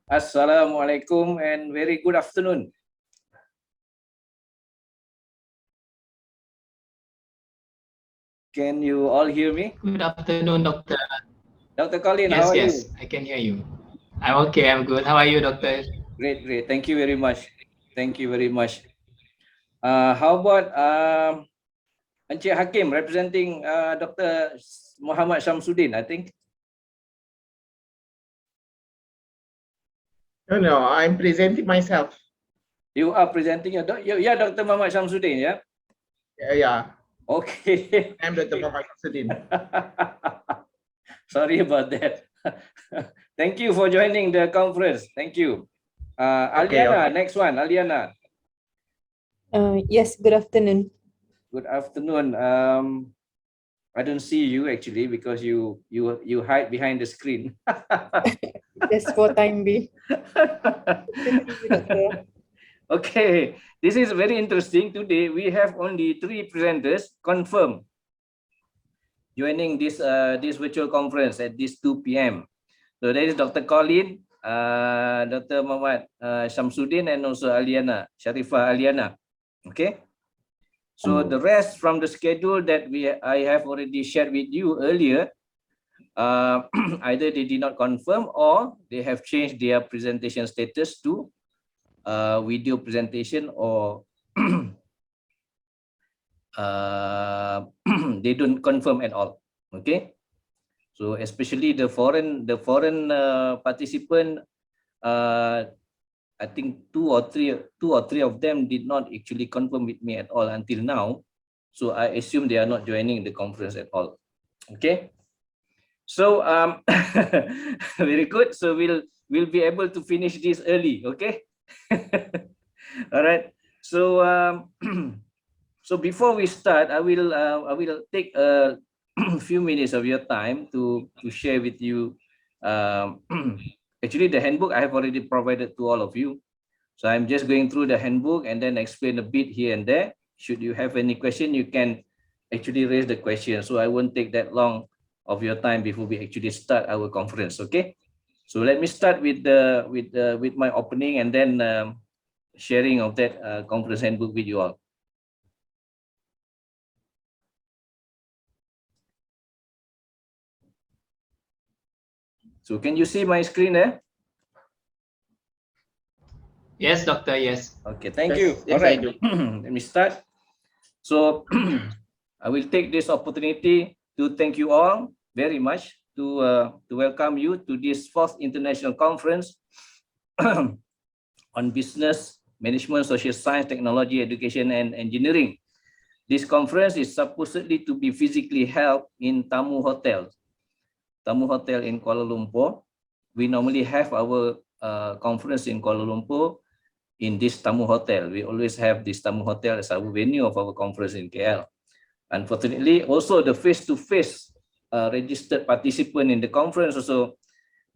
Assalamualaikum and very good afternoon. Can you all hear me? Good afternoon, Doctor. Dr. Colin, Yes, how are yes, you? I can hear you. I'm okay, I'm good. How are you, Doctor? Great, great. Thank you very much. Thank you very much. How about Encik Hakim representing Dr. Muhammad Shamsuddin, I think? No, I'm presenting myself. You are presenting yeah, Dr. Muhammad Shamsuddin, yeah? Yeah. Okay. I'm Dr. Muhammad Shamsuddin. Sorry about that. Thank you for joining the conference. Thank you. Aliana, Okay. next one, Aliana. Yes, good afternoon. Good afternoon. I don't see you actually because you hide behind the screen. Just for time being. Okay, this is very interesting. Today we have only 3 presenters confirmed joining this virtual conference at this 2 p.m. So there is Dr. Colin, Dr. Muhammad Shamsuddin, and also Aliana, Sharifah Aliana. Okay. So the rest from the schedule that I have already shared with you earlier, either they did not confirm or they have changed their presentation status to video presentation, or they don't confirm at all. Okay. So especially the foreign participant, I think two or three of them did not actually confirm with me at all until now. So I assume they are not joining the conference at all. Okay. So very good. So we'll be able to finish this early. Okay. All right. So so before we start, I will take a few minutes of your time to share with you. Actually, the handbook I have already provided to all of you. So I'm just going through the handbook and then explain a bit here and there. Should you have any question, you can actually raise the question. So I won't take that long of your time before we actually start our conference. Okay. So let me start with my opening and then sharing of that conference handbook with you all. So can you see my screen there? Yes, Doctor, yes. Okay, thank Yes, you. yes, All right, I do. let me start. So I will take this opportunity to thank you all very much to welcome you to this 4th International Conference on Business, Management, Social Science, Technology, Education, and Engineering. This conference is supposedly to be physically held in Tamu Hotel in Kuala Lumpur. We normally have our conference in Kuala Lumpur in this Tamu Hotel. We always have this Tamu Hotel as our venue of our conference in KL. Unfortunately, also the face-to-face registered participant in the conference also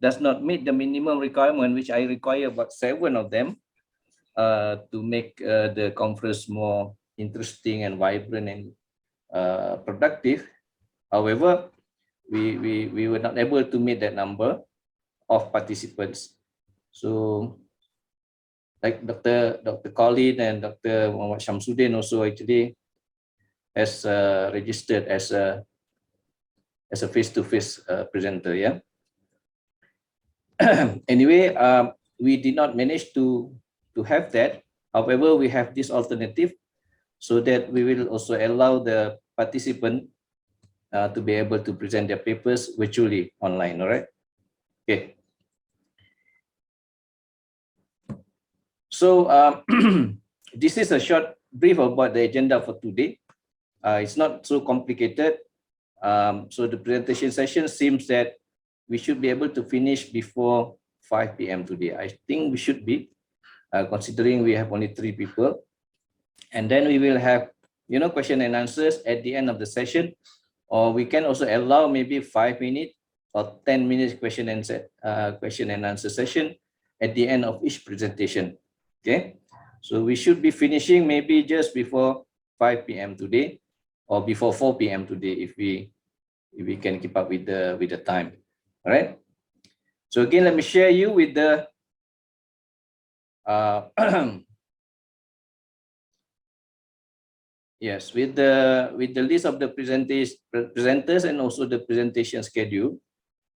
does not meet the minimum requirement, which I require about 7 of them to make the conference more interesting and vibrant and productive. However, we were not able to meet that number of participants. So like Dr. Colin and Dr. Muhammad Shamsuddin also actually has registered as a face-to-face presenter. Yeah. Anyway, we did not manage to have that. However, we have this alternative so that we will also allow the participant to be able to present their papers virtually online. All right. Okay. So this is a short brief about the agenda for today. It's not so complicated. So the presentation session seems that we should be able to finish before 5 p.m. today. I think we should be, considering we have only 3 people. And then we will have, question and answers at the end of the session, or we can also allow maybe 5 minutes or 10 minutes question and answer session at the end of each presentation. Okay, so we should be finishing maybe just before 5 p.m. today, or before 4 p.m. today if we can keep up with the time. All right. So again, let me share you with the yes, with the list of the presenters and also the presentation schedule.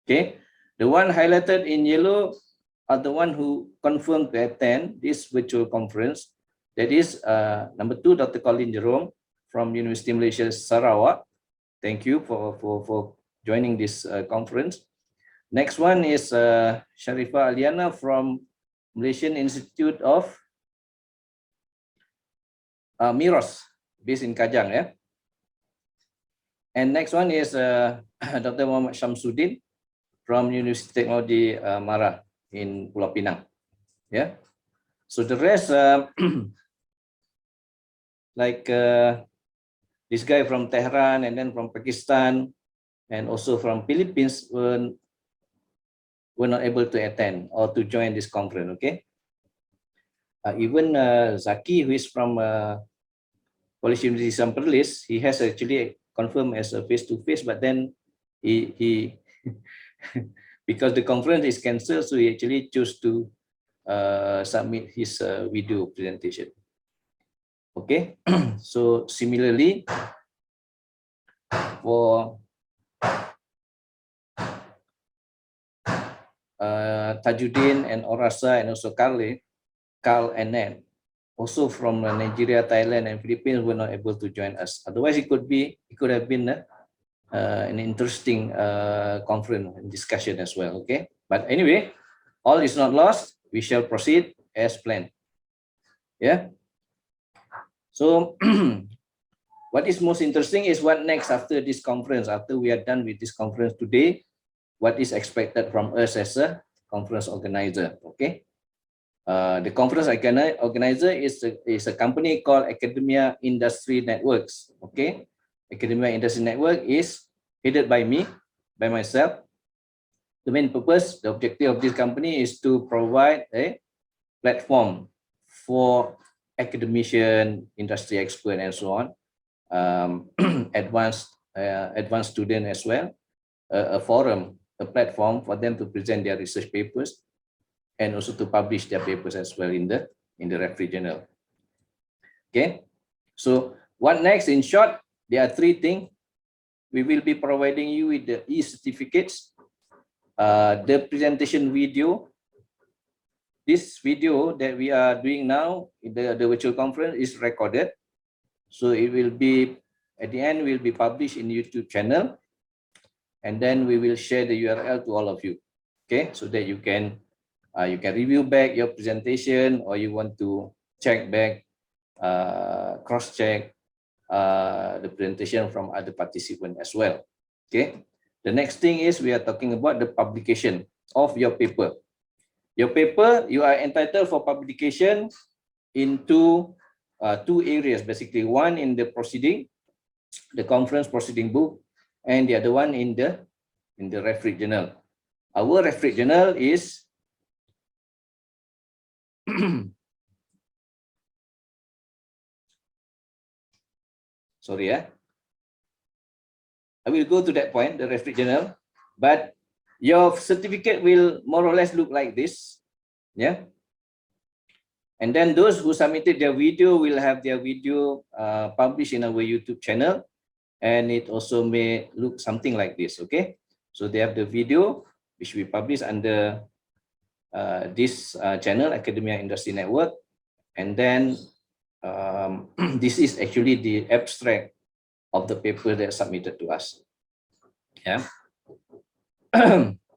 Okay, the one highlighted in yellow are the one who confirmed to attend this virtual conference. That is number 2, Dr. Colin Jerome from University of Malaysia Sarawak. Thank you for joining this conference. Next one is Sharifah Aliana from Malaysian Institute of Miros, based in Kajang. Yeah. And next one is Dr. Muhammad Shamsuddin from University of Technology Mara in Pulau Pinang. Yeah. So the rest, like this guy from Tehran and then from Pakistan and also from Philippines were not able to attend or to join this conference. Okay. Even Zaki, who is from College University Sampurlis, he has actually confirmed as a face-to-face, but then he because the conference is cancelled, so he actually chose to submit his video presentation. Okay, so similarly for Tajuddin and Orasa and also Carl and Ned, also from Nigeria, Thailand, and Philippines, were not able to join us. Otherwise, it could have been an interesting conference and discussion as well. Okay, but anyway, all is not lost. We shall proceed as planned. Yeah. So, what is most interesting is what next after this conference. After we are done with this conference today, what is expected from us as a conference organizer? Okay. The conference organizer is a company called Academia Industry Networks. Okay, Academia Industry Network is headed by me, by myself. The main purpose, the objective of this company is to provide a platform for academician, industry expert, and so on, advanced student as well, a forum, a platform for them to present their research papers and also to publish their papers as well in the Refri Journal. Okay, so what next? In short, there are 3 things. We will be providing you with the e-certificates, the presentation video. This video that we are doing now in the virtual conference is recorded. So it will be, at the end, will be published in YouTube channel. And then we will share the URL to all of you. Okay, so that you can review back your presentation, or you want to check back, cross-check the presentation from other participants as well. Okay, the next thing is we are talking about the publication of your paper. Your paper, you are entitled for publication into 2 areas, basically. One in the proceeding, the conference proceeding book, and the other one in the Refri Journal. Our Refri Journal is sorry, I will go to that point, the Refri Journal, but your certificate will more or less look like this. Yeah. And then those who submitted their video will have their video published in our YouTube channel, and it also may look something like this. Okay, so they have the video which we publish under this channel, Academia Industry Network, and then this is actually the abstract of the paper that submitted to us. Yeah.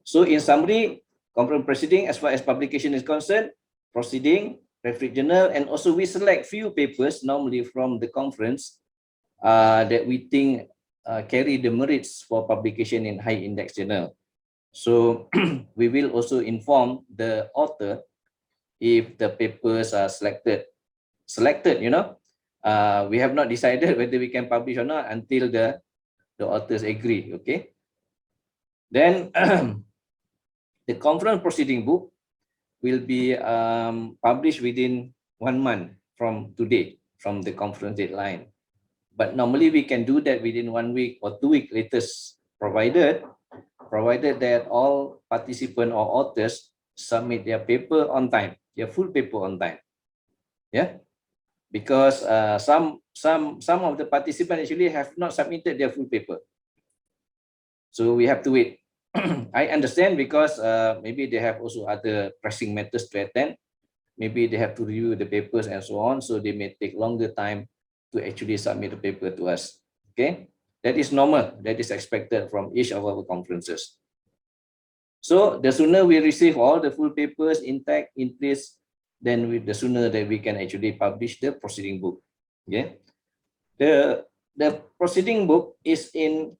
So in summary, conference proceeding, as far as publication is concerned, proceeding, Refri Journal, and also we select few papers normally from the conference that we think carry the merits for publication in high index journal. So we will also inform the author if the papers are selected. You know, we have not decided whether we can publish or not until the authors agree. Okay. Then the conference proceeding book will be published within 1 month from today, from the conference deadline. But normally we can do that within 1 week or 2 weeks latest, provided that all participants or authors submit their paper on time. their full paper on time. Yeah, because some of the participants actually have not submitted their full paper, so we have to wait. I understand because maybe they have also other pressing matters to attend. Maybe they have to review the papers and so on, so they may take longer time to actually submit the paper to us. Okay, that is normal. That is expected from each of our conferences. So the sooner we receive all the full papers intact in place, then the sooner that we can actually publish the proceeding book. Okay, the proceeding book is in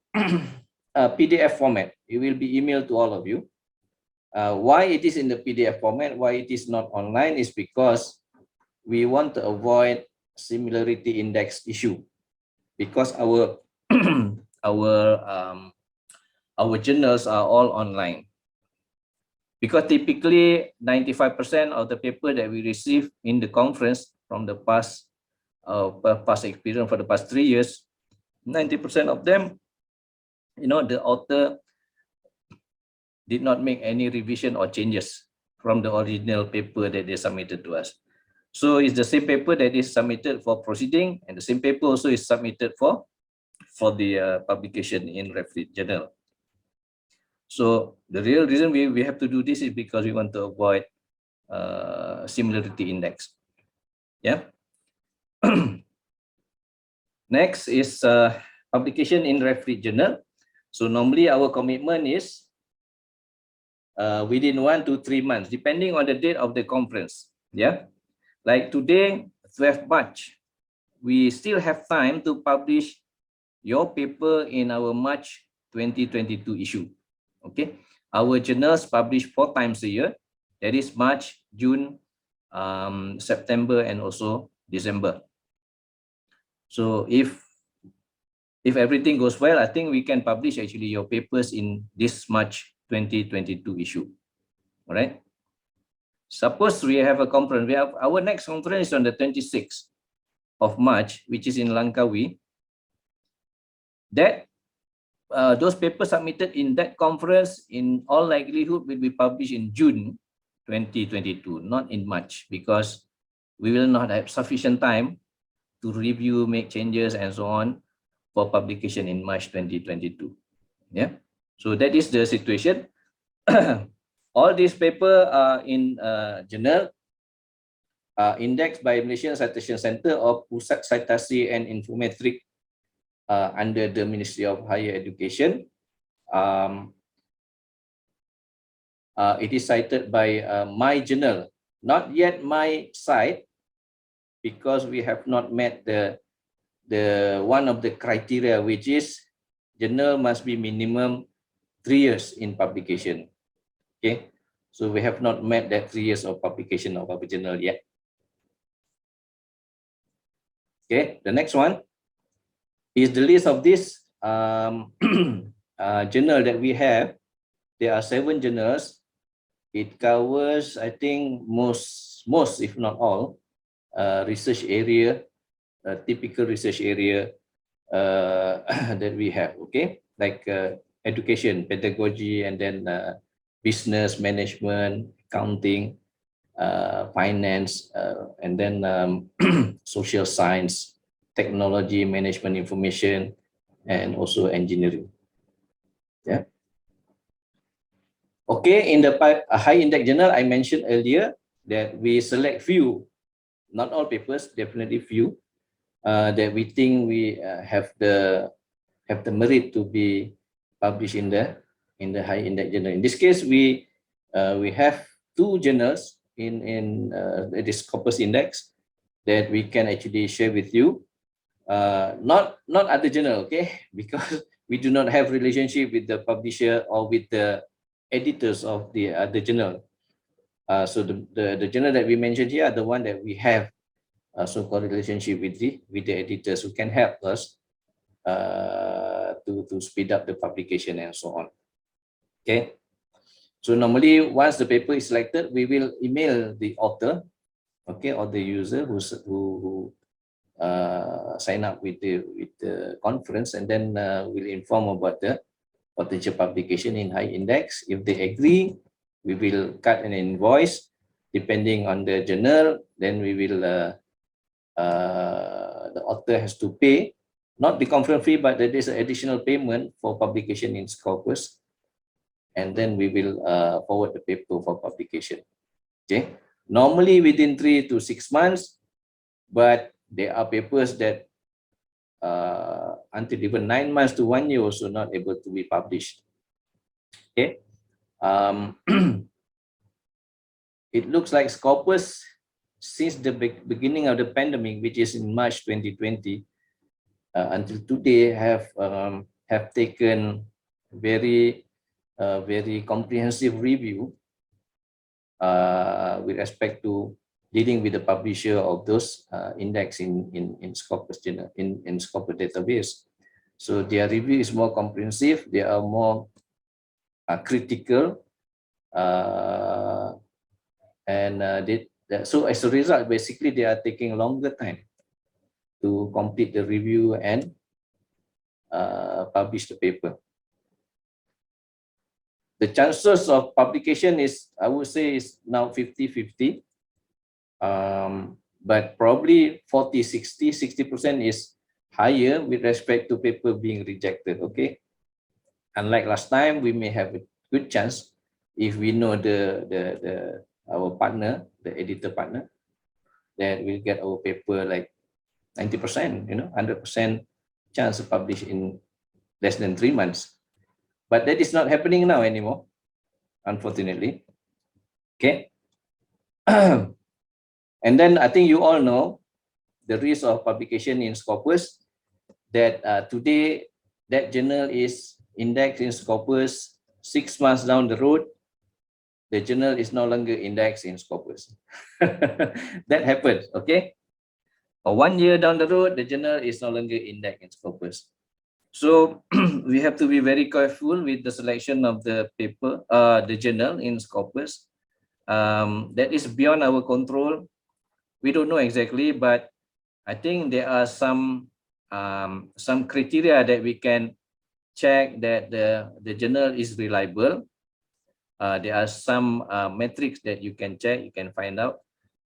PDF format. It will be emailed to all of you. Why it is in the PDF format, why it is not online, is because we want to avoid similarity index issue, because our our journals are all online. Because typically 95% of the paper that we receive in the conference from the past experience for the past 3 years, 90% of them, the author did not make any revision or changes from the original paper that they submitted to us. So it's the same paper that is submitted for proceeding, and the same paper also is submitted for the publication in Refrigerant journal. So the real reason we have to do this is because we want to avoid similarity index. Yeah. Next is publication in Refrigerant journal. So normally our commitment is within 1 to 3 months, depending on the date of the conference. Yeah. Like today, 12 March, we still have time to publish your paper in our March 2022 issue. Okay, our journals publish 4 times a year. That is March, June, September, and also December. So if everything goes well, I think we can publish actually your papers in this March 2022 issue. All right. Suppose we have a conference. We have our next conference on the 26th of March, which is in Langkawi. That those papers submitted in that conference, in all likelihood, will be published in June 2022, not in March, because we will not have sufficient time to review, make changes, and so on for publication in March 2022. Yeah, so that is the situation. All these papers are in journal indexed by Malaysian Citation Center or Pusat Citasi and Infometrik under the Ministry of Higher Education. It is cited by my journal, not yet my site, because we have not met the one of the criteria, which is journal must be minimum 3 years in publication. Okay, so we have not met that 3 years of publication of our journal yet. Okay, the next one is the list of this journal that we have. There are 7 journals. It covers, I think, most if not all, research area, typical research area that we have. Okay, like education, pedagogy, and then business management, accounting, finance, and then social science, technology, management information, and also engineering. Yeah. Okay, in the high index journal, I mentioned earlier that we select few, not all papers, definitely few, that we think we have the merit to be published in the high index journal. In this case, we have 2 journals in this corpus index that we can actually share with you. Not other journal, okay, because we do not have relationship with the publisher or with the editors of the other journal. So the journal that we mentioned here are the one that we have so-called relationship with the editors who can help us to speed up the publication and so on. Okay, so normally once the paper is selected, we will email the author, okay, or the user who sign up with the conference, and then we'll inform about the potential publication in high index. If they agree, we will cut an invoice depending on the journal, then we will, the author has to pay, not the conference fee, but there is an additional payment for publication in Scopus. And then we will forward the paper for publication. Okay. Normally within 3 to 6 months, but there are papers that until even 9 months to 1 year also not able to be published. Okay. It looks like Scopus, since the beginning of the pandemic, which is in March 2020, until today, have taken very comprehensive review with respect to dealing with the publisher of those index in Scopus journal, in Scopus database. So their review is more comprehensive. They are more critical, so as a result, basically they are taking longer time to complete the review and publish the paper. The chances of publication is, I would say, is now 50-50. But probably 60% is higher with respect to paper being rejected. Okay. Unlike last time, we may have a good chance if we know our partner, the editor partner, that we'll get our paper like 90%, 100% chance to publish in less than 3 months. But that is not happening now anymore, unfortunately. Okay. And then I think you all know the risk of publication in Scopus, that today that journal is indexed in Scopus. 6 months down the road, the journal is no longer indexed in Scopus. That happens, okay? Or 1 year down the road, the journal is no longer indexed in Scopus. So we have to be very careful with the selection of the paper, the journal in Scopus. That is beyond our control. We don't know exactly, but I think there are some criteria that we can check that the journal is reliable. There are some metrics that you can check, you can find out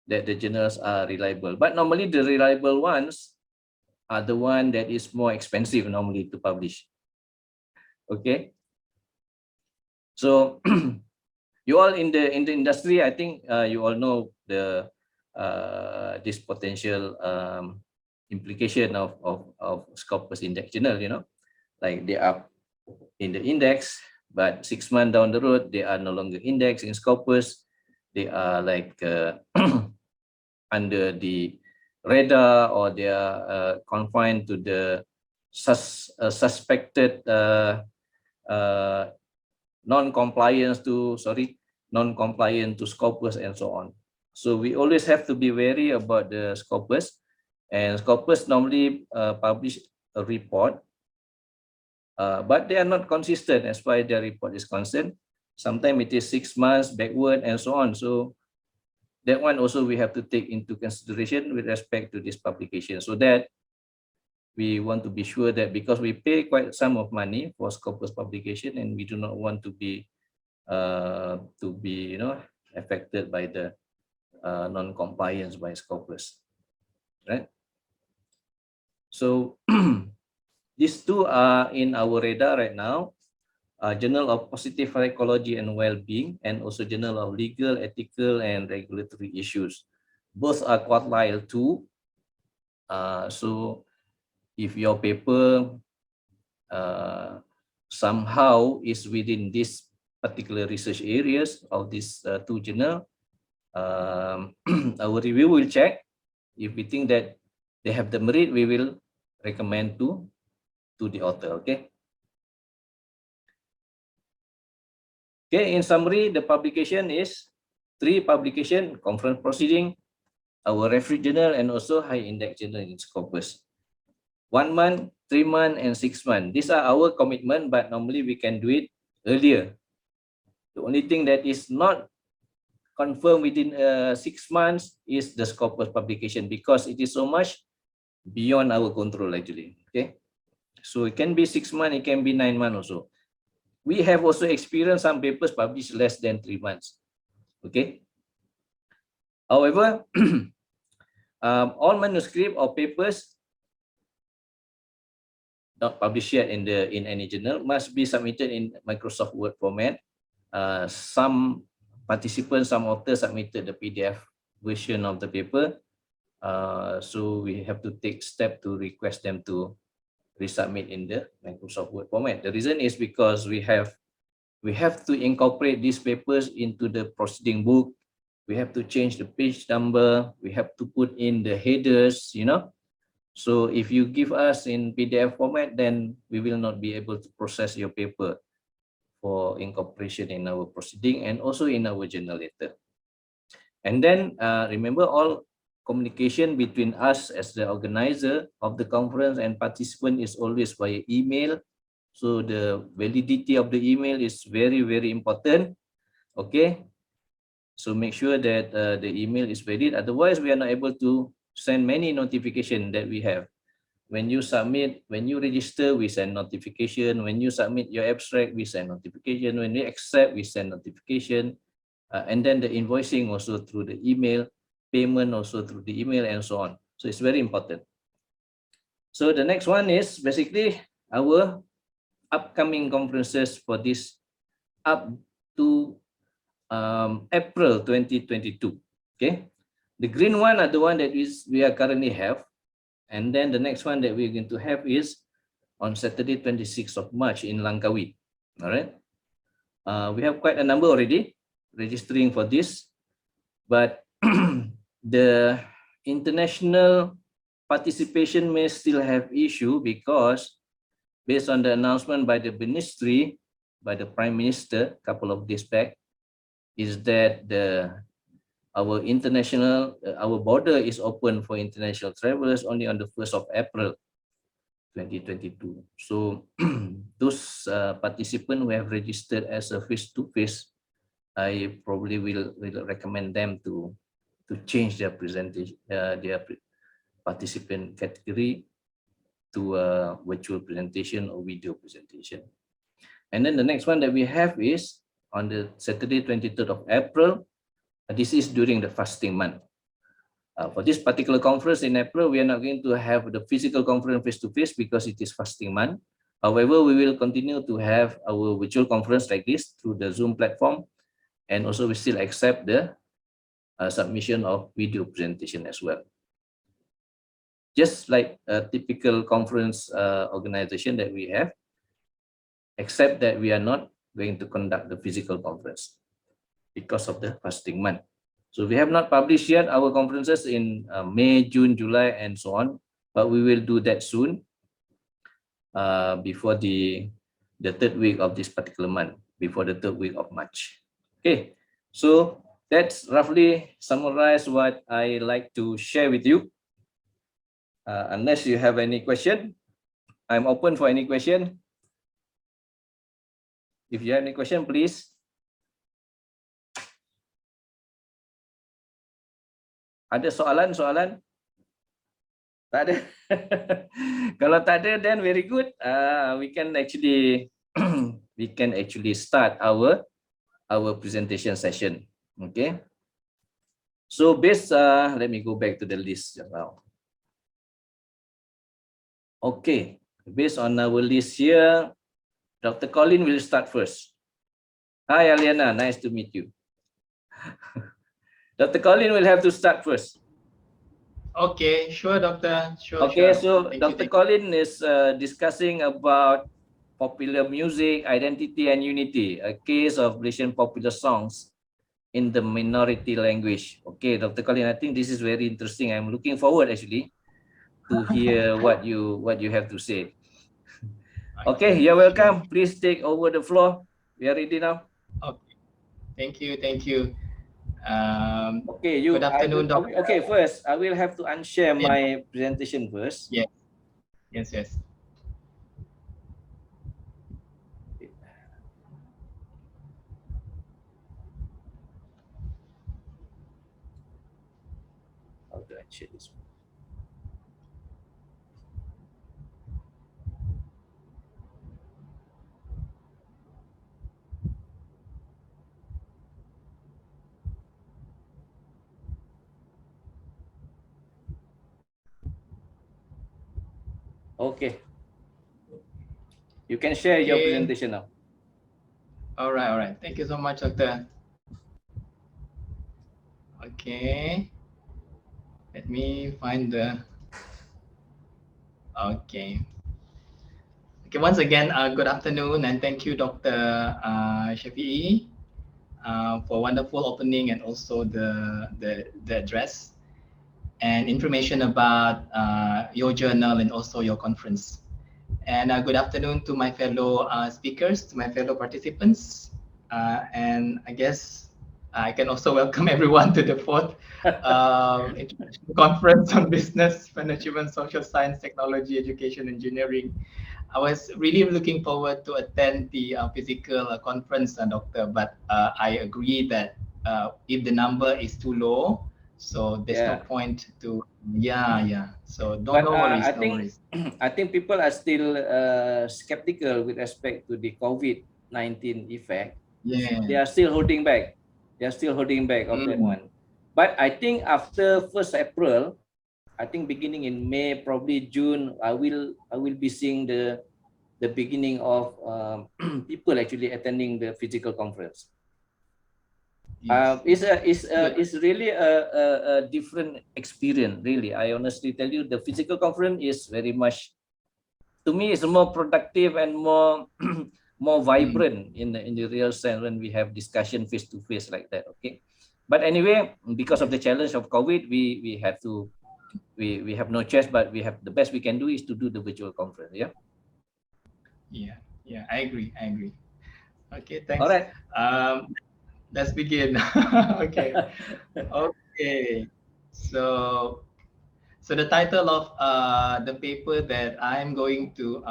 that the journals are reliable. But normally the reliable ones are the one that is more expensive normally to publish. Okay. So you all in the industry, I think you all know the this potential implication of Scopus index journal, like they are in the index, but 6 months down the road, they are no longer indexed in Scopus. They are like under the radar, or they are confined to the suspected non-compliant to Scopus and so on. So we always have to be wary about the Scopus, and Scopus normally publish a report, but they are not consistent as far as their report is concerned. Sometimes it is 6 months backward and so on. So that one also we have to take into consideration with respect to this publication, so that we want to be sure that, because we pay quite some of money for Scopus publication, and we do not want to be affected by the non-compliance by Scopus, right? So these two are in our radar right now. Journal of Positive Psychology and Well-Being, and also Journal of Legal, Ethical, and Regulatory Issues. Both are quartile 2. So if your paper somehow is within this particular research areas of these 2 journal, our review will check. If we think that they have the merit, we will recommend to the author. Okay. Okay, in summary, the publication is 3 publication: conference proceeding, our reference journal, and also high index journal in Scopus. 1 month, 3 months, and 6 months. These are our commitment, but normally we can do it earlier. The only thing that is not confirmed within 6 months is the Scopus publication, because it is so much beyond our control actually. Okay, so it can be 6 months, it can be 9 months also. We have also experienced some papers published less than 3 months. Okay. However, all manuscript or papers not published yet in any journal must be submitted in Microsoft Word format. Some participants, some authors submitted the PDF version of the paper. So we have to take step to request them to resubmit in the Microsoft Word format. The reason is because we have to incorporate these papers into the proceeding book. We have to change the page number. We have to put in the headers, you know. So if you give us in PDF format, then we will not be able to process your paper for incorporation in our proceeding and also in our journal letter. And then remember, all communication between us as the organizer of the conference and participant is always via email. So the validity of the email is very, very important. Okay. So make sure that the email is valid. Otherwise, we are not able to send many notifications that we have. When you submit, when you register, we send notification. When you submit your abstract, we send notification. When you accept, we send notification. And then the invoicing also through the email, payment also through the email, and so on. So it's very important. So the next one is basically our upcoming conferences for this up to April 2022. Okay, the green one are the one that we are currently have, and then the next one that we're going to have is on Saturday 26th of March in Langkawi. All right, we have quite a number already registering for this, but the international participation may still have issue because based on the announcement by the ministry, by the Prime Minister a couple of days back, is that our border is open for international travelers only on the 1st of April 2022. So those participants who have registered as a face-to-face, I probably will recommend them to change their presentation, their participant category to a virtual presentation or video presentation. And then the next one that we have is on the Saturday 23rd of April. This is during the fasting month. For this particular conference in April, we are not going to have the physical conference face-to-face because it is fasting month. However, we will continue to have our virtual conference like this through the Zoom platform, and also we still accept the submission of video presentation as well. Just like a typical conference organization that we have, except that we are not going to conduct the physical conference because of the fasting month. So we have not published yet our conferences in May, June, July, and so on, but we will do that soon before the third week of this particular month, before the third week of March. Okay, so that's roughly summarize what I like to share with you. Unless you have any question, I'm open for any question. If you have any question, please. Ada soalan? Tak ada. Kalau tak ada, then very good. We can actually start our presentation session. Okay. So let me go back to the list just now. Okay, based on our list here, Dr. Colin will start first. Hi, Aliana, nice to meet you. Dr. Colin will have to start first. Okay, sure, doctor. Sure. Okay, sure. so Dr. Colin is discussing about popular music, identity, and unity, a case of Malaysian popular songs in the minority language. Okay, Dr. Colin, I think this is very interesting. I'm looking forward actually to hear what you have to say. Okay, you're welcome. Sure. Please take over the floor. We are ready now. Okay, thank you. Okay, good afternoon, doctor. Okay, first I will have to unshare my presentation first. Yes. How do I share this one? Okay. You can share your Okay. presentation now. All right. Thank you so much, Doctor. Okay. Let me find the. Okay. Okay. Once again, good afternoon, and thank you, Dr. Shafi'i, for wonderful opening and also the address and information about your journal and also your conference. And good afternoon to my fellow speakers, to my fellow participants. And I guess I can also welcome everyone to the fourth international conference on business, management, social science, technology, education, engineering. I was really looking forward to attend the physical conference, Doctor, but I agree that if the number is too low, so there's no point to, So But no worries, I no think worries. I think people are still skeptical with respect to the COVID-19 effect. Yeah. They are still holding back. They are still holding back of that one. But I think after 1st April, I think beginning in May, probably June, I will be seeing the beginning of people actually attending the physical conference. Yes. It's really a different experience. Really, I honestly tell you, the physical conference is very much, to me, it's more productive and more more vibrant in the real sense when we have discussion face to face like that. Okay, but anyway, because of the challenge of COVID, we have to we have no choice, but we have the best we can do is to do the virtual conference. Yeah. Yeah. I agree. Okay, thanks. All right. Let's begin. Okay. Okay. So the title of the paper that I'm going to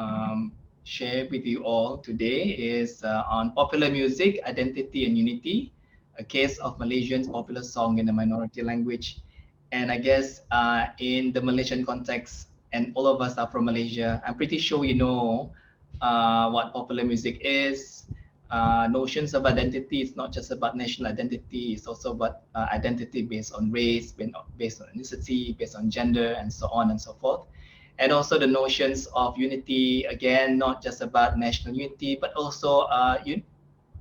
share with you all today is on popular music, identity and unity, a case of Malaysian's popular song in a minority language. And I guess in the Malaysian context, and all of us are from Malaysia, I'm pretty sure you know what popular music is. Notions of identity is not just about national identity, it's also about identity based on race, based on ethnicity, based on gender, and so on and so forth. And also the notions of unity, again, not just about national unity, but also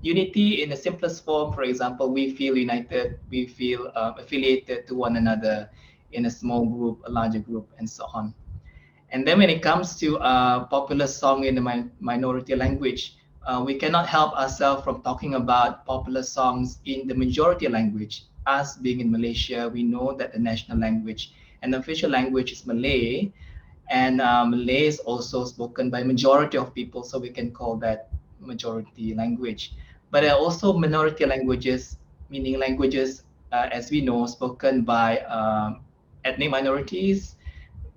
unity in the simplest form. For example, we feel united, we feel affiliated to one another in a small group, a larger group, and so on. And then when it comes to popular song in the minority language, we cannot help ourselves from talking about popular songs in the majority language. Us being in Malaysia, we know that the national language and the official language is Malay, and Malay is also spoken by majority of people, so we can call that majority language. But there are also minority languages, meaning languages, as we know, spoken by ethnic minorities,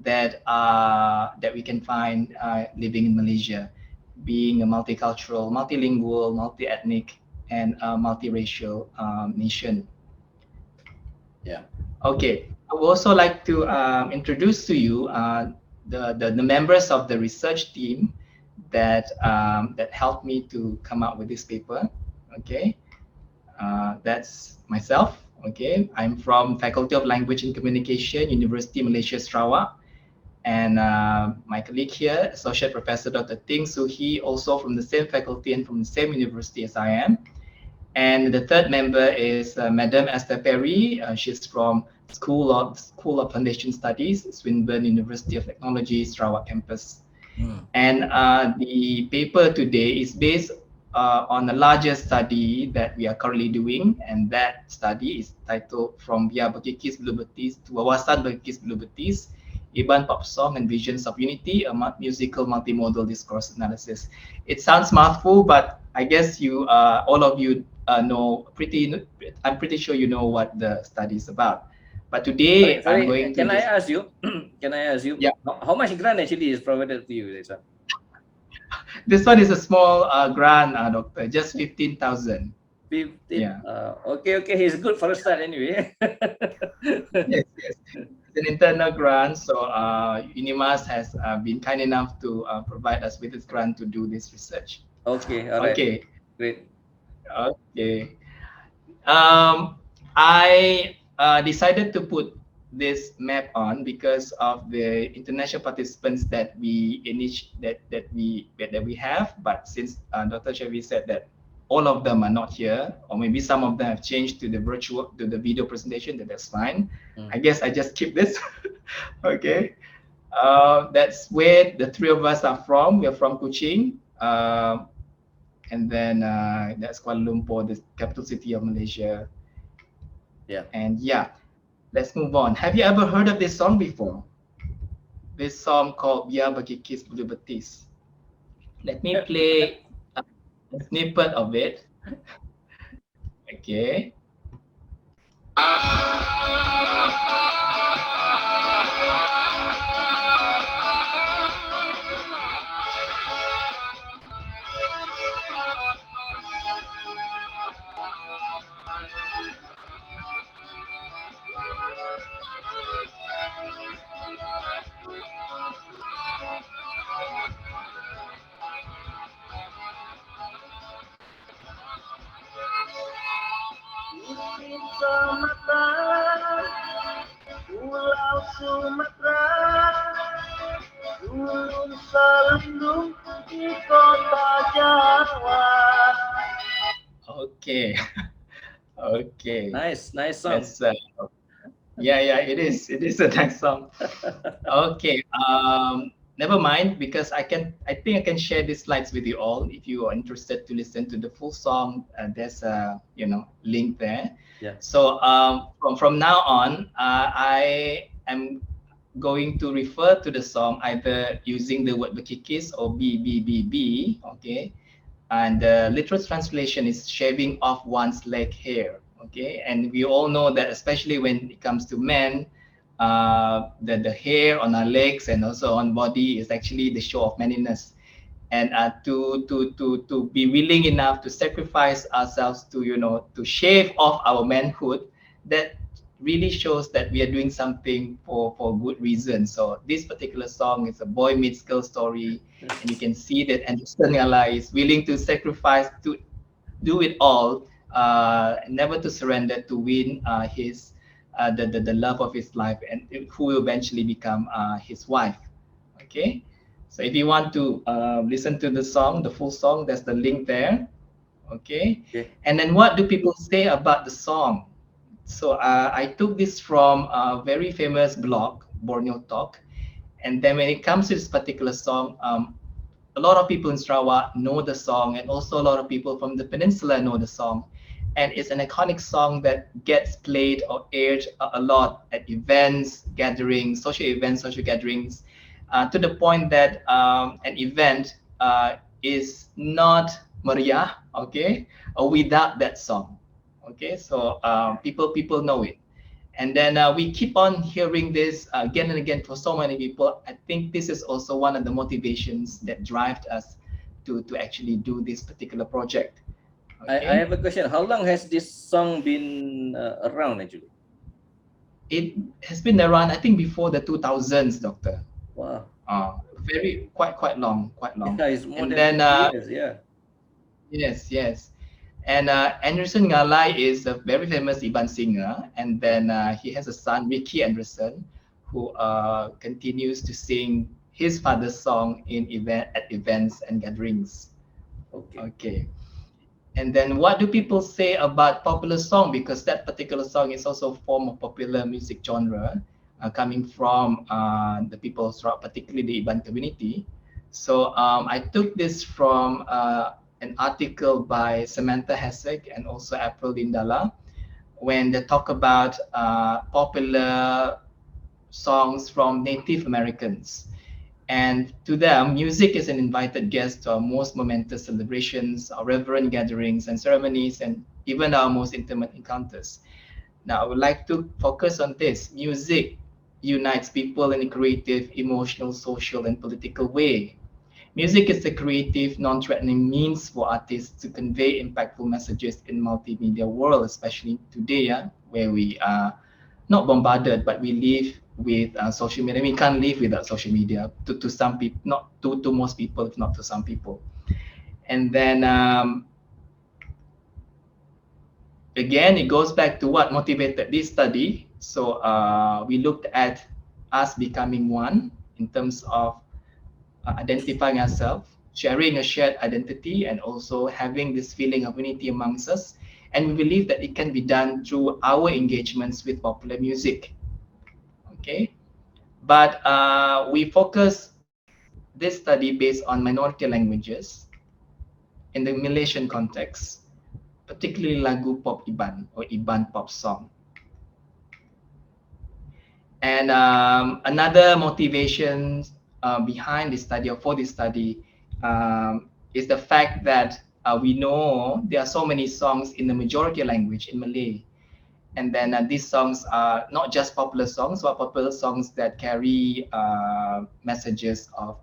that we can find living in Malaysia, being a multicultural, multilingual, multi-ethnic, and multiracial nation. Yeah. Okay. I would also like to introduce to you the members of the research team that helped me to come up with this paper. Okay. That's myself. Okay. I'm from Faculty of Language and Communication, University Malaysia Sarawak. And my colleague here, Associate Professor Dr. Ting Soo Hee, also from the same faculty and from the same university as I am. And the third member is Madam Esther Perry. She's from School of Foundation Studies, Swinburne University of Technology, Sarawak campus. And the paper today is based on a larger study that we are currently doing, and that study is titled From Biar Berkikis Belum Betis to Wawasan Berkikis Belum Betis, Iban Pop Song and Visions of Unity, a musical multimodal discourse analysis. It sounds mouthful, but I guess you, all of you know I'm pretty sure you know what the study is about. But today Sorry, I'm going to. can I ask you? Can I ask you? Yeah. How much grant actually is provided to you, Lisa? This one is a small grant, Doctor, just 15,000. 15. Yeah. Okay. He's good for a start anyway. Yes. It's an internal grant, so UNIMAS has been kind enough to provide us with this grant to do this research. Okay. All right. Okay. Great. Okay. I decided to put this map on because of the international participants that we have. But since Dr. Chevy said that all of them are not here, or maybe some of them have changed to the video presentation, that's fine. I guess I just keep this. Okay. That's where the three of us are from. We're from Kuching. And then that's Kuala Lumpur, the capital city of Malaysia. Yeah. And yeah, let's move on. Have you ever heard of this song before? This song called Biar Berkikis Bulu Betis. Let me play a snippet of it. Okay. Pulau Sumatera, gunung selindung di kota Jawa. Okay. Okay. Nice song. That's, yeah, it is a nice song. Okay. Never mind, because I think I can share these slides with you all if you are interested to listen to the full song. There's a link there. Yeah. So from now on, I am going to refer to the song either using the word berkikis or B. Okay. And the literal translation is shaving off one's leg hair. Okay. And we all know that, especially when it comes to men, the hair on our legs and also on body is actually the show of manliness. And to be willing enough to sacrifice ourselves to shave off our manhood, that really shows that we are doing something for good reason. So this particular song is a boy meets girl story, and you can see that Anderson Ngala is willing to sacrifice, to do it all, never to surrender, to win his the love of his life, and who will eventually become his wife. Okay. So if you want to listen to the song, the full song, there's the link there. Okay. And then what do people say about the song? So I took this from a very famous blog, Borneo Talk. And then when it comes to this particular song, a lot of people in Sarawak know the song, and also a lot of people from the peninsula know the song. And it's an iconic song that gets played or aired a lot at events, gatherings, social gatherings, to the point that an event is not meriah, okay, without that song. Okay, so people know it. And then we keep on hearing this again and again for so many people. I think this is also one of the motivations that drives us to actually do this particular project. Okay. I have a question. How long has this song been around actually? It has been around, I think, before the 2000s, Doctor. Wow. Quite long. Yeah, it's more And than then 50 years, yeah. Yes. And Anderson Ngalai is a very famous Iban singer, and then he has a son, Ricky Anderson, who continues to sing his father's song at events and gatherings. Okay. And then what do people say about popular song? Because that particular song is also a form of popular music genre, coming from the people of Sarawak, particularly the Iban community. So I took this from an article by Samantha Hessek and also April Lindala, when they talk about popular songs from Native Americans. And to them, music is an invited guest to our most momentous celebrations, our reverent gatherings and ceremonies, and even our most intimate encounters. Now, I would like to focus on this. Music unites people in a creative, emotional, social, and political way. Music is a creative, non-threatening means for artists to convey impactful messages in multimedia world, especially today, where we are not bombarded, but we live with social media. We can't live without social media to some people, not to most people, if not to some people. And then again, it goes back to what motivated this study. So we looked at us becoming one in terms of identifying ourselves, sharing a shared identity, and also having this feeling of unity amongst us. And we believe that it can be done through our engagements with popular music. Okay, but we focus this study based on minority languages in the Malaysian context, particularly lagu pop Iban or Iban pop song. And another motivation behind this study or for this study is the fact that we know there are so many songs in the majority language in Malay. And then these songs are not just popular songs, but popular songs that carry messages of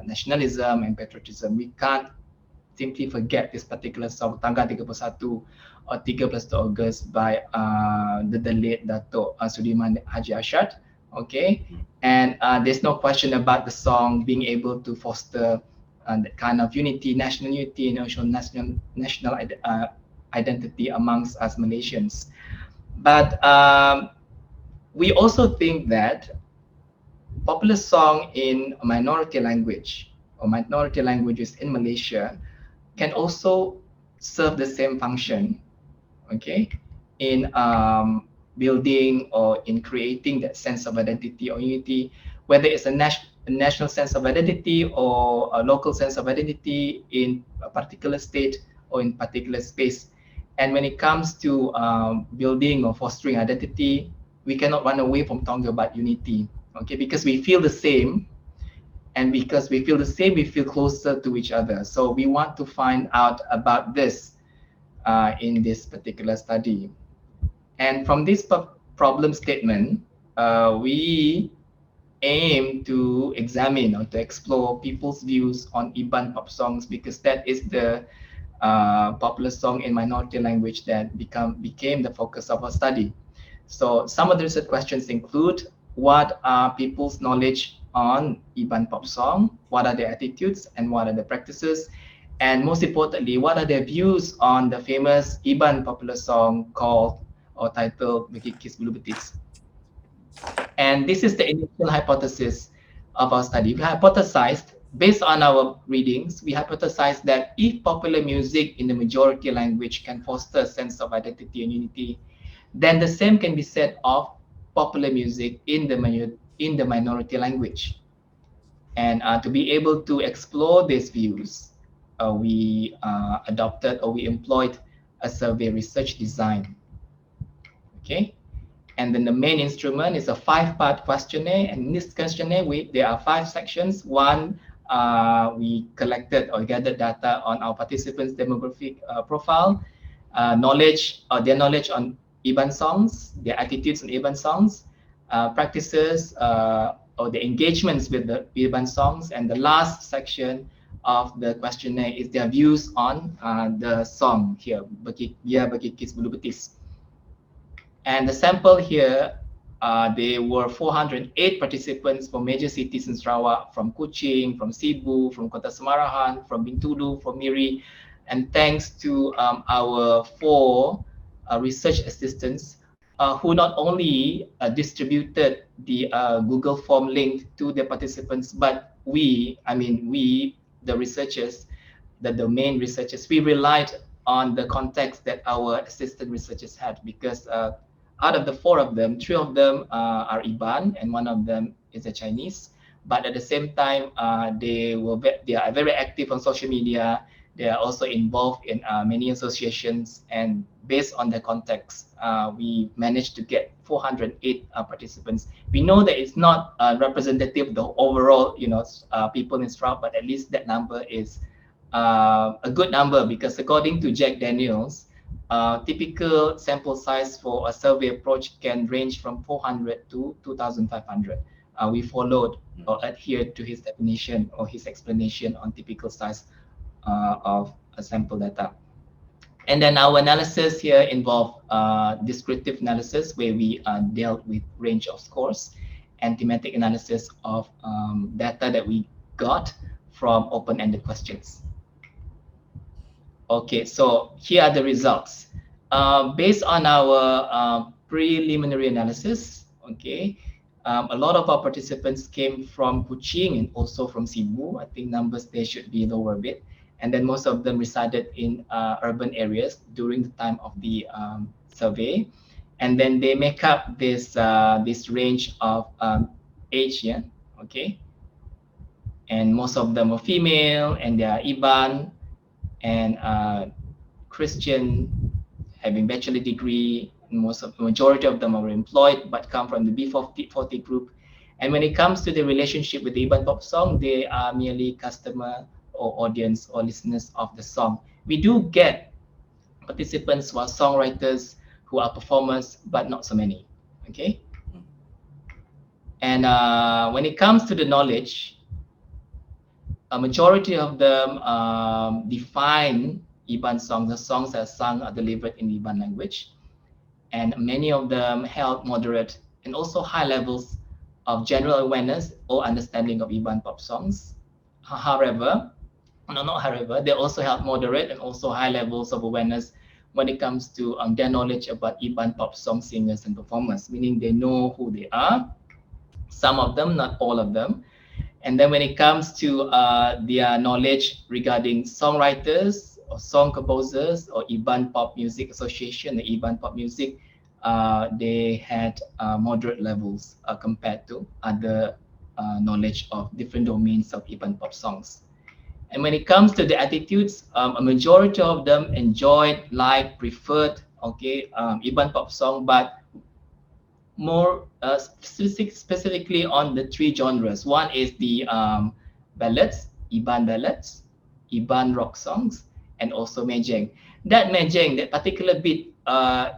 nationalism and patriotism. We can't simply forget this particular song, Tanggal 31 or 13 Ogos by the late Dato' Sudirman Haji Ashad. Okay, and there's no question about the song being able to foster that kind of unity, national unity, national identity amongst us Malaysians. But we also think that popular song in a minority language or minority languages in Malaysia can also serve the same function, okay, in building or in creating that sense of identity or unity, whether it's a national sense of identity or a local sense of identity in a particular state or in particular space. And when it comes to building or fostering identity, we cannot run away from talking about unity, okay, because we feel the same. And because we feel the same, we feel closer to each other. So we want to find out about this in this particular study. And from this problem statement, we aim to examine or to explore people's views on Iban pop songs, because that is the popular song in minority language that became the focus of our study. So some of the research questions include: what are people's knowledge on Iban pop song? What are their attitudes and what are the practices? And most importantly, what are their views on the famous Iban popular song called or titled Bekikis Bulu Betis? And this is the initial hypothesis of our study. We hypothesized, based on our readings, we hypothesized that if popular music in the majority language can foster a sense of identity and unity, then the same can be said of popular music in the minority language. And to be able to explore these views, we adopted or we employed a survey research design. Okay, and then the main instrument is a 5-part questionnaire, and in this questionnaire there are 5 sections. One, we collected or gathered data on our participants' demographic profile, knowledge or their knowledge on Iban songs, their attitudes on Iban songs, practices or the engagements with the Iban songs, and the last section of the questionnaire is their views on the song here, Biar Bekikis Bulu Betis. And the sample here, there were 408 participants from major cities in Sarawak, from Kuching, from Sibu, from Kota Semarahan, from Bintulu, from Miri. And thanks to our 4 research assistants who not only distributed the Google form link to the participants, but we, the researchers, the domain researchers, we relied on the context that our assistant researchers had, because out of the 4 of them, 3 of them are Iban and 1 of them is a Chinese. But at the same time, they are very active on social media. They are also involved in many associations, and based on the context, we managed to get 408 participants. We know that it's not representative of the overall, people in Sarawak, but at least that number is a good number, because according to Jack Daniels, typical sample size for a survey approach can range from 400 to 2,500. We followed or adhered to his definition or his explanation on typical size of a sample data. And then our analysis here involved descriptive analysis, where we dealt with range of scores, and thematic analysis of data that we got from open-ended questions. Okay, so here are the results. Based on our preliminary analysis. Okay, a lot of our participants came from Kuching and also from Cebu. I think numbers there should be lower a bit. And then most of them resided in urban areas during the time of the survey. And then they make up this this range of age, yeah, okay. And most of them are female, and they are Iban and Christian, having bachelor degree. Majority of them are employed but come from the B40 group. And when it comes to the relationship with the Iban pop song, they are merely customer or audience or listeners of the song. We do get participants who are songwriters, who are performers, but not so many. Okay. And when it comes to the knowledge, a majority of them define Iban songs. The songs that are sung are delivered in Iban language, and many of them held moderate and also high levels of general awareness or understanding of Iban pop songs. However, they also held moderate and also high levels of awareness when it comes to their knowledge about Iban pop song singers and performers, meaning they know who they are. Some of them, not all of them. And then when it comes to their knowledge regarding songwriters or song composers or Iban Pop Music Association, the Iban Pop Music, they had moderate levels compared to other knowledge of different domains of Iban Pop songs. And when it comes to the attitudes, a majority of them enjoyed, liked, preferred, okay, Iban Pop song, but more specifically on the three genres. One is the ballads, Iban rock songs, and also mejeng. That mejeng, that particular bit,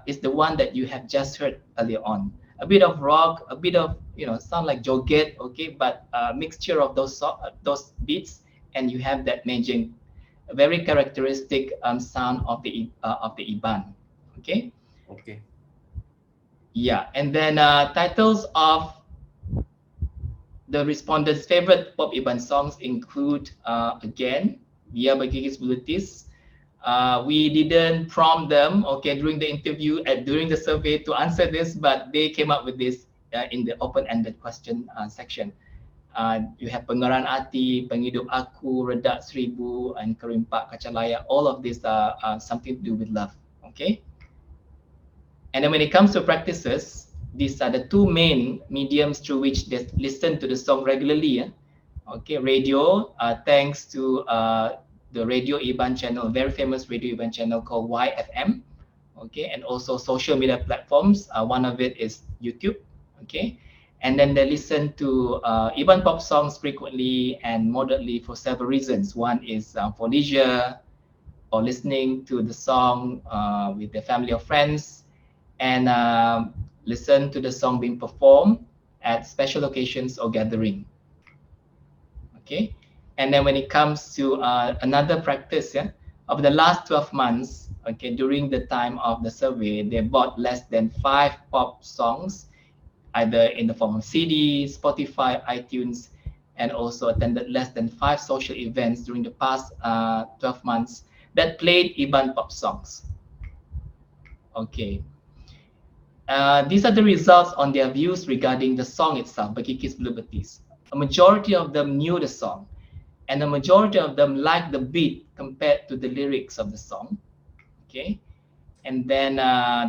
is the one that you have just heard earlier on. A bit of rock, a bit of, sound like joget, okay, but a mixture of those beats, and you have that mejeng, a very characteristic sound of the Iban, okay. Okay. Yeah, and then titles of the respondents' favorite pop Iban songs include, again, Dia Bagi Disabilities. We didn't prompt them, okay, during the interview, during the survey to answer this, but they came up with this in the open-ended question section. You have Pengeran Ati, Penghidup Aku, Redak Seribu, and Kerimpak Kacalaya. All of these are something to do with love, okay? And then when it comes to practices, these are the two main mediums through which they listen to the song regularly. Okay, radio, thanks to the Radio Iban channel, very famous Radio Iban channel called YFM. Okay, and also social media platforms. One of it is YouTube. Okay, and then they listen to Iban pop songs frequently and moderately for several reasons. One is for leisure, or listening to the song with their family or friends, and listen to the song being performed at special occasions or gathering. Okay, and then when it comes to another practice, of the last 12 months, okay, during the time of the survey, they bought less than 5 pop songs, either in the form of CD, Spotify, iTunes, and also attended less than 5 social events during the past 12 months that played Iban pop songs. Okay. These are the results on their views regarding the song itself, Bakikis Blue Betis. A majority of them knew the song, and a majority of them liked the beat compared to the lyrics of the song. Okay, and then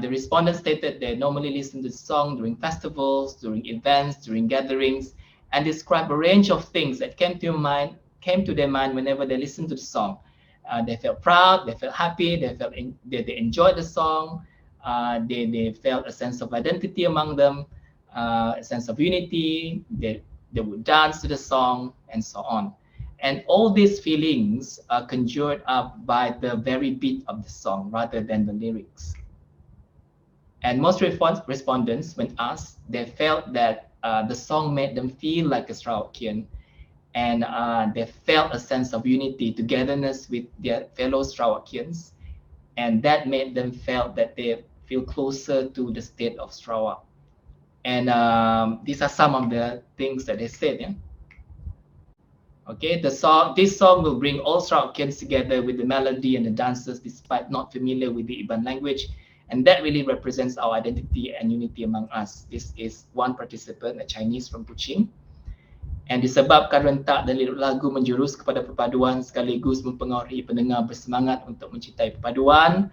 the respondents stated they normally listen to the song during festivals, during events, during gatherings, and describe a range of things that came to their mind whenever they listened to the song. They felt proud, they felt happy, they enjoyed the song. They felt a sense of identity among them, a sense of unity. They would dance to the song, and so on. And all these feelings are conjured up by the very beat of the song rather than the lyrics. And most respondents, when asked, they felt that the song made them feel like a Sarawakian, and they felt a sense of unity, togetherness with their fellow Sarawakians, and that made them felt that they feel closer to the state of Sarawak. And these are some of the things that they said. Yeah? Okay, this song will bring all Sarawakians together with the melody and the dancers, despite not familiar with the Iban language. And that really represents our identity and unity among us. This is one participant, a Chinese from Kuching. And disebabkan rentak dan lirik lagu menjurus kepada perpaduan sekaligus mempengaruhi pendengar bersemangat untuk mencintai perpaduan,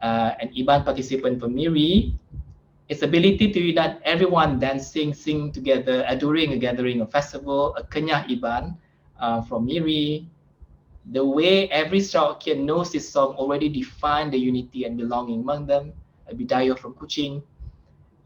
and Iban participant from Miri, its ability to unite everyone dancing, sing together during a gathering, a festival, a Kenyah Iban from Miri. The way every Sarawakian knows this song already defined the unity and belonging among them. A Bidayah from Kuching.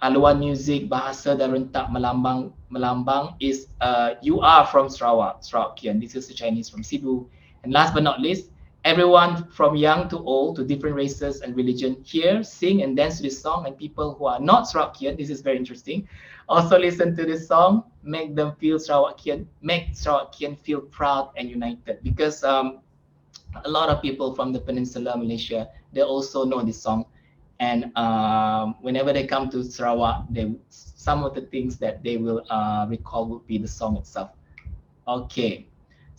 Aluan music, bahasa dan rentak melambang is you are from Sarawakian. This is the Chinese from Cebu. And last but not least, everyone from young to old, to different races and religion here sing and dance to this song, and people who are not Sarawakian, this is very interesting, also listen to this song, make Sarawakian feel proud and united, because a lot of people from the Peninsula Malaysia, they also know this song. And whenever they come to Sarawak, some of the things that they will recall would be the song itself. Okay,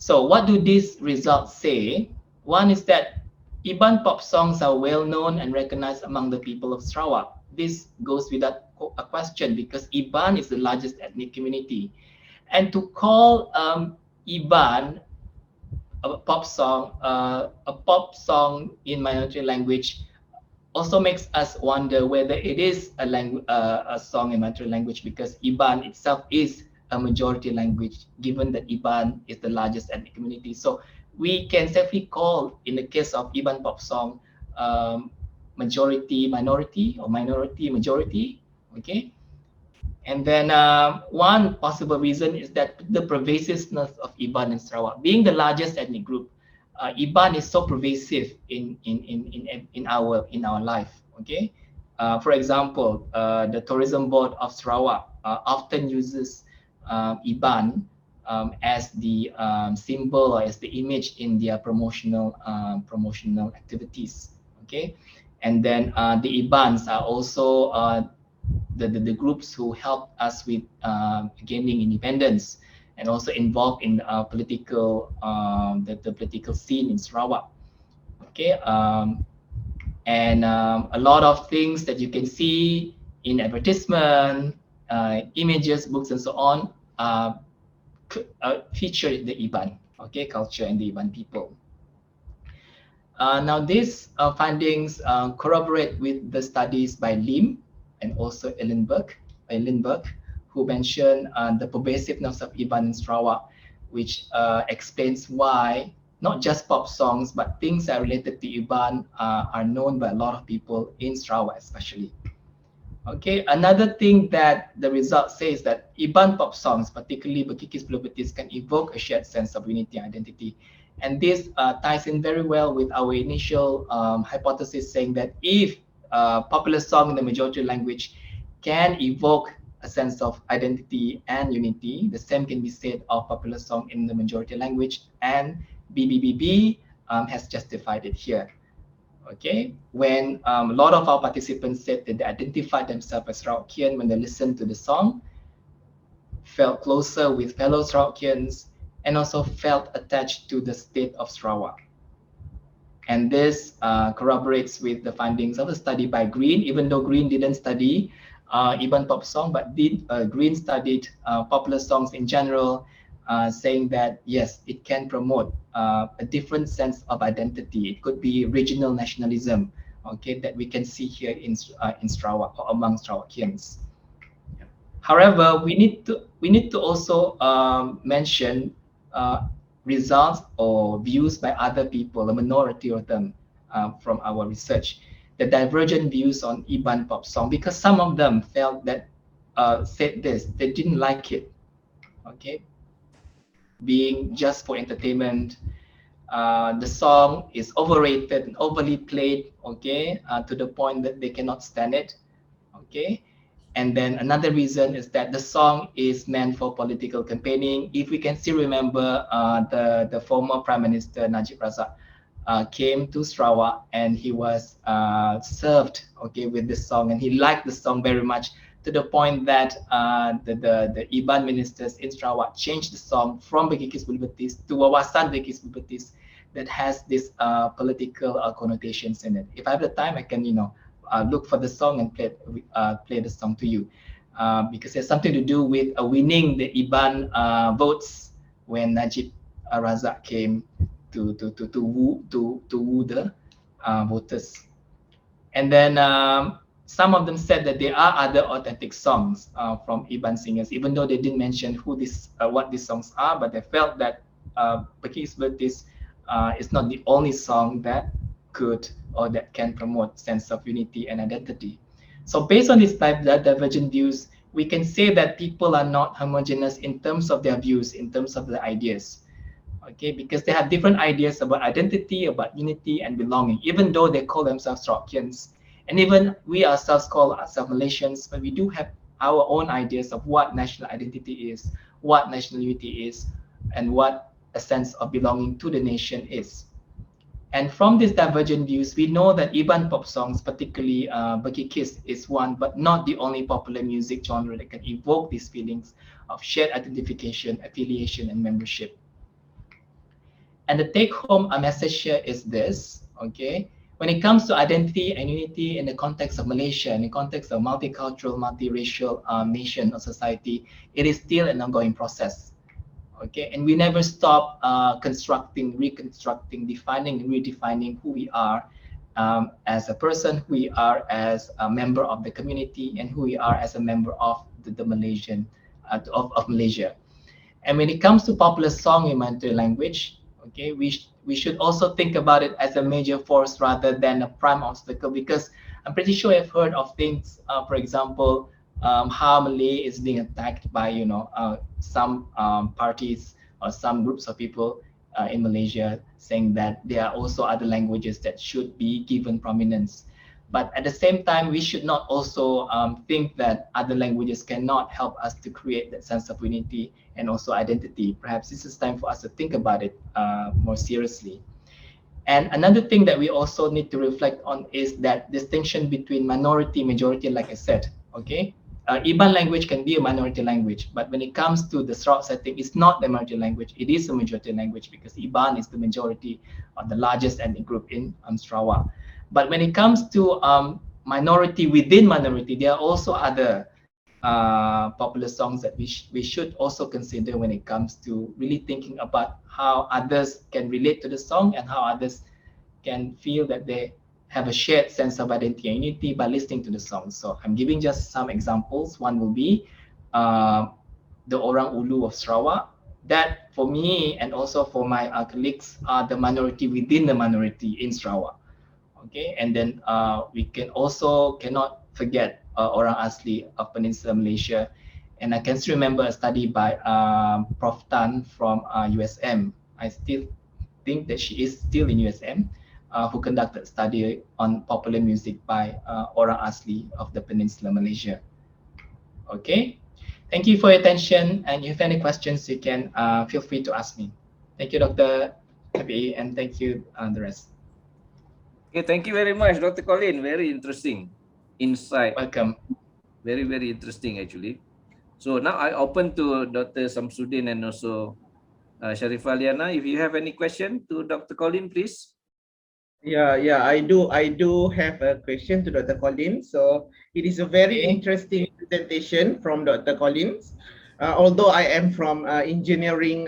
so what do these results say? One is that Iban pop songs are well known and recognized among the people of Sarawak. This goes without a question because Iban is the largest ethnic community. And to call Iban a pop song in minority language also makes us wonder whether it is a song in minority language, because Iban itself is a majority language, given that Iban is the largest ethnic community. So we can safely call, in the case of Iban pop song, majority minority or minority majority. Okay. And then one possible reason is that the pervasiveness of Iban in Sarawak, being the largest ethnic group, Iban is so pervasive in our life. Okay, for example, the Tourism Board of Sarawak often uses Iban as the symbol or as the image in their promotional activities. Okay, and then the Ibans are also the groups who helped us with gaining independence, and also involved in political the political scene in Sarawak. Okay, and a lot of things that you can see in advertisement, images, books, and so on feature the Iban, okay, culture and the Iban people. Now these findings corroborate with the studies by Lim and also Ellenberg, who mentioned the pervasiveness of Iban in Sarawak, which explains why not just pop songs, but things that are related to Iban are known by a lot of people in Sarawak especially. Okay, another thing that the result says that Iban pop songs, particularly Berkikis Blue Betis, can evoke a shared sense of unity and identity. And this ties in very well with our initial hypothesis, saying that if popular song in the majority language can evoke a sense of identity and unity, the same can be said of popular song in the majority language, and BBBB has justified it here. Okay, when a lot of our participants said that they identified themselves as Sarawakian when they listened to the song, felt closer with fellow Sarawakians, and also felt attached to the state of Sarawak. And this corroborates with the findings of a study by Green, even though Green didn't study Iban pop song, but Green studied popular songs in general, saying that yes, it can promote a different sense of identity. It could be regional nationalism, okay, that we can see here in Sarawak or among Sarawakians. However, we need to also mention results or views by other people, a minority of them from our research, the divergent views on Iban pop song, because some of them felt that said this, they didn't like it. Okay, being just for entertainment, the song is overrated and overly played, okay, to the point that they cannot stand it. Okay, and then another reason is that the song is meant for political campaigning. If we can still remember, the former Prime Minister Najib Razak came to Sarawak and he was served, okay, with this song, and he liked the song very much, to the point that the Iban ministers in Sarawak changed the song from Berkikis Bulu Betis to Wawasan Berkikis Bulu Betis, that has this political connotations in it. If I have the time, I can look for the song and play the song to you, because it's something to do with winning the IBAN votes when Najib Razak came to woo the voters. And then some of them said that there are other authentic songs from IBAN singers, even though they didn't mention what these songs are, but they felt that Peki's Birthdays is not the only song that could or that can promote sense of unity and identity. So based on these divergent views, we can say that people are not homogeneous in terms of their views, in terms of their ideas. Okay, because they have different ideas about identity, about unity and belonging, even though they call themselves Sorokians. And even we ourselves call ourselves Malaysians, but we do have our own ideas of what national identity is, what national unity is, and what a sense of belonging to the nation is. And from these divergent views, we know that IBAN pop songs, particularly Bagi Kiss, is one, but not the only popular music genre that can evoke these feelings of shared identification, affiliation, and membership. And the take-home message here is this, okay? When it comes to identity and unity in the context of Malaysia, in the context of multicultural, multiracial nation or society, it is still an ongoing process, okay? And we never stop constructing, reconstructing, defining, and redefining who we are as a person, who we are as a member of the community, and who we are as a member of the Malaysian, of Malaysia. And when it comes to popular song in Mandarin language, okay, we should also think about it as a major force rather than a prime obstacle, because I'm pretty sure I've heard of things, for example, how Malay is being attacked by some parties or some groups of people in Malaysia, saying that there are also other languages that should be given prominence. But at the same time, we should not also think that other languages cannot help us to create that sense of unity and also identity. Perhaps this is time for us to think about it more seriously. And another thing that we also need to reflect on is that distinction between minority, majority, like I said, okay? IBAN language can be a minority language, but when it comes to the Sarawak setting, it's not the minority language, it is a majority language because IBAN is the majority or the largest ethnic group in Sarawak. But when it comes to minority within minority, there are also other popular songs that we should also consider when it comes to really thinking about how others can relate to the song and how others can feel that they have a shared sense of identity and unity by listening to the song. So I'm giving just some examples. One will be the Orang Ulu of Sarawak. That for me and also for my colleagues are the minority within the minority in Sarawak. Okay, and then we cannot forget Orang Asli of Peninsula Malaysia. And I can still remember a study by Prof. Tan from USM. I still think that she is still in USM, who conducted a study on popular music by Orang Asli of the Peninsula Malaysia. Okay, thank you for your attention. And if you have any questions, you can feel free to ask me. Thank you, Dr. Happy, and thank you, the rest. Okay, thank you very much, Dr. Colin. Very interesting insight. Welcome. Very, very interesting, actually. So now I open to Dr. Samsudin and also Sharifah Liana. If you have any question to Dr. Colin, please. Yeah, I do have a question to Dr. Colin. So it is a very interesting presentation from Dr. Collins. Although I am from engineering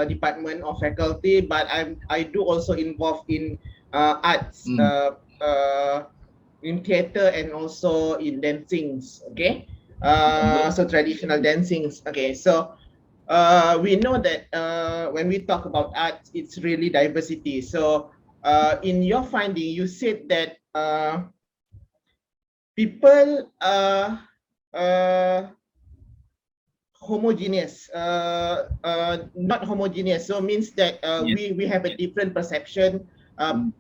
department or faculty, but I do also involved in arts, in theater and also in dancings. Okay, so traditional dancings. Okay, so we know that when we talk about arts, it's really diversity. So in your finding, you said that people are homogeneous, not homogeneous. So means that we have a different perception,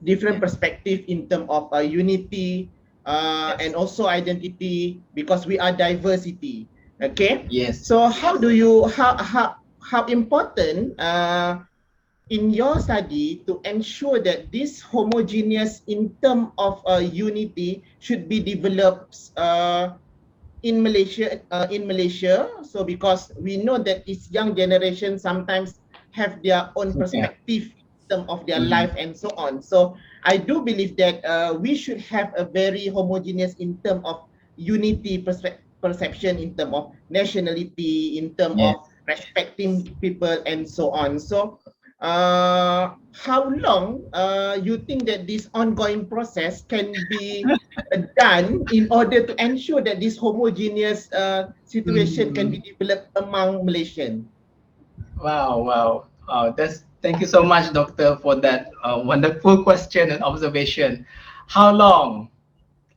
different perspective in terms of unity and also identity, because we are diversity. Okay. Yes. So how do you how important in your study to ensure that this homogeneous in terms of unity should be developed in Malaysia, so because we know that this young generation sometimes have their own perspective terms of their life and so on. So I do believe that we should have a very homogeneous in terms of unity perception, in terms of nationality, in terms Yes. of respecting people and so on. So how long you think that this ongoing process can be done in order to ensure that this homogeneous situation can be developed among Malaysians? Wow. Thank you so much, Doctor, for that wonderful question and observation. How long?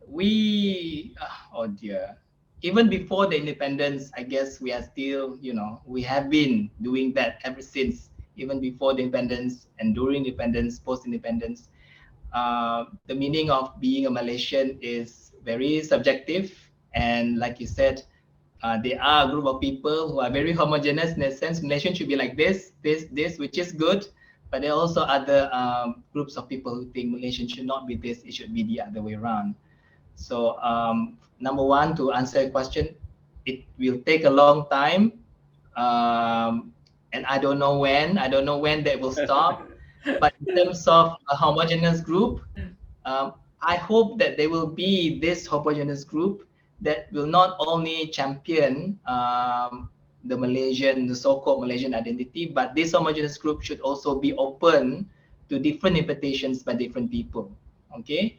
Oh dear. Even before the independence, I guess we are still, we have been doing that ever since, even before the independence and during independence, post-independence. The meaning of being a Malaysian is very subjective. And like you said, there are a group of people who are very homogeneous in a sense. Malaysian should be like this, which is good. But there are also other groups of people who think Malaysian should not be this, it should be the other way around. So number one, to answer your question, it will take a long time. And I don't know when that will stop. But in terms of a homogeneous group, I hope that there will be this homogeneous group that will not only champion the so-called Malaysian identity, but this homogeneous group should also be open to different interpretations by different people. Okay,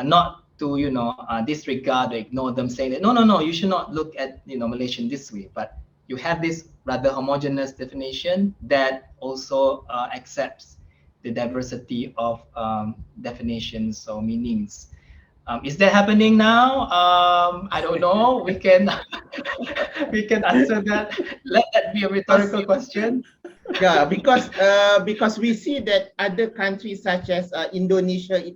not to disregard or ignore them, saying that no, you should not look at Malaysian this way, but you have this rather homogeneous definition that also accepts the diversity of definitions or meanings. Is that happening now? I don't know. We can answer that. Let that be a rhetorical question. Yeah, because we see that other countries such as Indonesia,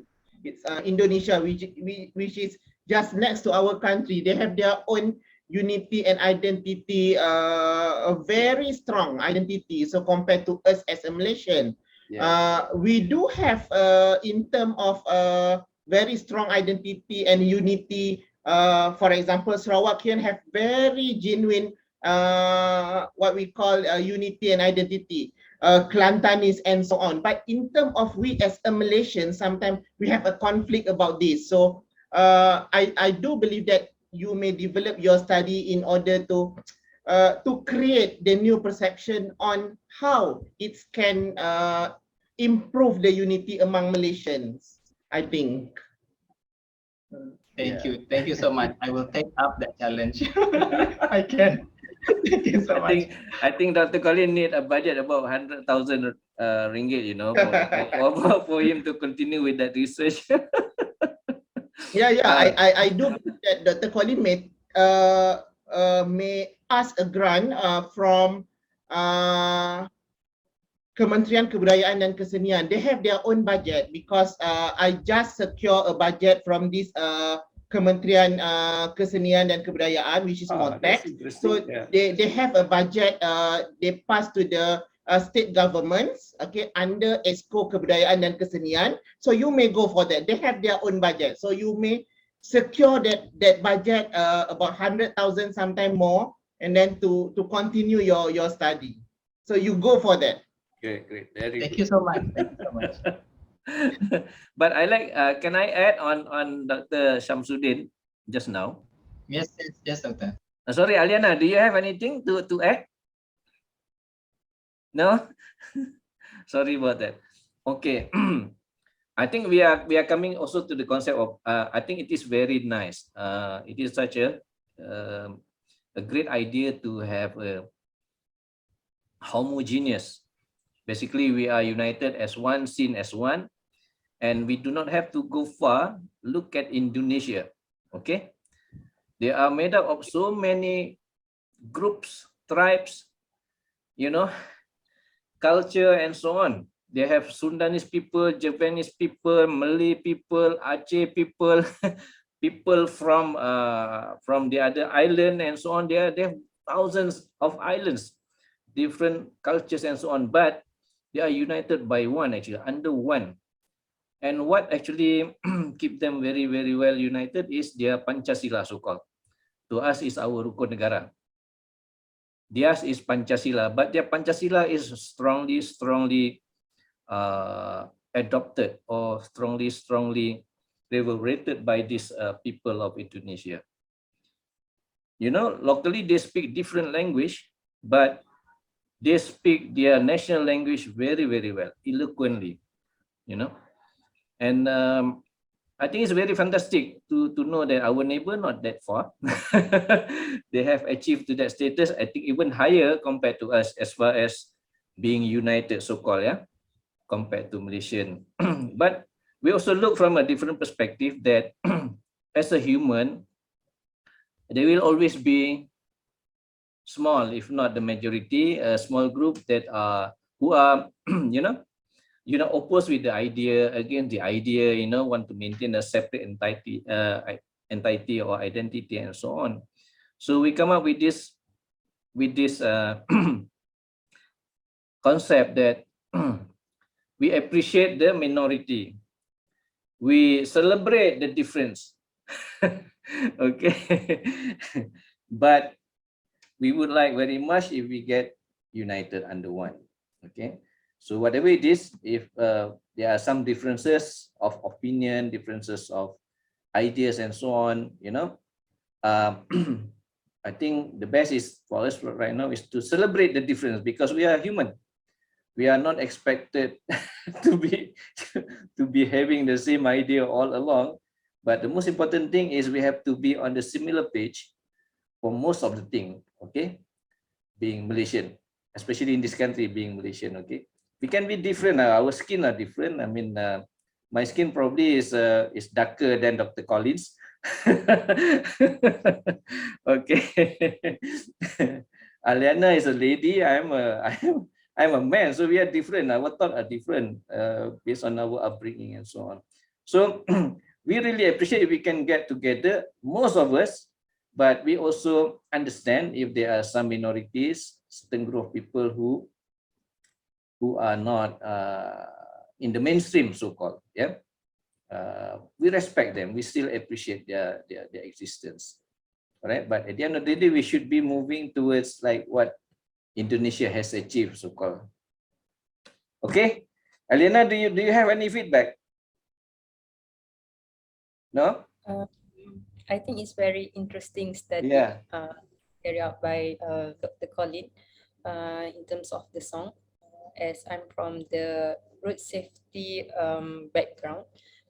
Indonesia, which is just next to our country, they have their own unity and identity, a very strong identity. So compared to us as a Malaysian, we do have in terms of very strong identity and unity. For example, Sarawakian have very genuine what we call unity and identity, Kelantanis and so on. But in terms of we as a Malaysian, sometimes we have a conflict about this. So I do believe that you may develop your study in order to create the new perception on how it can improve the unity among Malaysians, I think. Thank you so much. I will take up that challenge. I can. Thank you so much. I think Dr. Colin need a budget about 100,000 ringgit, for him to continue with that research. I do believe that Dr. Colin may ask a grant from Kementerian Kebudayaan dan Kesenian. They have their own budget because I just secure a budget from this Kementerian Kesenian dan Kebudayaan, which is MOTEC. So they have a budget they pass to the state governments, okay, under Exco Kebudayaan dan Kesenian. So you may go for that. They have their own budget. So you may secure that budget about 100,000, sometime more, and then to continue your study. So you go for that. Great. Thank you so much. But I like, can I add on Dr. Shamsuddin just now? Yes, Doctor. Sorry, Aliana, do you have anything to add? No? Sorry about that. Okay. I think we are coming also to the concept of, I think it is very nice. It is such a great idea to have a homogeneous. Basically, we are united as one, seen as one, and we do not have to go far. Look at Indonesia, okay? They are made up of so many groups, tribes, culture, and so on. They have Sundanese people, Japanese people, Malay people, Aceh people, people from the other island, and so on. They have thousands of islands, different cultures, and so on. But they are united by one, actually, under one. And what actually keep them very, very well united is their Pancasila, so-called. To us is our Rukun Negara. Theirs is Pancasila, but their Pancasila is strongly adopted or strongly reverberated by these people of Indonesia. You know, locally they speak different language, but they speak their national language very well, eloquently, you know. And I think it's very fantastic to know that our neighbor not that far, they have achieved to that status. I think even higher compared to us as far as being united, so-called, yeah, compared to Malaysian. But we also look from a different perspective that as a human, there will always be small, if not the majority, a small group that are who are you know opposed with the idea, against the idea, want to maintain a separate entity or identity and so on. So we come up with this concept that we appreciate the minority, we celebrate the difference. Okay. But we would like very much if we get united under one. Okay. So whatever it is, if there are some differences of opinion, differences of ideas and so on, I think the best is for us right now is to celebrate the difference, because we are human. We are not expected to be having the same idea all along. But the most important thing is we have to be on the similar page for most of the thing. Okay, being Malaysian, especially in this country, being Malaysian. Okay, we can be different. Our skin are different. I mean, my skin probably is darker than Dr. Colin's. Okay. Aliana is a lady. I'm a man. So we are different. Our thoughts are different based on our upbringing and so on. So we really appreciate if we can get together, most of us. But we also understand if there are some minorities, certain group of people who are not in the mainstream, so-called. Yeah, we respect them. We still appreciate their existence. All right. But at the end of the day, we should be moving towards like what Indonesia has achieved, so-called. Okay, Aliana, do you have any feedback? No. I think it's very interesting study carried out by Dr. Colin in terms of the song. As I'm from the road safety background,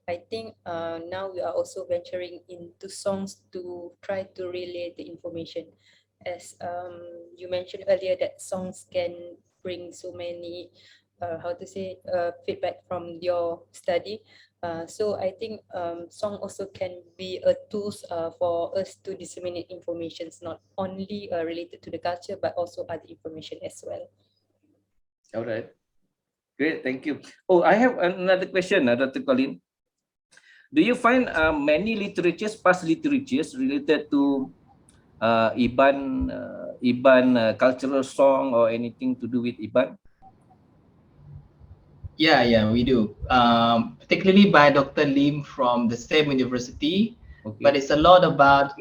I think now we are also venturing into songs to try to relay the information. As you mentioned earlier, that songs can bring so many feedback from your study. So I think song also can be a tool for us to disseminate information, not only related to the culture, but also other information as well. All right. Great, thank you. Oh, I have another question, Dr. Colin. Do you find many literatures, past literatures related to IBAN cultural song or anything to do with IBAN? Yeah, we do. Particularly by Dr. Lim from the same university, but it's a lot about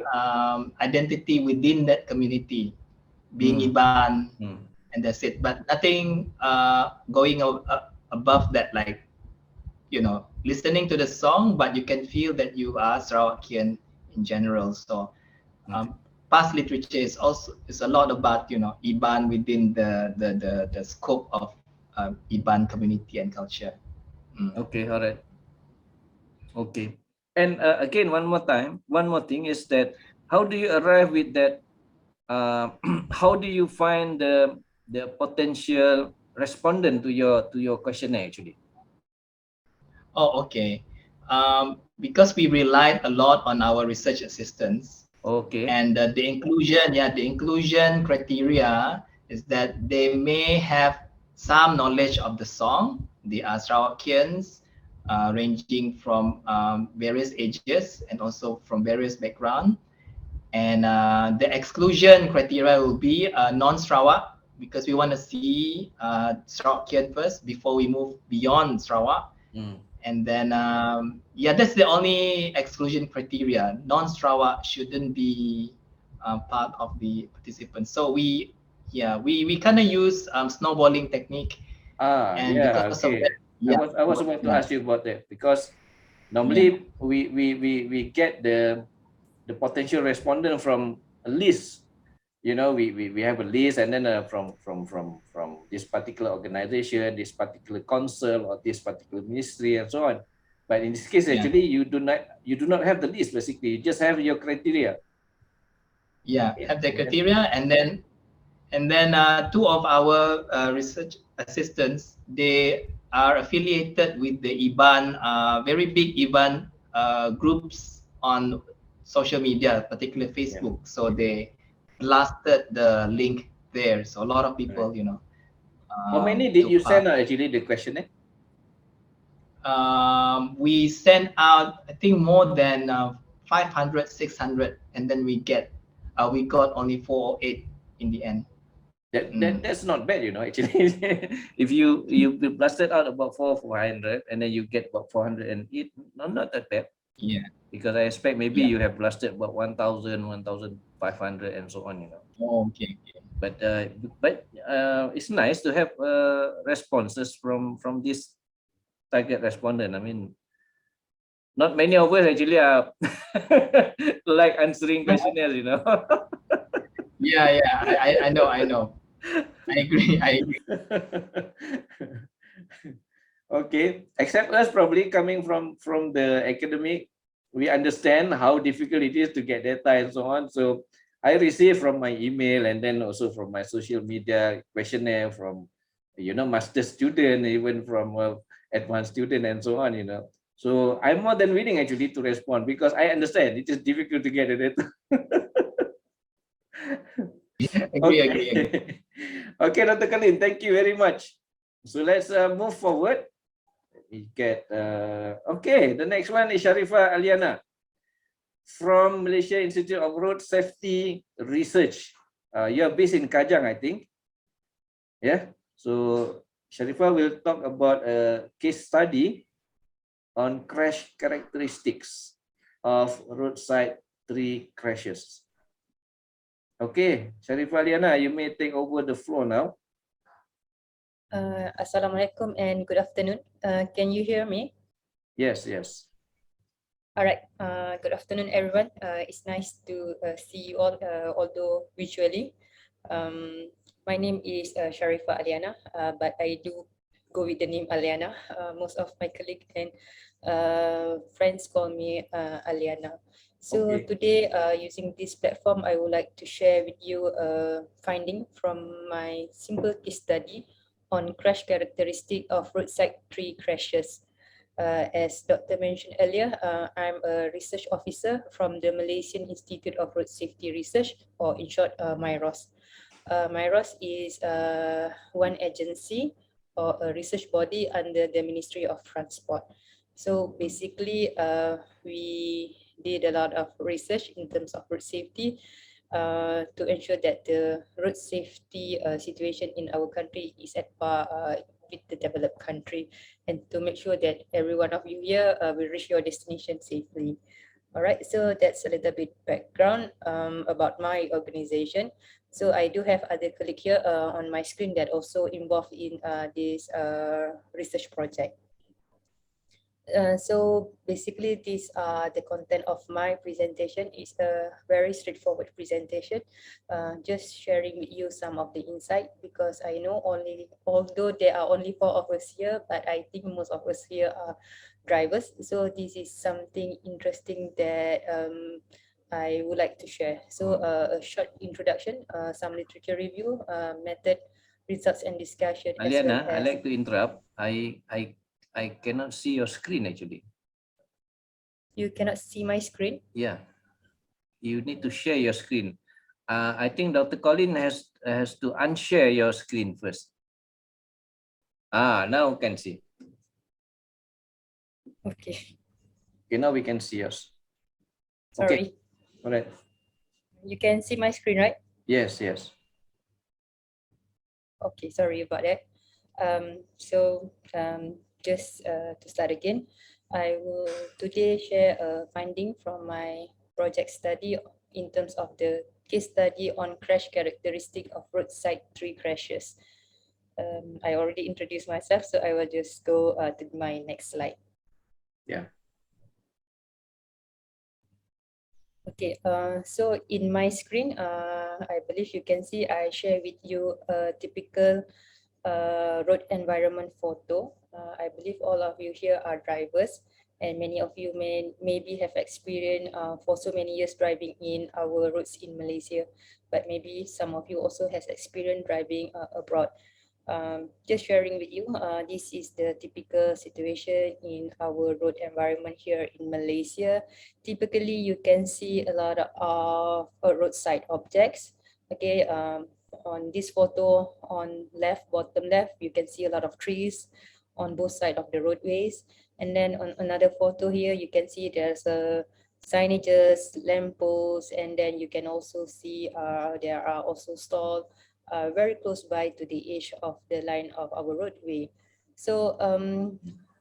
identity within that community, being IBAN, and that's it. But nothing going above that, like, listening to the song, but you can feel that you are Sarawakian in general. So past literature is a lot about IBAN within the scope of IBAN community and culture. Okay, all right. Okay, and again, one more thing is that how do you arrive with that? How do you find the potential respondent to your questionnaire actually? Oh, okay. Because we relied a lot on our research assistants. Okay. And the inclusion criteria is that they may have some knowledge of the song. They are Sarawakians, ranging from various ages and also from various background. And the exclusion criteria will be non-Sarawak, because we want to see Sarawakian first before we move beyond Sarawak. And then, that's the only exclusion criteria. Non-Sarawak shouldn't be part of the participants. So we kind of use snowballing technique. And because of that, I was about to ask you about that, because normally we get the potential respondent from a list. You know, we have a list, and then from this particular organization, this particular council, or this particular ministry, and so on. But in this case, actually, you do not have the list. Basically, you just have your criteria. Yeah, have the criteria, and then two of our research assistants, they are affiliated with the IBAN, very big IBAN groups on social media, particularly Facebook. So they blasted the link there. So a lot of people, you know. How many did you send out actually the questionnaire? We sent out, I think, more than 500, 600, and then we got only 4 or 8 in the end. That's not bad, you know, actually. If you blasted out about 400, and then you get about 408, not that bad. Yeah. Because I expect maybe you have blasted about 1,000, 1,500, and so on, you know. Oh, okay. But it's nice to have responses from this target respondent. I mean, not many of us actually are like answering questionnaires, you know. Yeah, I know. I agree. Okay, except us probably coming from the academic, we understand how difficult it is to get data and so on. So I receive from my email, and then also from my social media questionnaire from, you know, master student, even from advanced student, and so on, you know. So I'm more than willing actually to respond, because I understand it is difficult to get the data. Agree. Okay, Dr. Colin, thank you very much. So let's move forward. We get okay. The next one is Sharifah Aliana from Malaysia Institute of Road Safety Research. You're based in Kajang, I think. Yeah. So Sharifah will talk about a case study on crash characteristics of roadside tree crashes. Okay, Sharifah Aliana, you may take over the floor now. Assalamualaikum and good afternoon. Can you hear me? Yes. All right. Good afternoon, everyone. It's nice to see you all, although virtually. My name is Sharifah Aliana, but I do go with the name Aliana. Most of my colleagues and friends call me Aliana. So today, using this platform, I would like to share with you a finding from my simple case study on crash characteristic of roadside tree crashes. As Dr. mentioned earlier, I'm a research officer from the Malaysian Institute of Road Safety Research, or in short, MIROS. MIROS is one agency or a research body under the Ministry of Transport. So basically, we did a lot of research in terms of road safety to ensure that the road safety situation in our country is at par with the developed country, and to make sure that every one of you here will reach your destination safely. All right, so that's a little bit background about my organization. So I do have other colleagues here on my screen that also involved in this research project. So basically, these are the content of my presentation. It's a very straightforward presentation, just sharing with you some of the insight, because I know although there are only 4 of us here, but I think most of us here are drivers. So this is something interesting that I would like to share. So a short introduction, some literature review, method, results and discussion. Aliana, I'd like to interrupt. I cannot see your screen actually. You cannot see my screen? Yeah. You need to share your screen. I think Dr. Colin has to unshare your screen first. Now we can see. Okay. Okay, now we can see yours. Sorry. Okay. All right. You can see my screen, right? Yes. Okay, sorry about that. Just to start again, I will today share a finding from my project study in terms of the case study on crash characteristic of roadside tree crashes. I already introduced myself, so I will just go to my next slide. Yeah. Okay, so in my screen, I believe you can see I share with you a typical road environment photo. I believe all of you here are drivers, and many of you maybe have experience for so many years driving in our roads in Malaysia, but maybe some of you also has experience driving abroad. Just sharing with you, this is the typical situation in our road environment here in Malaysia. Typically, you can see a lot of roadside objects. Okay, on this photo on left, bottom left, you can see a lot of trees on both sides of the roadways. And then on another photo here, you can see there's a signages, lampposts, and then you can also see there are also stalls very close by to the edge of the line of our roadway. So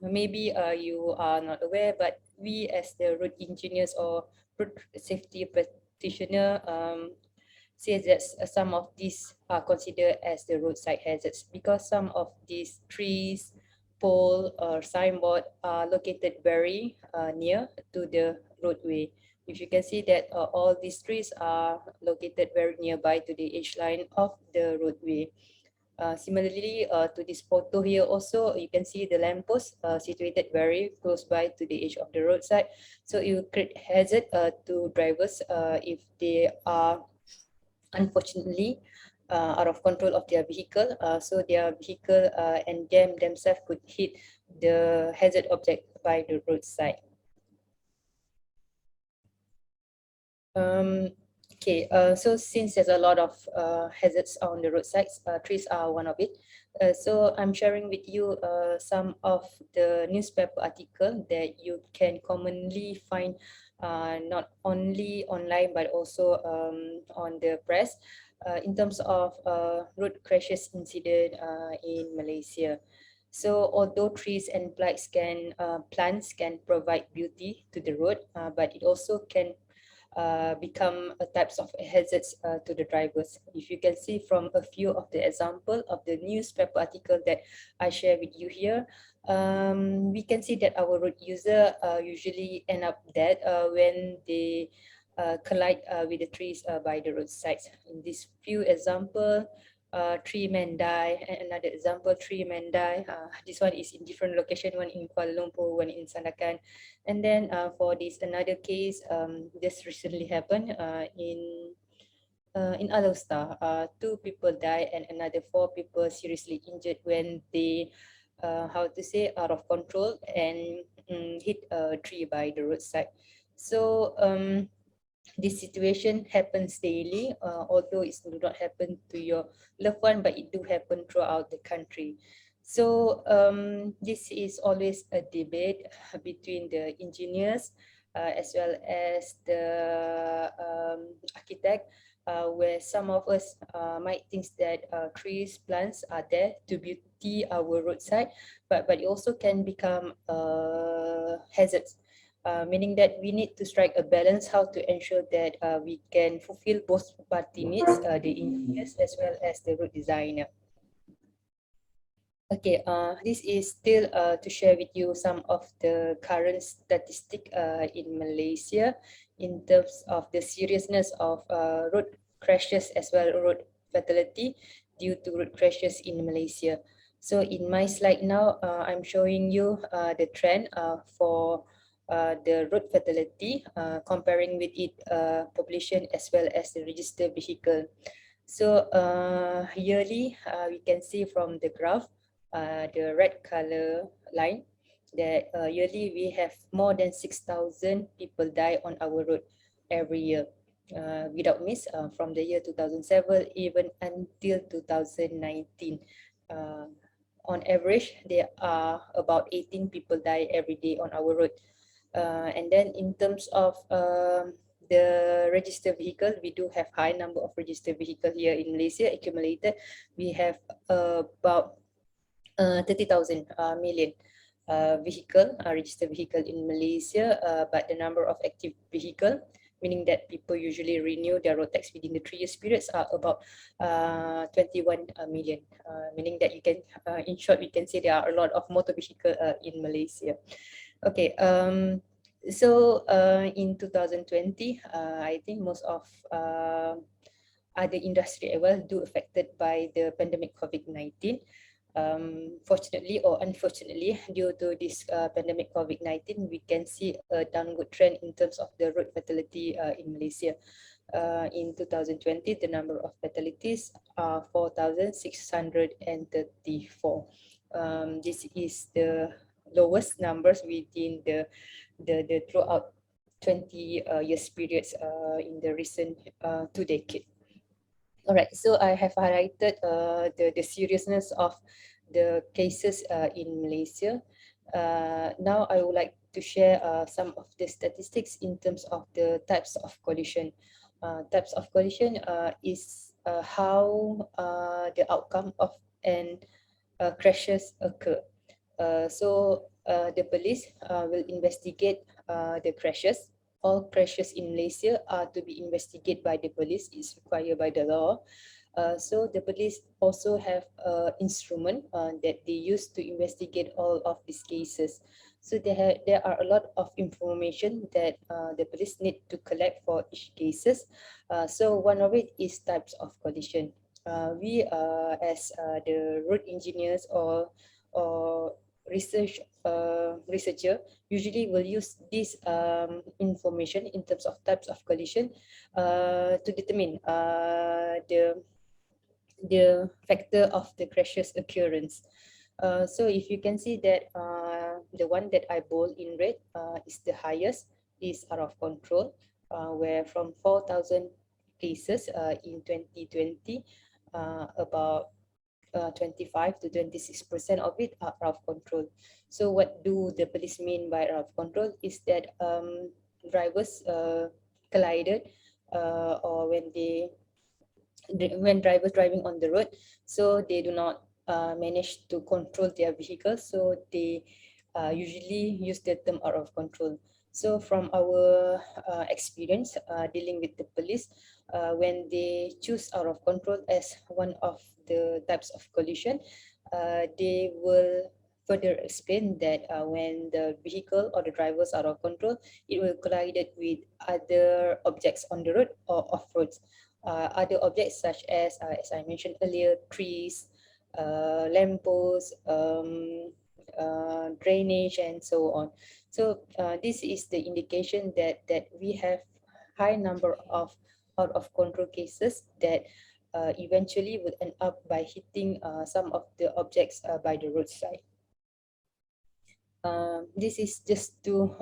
maybe you are not aware, but we as the road engineers or road safety practitioner says that some of these are considered as the roadside hazards because some of these trees, pole or signboard are located very near to the roadway. If you can see that all these trees are located very nearby to the edge line of the roadway. Similarly, to this photo here also, you can see the lamppost situated very close by to the edge of the roadside. So it will create hazard to drivers if they are unfortunately out of control of their vehicle. So their vehicle and them themselves could hit the hazard object by the roadside. Okay, so since there's a lot of hazards on the roadsides, trees are one of it. So I'm sharing with you some of the newspaper article that you can commonly find not only online but also on the press in terms of road crashes incident in Malaysia. So although trees and plants can provide beauty to the road, but it also can become a types of hazards to the drivers. If you can see from a few of the example of the newspaper article that I share with you here, we can see that our road user usually end up dead when they collide with the trees by the roadsides. In this few example, 3 men die, and another example, 3 men die. This one is in different location, one in Kuala Lumpur, one in Sandakan. And then for this another case, this recently happened in Alostar. 2 people died and another 4 people seriously injured when they how to say out of control and hit a tree by the roadside. So this situation happens daily, although it do not happen to your loved one, but it do happen throughout the country. So this is always a debate between the engineers as well as the architect, where some of us might think that trees, plants are there to beauty our roadside, but it also can become hazards. Meaning that we need to strike a balance how to ensure that we can fulfill both party needs, the engineers as well as the road designer. Okay, this is still to share with you some of the current statistic in Malaysia in terms of the seriousness of road crashes as well road fatality due to road crashes in Malaysia. So in my slide now, I'm showing you the trend for the road fatality, comparing with it population as well as the registered vehicle. So yearly, we can see from the graph, the red color line, that yearly we have more than 6,000 people die on our road every year, without miss, from the year 2007 even until 2019. On average, there are about 18 people die every day on our road. And then in terms of the registered vehicle, we do have high number of registered vehicle here in Malaysia accumulated. We have about 30,000 million registered vehicle in Malaysia, but the number of active vehicle meaning that people usually renew their road tax within the 3 years periods, are about 21 million, meaning that you can, in short, we can say there are a lot of motor vehicle in Malaysia. Okay, so in 2020, I think most of other industry as well do affected by the pandemic COVID-19. Fortunately or unfortunately, due to this pandemic COVID-19, we can see a downward trend in terms of the road fatality in Malaysia. In 2020, the number of fatalities are 4,634. This is the lowest numbers within the throughout 20 years periods in the recent 2 decades. All right, so I have highlighted the seriousness of the cases in Malaysia. Now I would like to share some of the statistics in terms of the types of collision. Types of collision is how the outcome of an crashes occur. So the police will investigate the crashes. All crashes in Malaysia are to be investigated by the police. It's required by the law. So the police also have an instrument that they use to investigate all of these cases. So there are a lot of information that the police need to collect for each cases. So one of it is types of collision. We as the road engineers or researcher usually will use this information in terms of types of collision to determine the factor of the crashes occurrence. So if you can see that the one that I bold in red is the highest, is out of control, where from 4,000 cases in 2020, about 25 to 26% of it are out of control. So what do the police mean by out of control is that drivers collided or when drivers driving on the road, so they do not manage to control their vehicles, so they usually use the term out of control. So from our experience dealing with the police, when they choose out of control as one of the types of collision, they will further explain that when the vehicle or the drivers are out of control, it will collide with other objects on the road or off roads. Other objects such as I mentioned earlier, trees, lampposts, drainage, and so on. So this is the indication that we have high number of out of control cases that eventually will end up by hitting some of the objects by the roadside. This is just to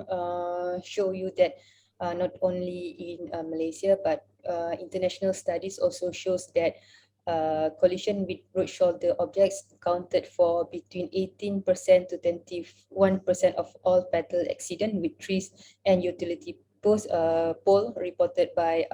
show you that not only in Malaysia, but international studies also shows that collision with road shoulder objects accounted for between 18% to 21% of all fatal accidents with trees and utility pole reported by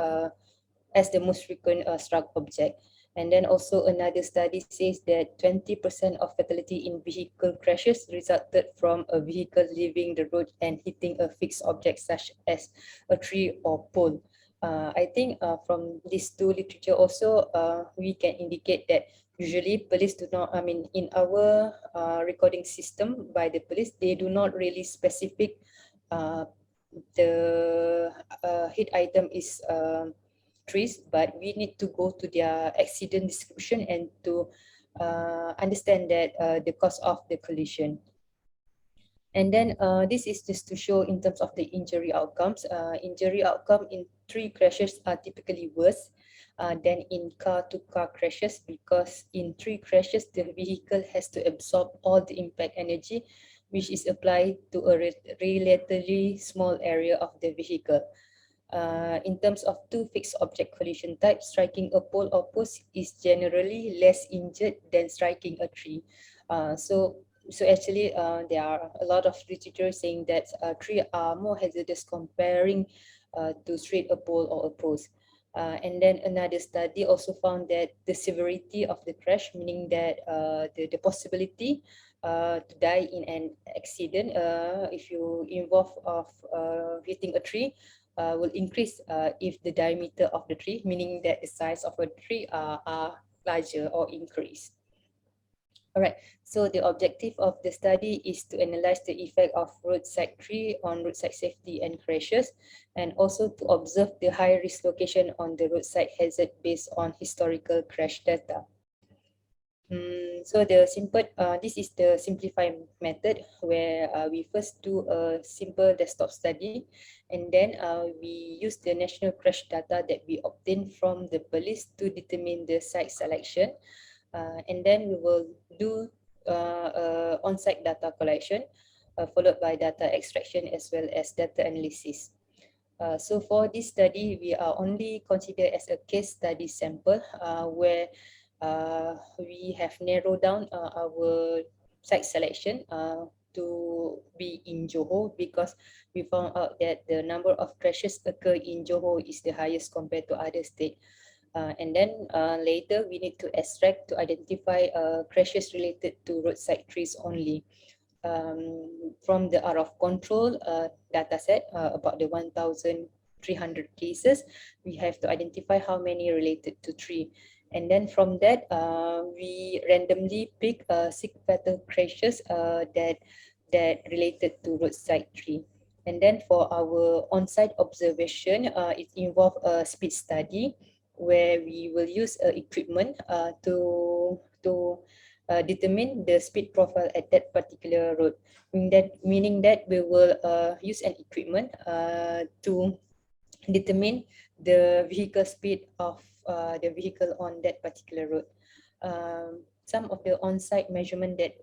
as the most frequent struck object. And then also another study says that 20% of fatality in vehicle crashes resulted from a vehicle leaving the road and hitting a fixed object such as a tree or pole. I think from these two literature also, we can indicate that usually police do not, in our recording system by the police, they do not really specific the hit item is trees, but we need to go to their accident description and to understand that the cause of the collision. And then this is just to show in terms of the injury outcomes. Injury outcome in tree crashes are typically worse than in car-to-car crashes, because in tree crashes, the vehicle has to absorb all the impact energy, which is applied to a relatively small area of the vehicle. In terms of two fixed object collision types, striking a pole or post is generally less injured than striking a tree. So actually, there are a lot of literature saying that trees are more hazardous comparing to straight a pole or a post. And then another study also found that the severity of the crash, meaning that the possibility to die in an accident if you involve of hitting a tree, will increase if the diameter of the tree, meaning that the size of a tree are larger or increased. All right, so the objective of the study is to analyze the effect of roadside tree on roadside safety and crashes, and also to observe the high risk location on the roadside hazard based on historical crash data. So this is the simplified method where we first do a simple desktop study, and then we use the national crash data that we obtained from the police to determine the site selection. And then we will do on-site data collection, followed by data extraction as well as data analysis. So for this study, we are only considered as a case study sample where we have narrowed down our site selection to be in Johor, because we found out that the number of crashes occur in Johor is the highest compared to other states. And then later we need to extract to identify crashes related to roadside trees only. From the out of control data set, about the 1,300 cases, we have to identify how many related to tree. And then from that, we randomly pick 6 fatal crashes that related to roadside tree. And then for our on-site observation, it involves a speed study where we will use equipment to determine the speed profile at that particular road. Meaning that we will use an equipment to determine the vehicle speed of the vehicle on that particular road. Some of the on-site measurement that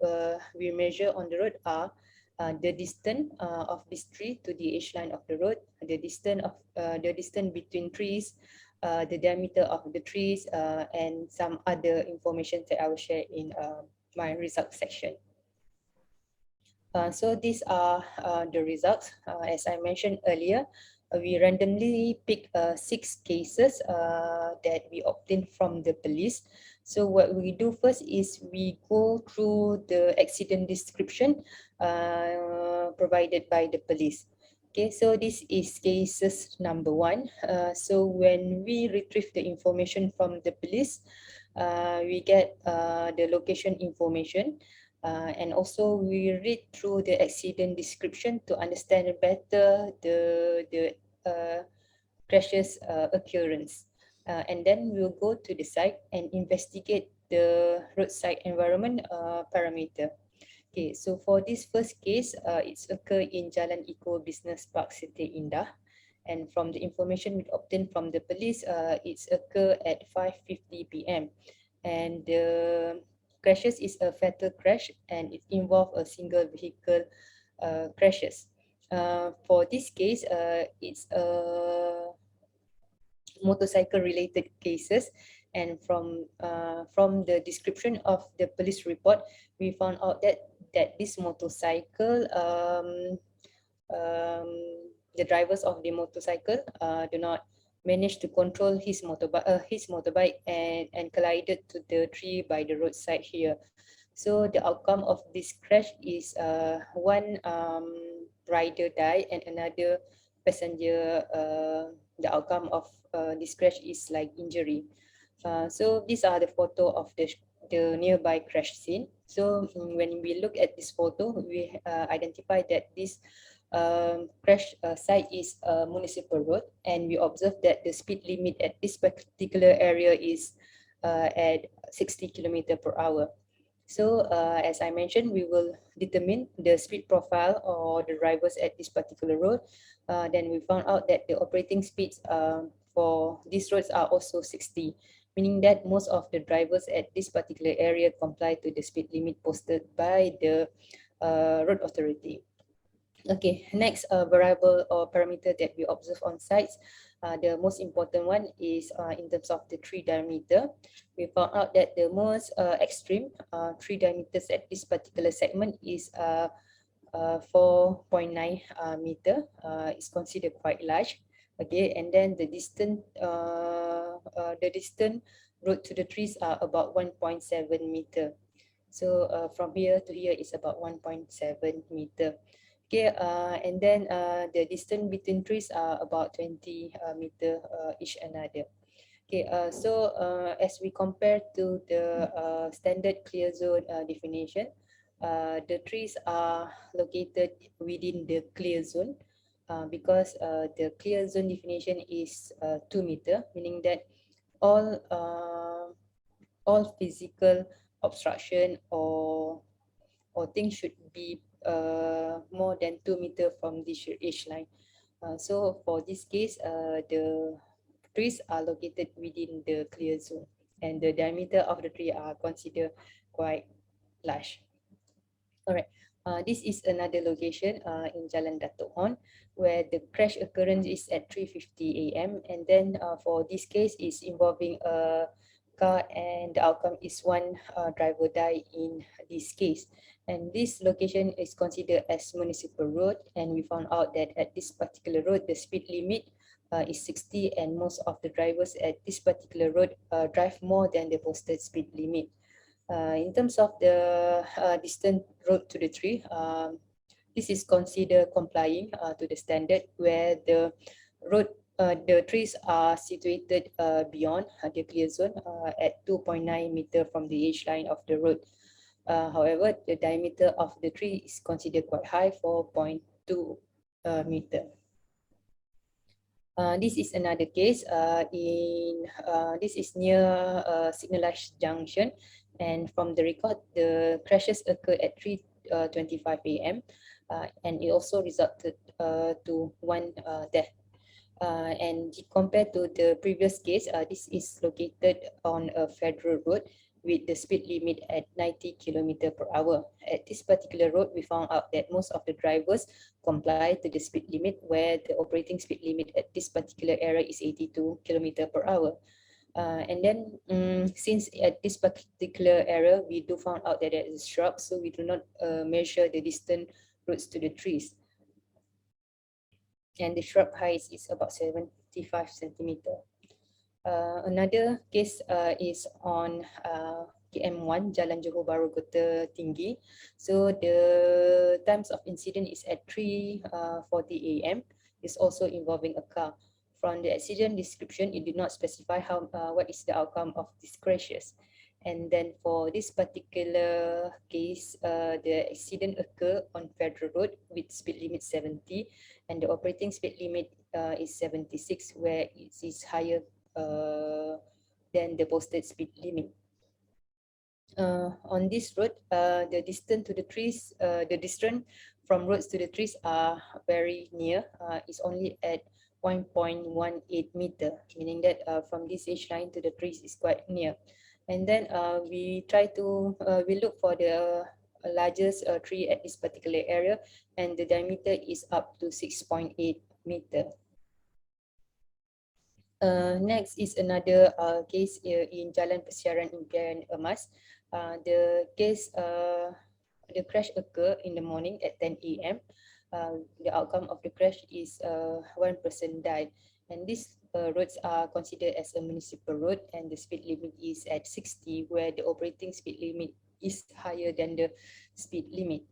we measure on the road are the distance of this tree to the edge line of the road, the distance between trees, the diameter of the trees, and some other information that I will share in my results section. So these are the results. As I mentioned earlier, we randomly pick 6 cases that we obtained from the police. So what we do first is we go through the accident description provided by the police. Okay, so this is cases number 1. So when we retrieve the information from the police, we get the location information. And also we read through the accident description to understand better the crashes occurrence. And then we'll go to the site and investigate the roadside environment parameter. Okay, so for this first case, it's occurred in Jalan Eco Business Park, Siti Indah. And from the information we obtained from the police, it's occurred at 5:50 p.m. And the crashes is a fatal crash, and it involved a single vehicle crashes. For this case, it's a motorcycle related cases, and from the description of the police report, we found out that this motorcycle, the drivers of the motorcycle do not manage to control his motorbike and collided to the tree by the roadside here. So the outcome of this crash is one rider died and another passenger, the outcome of this crash is like injury. So these are the photo of the nearby crash scene. So when we look at this photo, we identify that this crash site is a municipal road, and we observe that the speed limit at this particular area is at 60 km/h. So as I mentioned, we will determine the speed profile or the drivers at this particular road. Then we found out that the operating speeds for these roads are also 60, meaning that most of the drivers at this particular area comply to the speed limit posted by the road authority. Okay, next variable or parameter that we observe on sites, the most important one is in terms of the tree diameter. We found out that the most extreme tree diameters at this particular segment is 4.9 meter. It's considered quite large. Okay, and then the distance road to the trees are about 1.7 meter. So from here to here is about 1.7 meter. Okay, and then the distance between trees are about 20 meter each another. Okay, so as we compare to the standard clear zone definition, the trees are located within the clear zone because the clear zone definition is 2 meter, meaning that all uh, all physical obstruction or things should be more than 2 meter from the edge line. So for this case, the trees are located within the clear zone and the diameter of the tree are considered quite large. All right. This is another location in Jalan Datuk Hon where the crash occurrence is at 3:50 a.m. And then for this case is involving a car and the outcome is one driver died in this case. And this location is considered as municipal road, and we found out that at this particular road the speed limit is 60 and most of the drivers at this particular road drive more than the posted speed limit. In terms of the distant road to the tree, this is considered complying to the standard where the trees are situated beyond the clear zone at 2.9 meter from the edge line of the road. However, the diameter of the tree is considered quite high, 4.2 meter. This is another case this is near signalized junction, and from the record the crashes occurred at 3:25 a.m. And it also resulted to one death. And compared to the previous case, this is located on a federal road with the speed limit at 90 km/h. At this particular road, we found out that most of the drivers comply to the speed limit, where the operating speed limit at this particular area is 82 km/h. And then since at this particular area, we do found out that there is shrub, so we do not measure the distant roads to the trees. And the shrub height is about 75 centimeter. Another case is on KM1 Jalan Johor Bahru Kota Tinggi. So the times of incident is at 3:40 a.m. It's also involving a car. From the accident description, it did not specify what is the outcome of these crashes. And then for this particular case, the accident occurred on Federal Road with speed limit 70 and the operating speed limit is 76, where it is higher than the posted speed limit. On this road, the distance to the trees, the distance from roads to the trees are very near. It's only at 1.18 meter, meaning that from this edge line to the trees is quite near. And then we look for the largest tree at this particular area, and the diameter is up to 6.8 meter. Next is another case in Jalan Persiaran Impian Emas. The crash occurred in the morning at 10 a.m. The outcome of the crash is one person died, and these roads are considered as a municipal road, and the speed limit is at 60, where the operating speed limit is higher than the speed limit.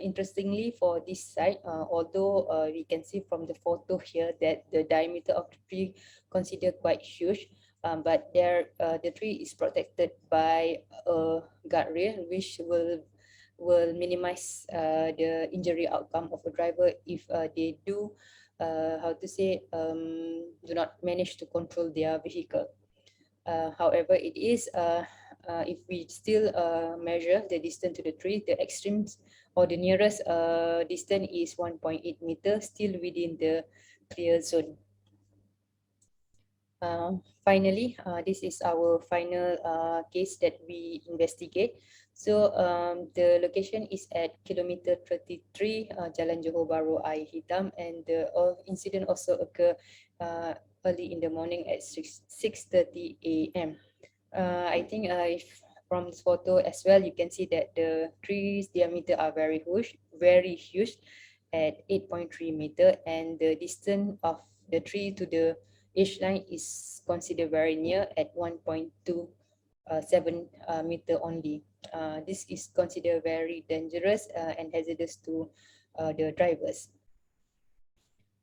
Interestingly, for this site, although we can see from the photo here that the diameter of the tree considered quite huge, but the tree is protected by a guardrail, which will minimize the injury outcome of a driver if they do not manage to control their vehicle. However, it is if we still measure the distance to the tree, the extremes or the nearest distance is 1.8 meters, still within the clear zone. Finally, this is our final case that we investigate. So the location is at kilometer 33, Jalan Johor Bahru Air Hitam, and the incident also occurred early in the morning at 6:30 a.m. I think if from this photo as well, you can see that the trees diameter are very huge at 8.3 meter, and the distance of the tree to the edge line is considered very near at 1.27 meter only. This is considered very dangerous and hazardous to the drivers.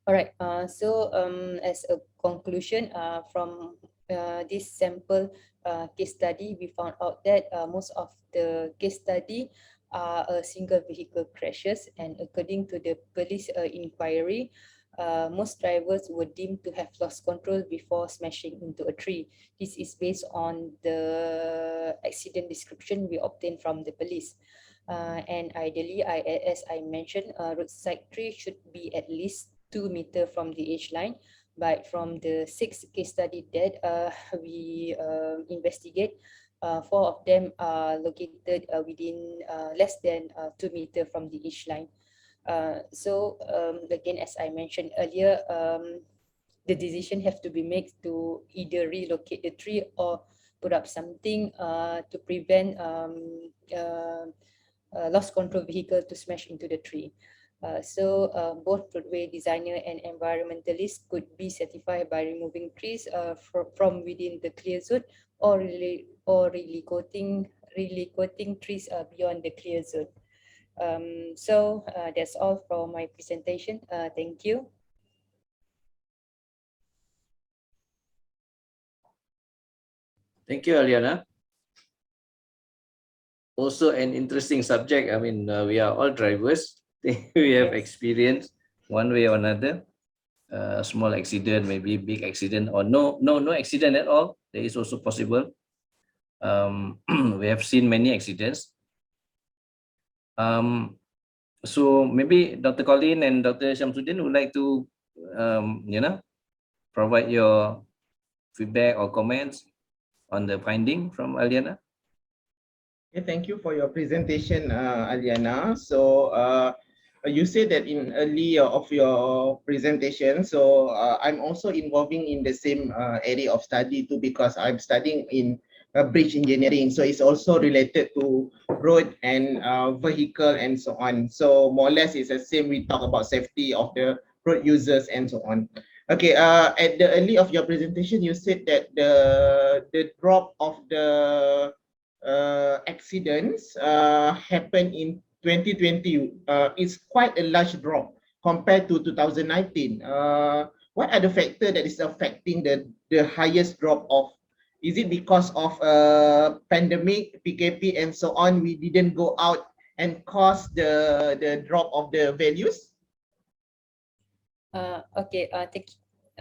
All right, so as a conclusion from this sample case study, we found out that most of the case study are single vehicle crashes, and according to the police inquiry, most drivers were deemed to have lost control before smashing into a tree. This is based on the accident description we obtained from the police. And ideally, as I mentioned, roadside tree should be at least 2 meters from the edge line. But from the 6 case study that we investigate, 4 of them are located within less than 2 meters from the edge line. So again, as I mentioned earlier, the decision have to be made to either relocate the tree or put up something to prevent lost control vehicle to smash into the tree. So both roadway designer and environmentalists could be certified by removing trees from within the clear zone or relocating trees beyond the clear zone. So that's all from my presentation. Thank you. Thank you, Aliana. Also an interesting subject. I mean, we are all drivers. We have experience one way or another. Small accident, maybe big accident, or no accident at all. There is also possible. We have seen many accidents. So maybe Dr. Colin and Dr. Shamsuddin would like to, provide your feedback or comments on the finding from Aliana. Okay, thank you for your presentation, Aliana. So you said that in early of your presentation, so I'm also involving in the same area of study too, because I'm studying in bridge engineering. So it's also related to road and vehicle and so on. So more or less it's the same. We talk about safety of the road users and so on. Okay, at the early of your presentation, you said that the drop of the accidents happened in 2020. It's quite a large drop compared to 2019. What are the factors that is affecting the highest drop of? Is it because of pandemic, PKP, and so on? We didn't go out and cause the drop of the values? Okay.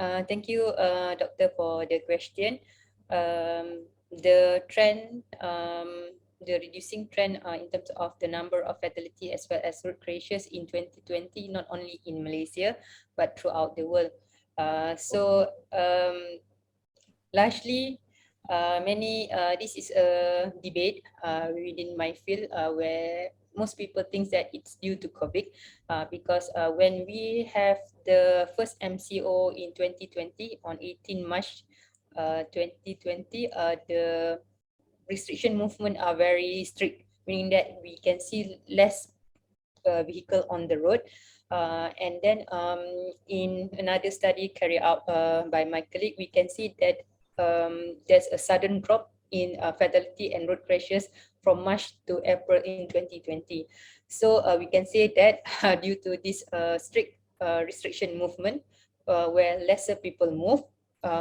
Thank you, Doctor, for the question. The trend, the reducing trend in terms of the number of fatality as well as road crashes in 2020, not only in Malaysia but throughout the world. So largely, this is a debate within my field where most people think that it's due to COVID because when we have the first MCO in 2020 on 18 March 2020, the restriction movement are very strict, meaning that we can see less vehicle on the road. And then in another study carried out by my colleague, we can see that there's a sudden drop in fatality and road crashes from March to April in 2020. So we can say that due to this strict restriction movement, where lesser people move,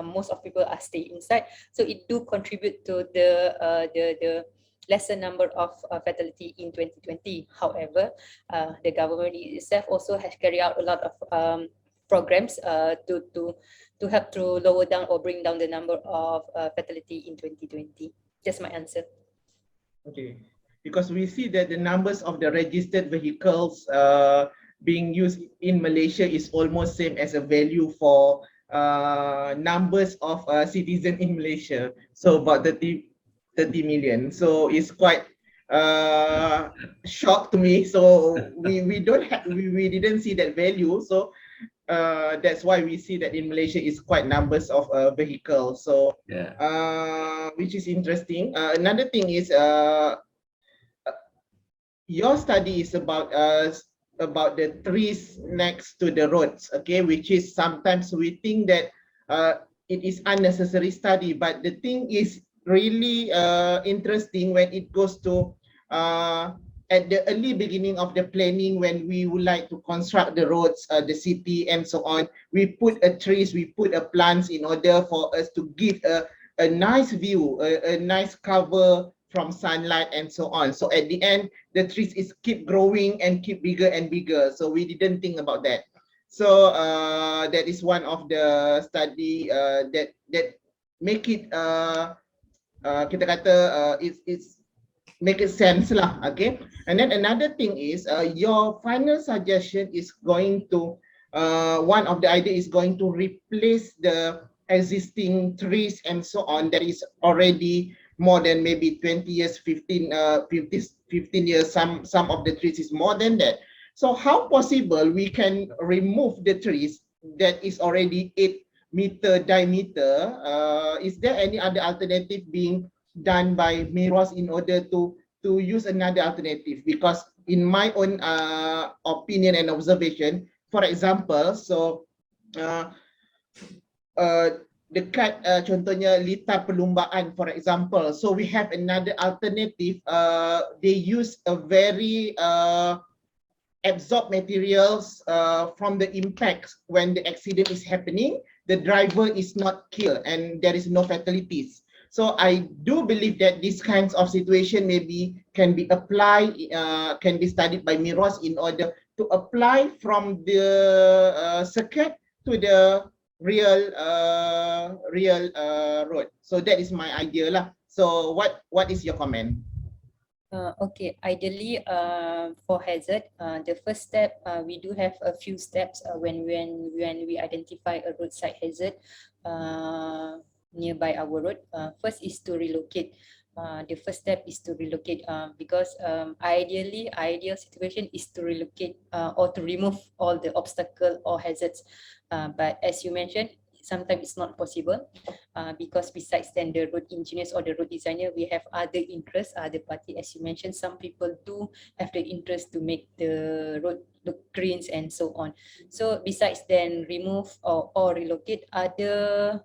most of people are stay inside. So it do contribute to the lesser number of fatality in 2020. However, the government itself also has carried out a lot of programs to help to lower down or bring down the number of fatality in 2020. That's my answer. Okay, because we see that the numbers of the registered vehicles being used in Malaysia is almost same as a value for numbers of citizens in Malaysia. So about 30 million. So it's quite shock to me. So we didn't see that value. So that's why we see that in Malaysia is quite numbers of vehicles. So yeah, which is interesting. Another thing is your study is about the trees next to the roads, okay, which is sometimes we think that it is unnecessary study, but the thing is really interesting when it goes to at the early beginning of the planning, when we would like to construct the roads, the city, and so on, we put a trees, we put a plants in order for us to give a nice view, a nice cover from sunlight and so on. So at the end, the trees is keep growing and keep bigger and bigger. So we didn't think about that. So that is one of the study that make it kita kata it's make it sense lah, okay. And then another thing is your final suggestion is going to one of the idea is going to replace the existing trees and so on that is already more than maybe 20 years, 15 years. Some of the trees is more than that. So how possible we can remove the trees that is already 8-meter diameter? Is there any other alternative being done by Miros in order to use another alternative? Because in my own opinion and observation, for example, so dekat contohnya Lita Perlumbaan, for example, so we have another alternative. They use a very absorb materials from the impact when the accident is happening. The driver is not killed and there is no fatalities. So I do believe that these kinds of situation maybe can be applied, can be studied by Miros in order to apply from the circuit to the real road. So that is my idea lah. So what is your comment? Okay, ideally for hazard, the first step, we do have a few steps when we identify a roadside hazard nearby our road. First is to relocate. The first step is to relocate because ideal situation is to relocate or to remove all the obstacle or hazards. But as you mentioned, sometimes it's not possible because besides then the road engineers or the road designer, we have other interests, other party. As you mentioned, some people do have the interest to make the road look green and so on. So besides then remove or relocate, the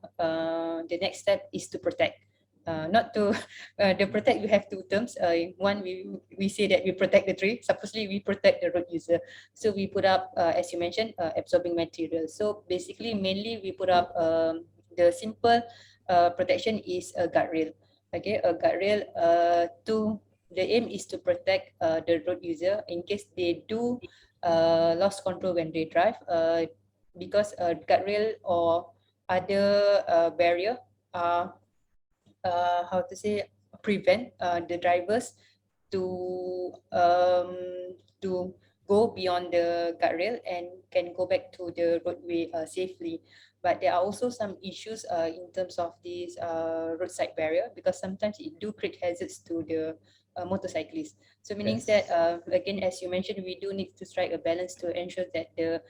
next step is to protect. Not to the protect, we have two terms. One, we say that we protect the tree. Supposedly we protect the road user. So we put up, as you mentioned, absorbing material. So basically, mainly we put up the simple protection is a guardrail. Okay, a guardrail. The aim is to protect the road user in case they do lost control when they drive. Because guardrail or other barrier are prevent the drivers to go beyond the guardrail and can go back to the roadway safely. But there are also some issues in terms of this roadside barrier, because sometimes it do create hazards to the motorcyclists. So meaning that again, as you mentioned, we do need to strike a balance to ensure that the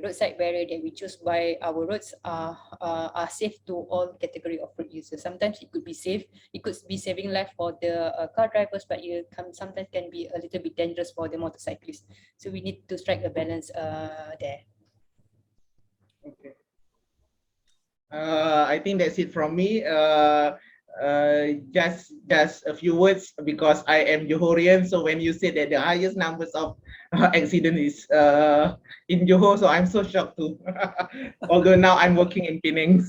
roadside barrier that we choose by our roads are safe to all category of road users. Sometimes it could be safe, it could be saving life for the car drivers, but sometimes can be a little bit dangerous for the motorcyclists. So we need to strike a balance there. Okay. I think that's it from me. Just a few words, because I am Johorian. So when you say that the highest numbers of accident is in Johor, so I'm so shocked too. Although now I'm working in Penang.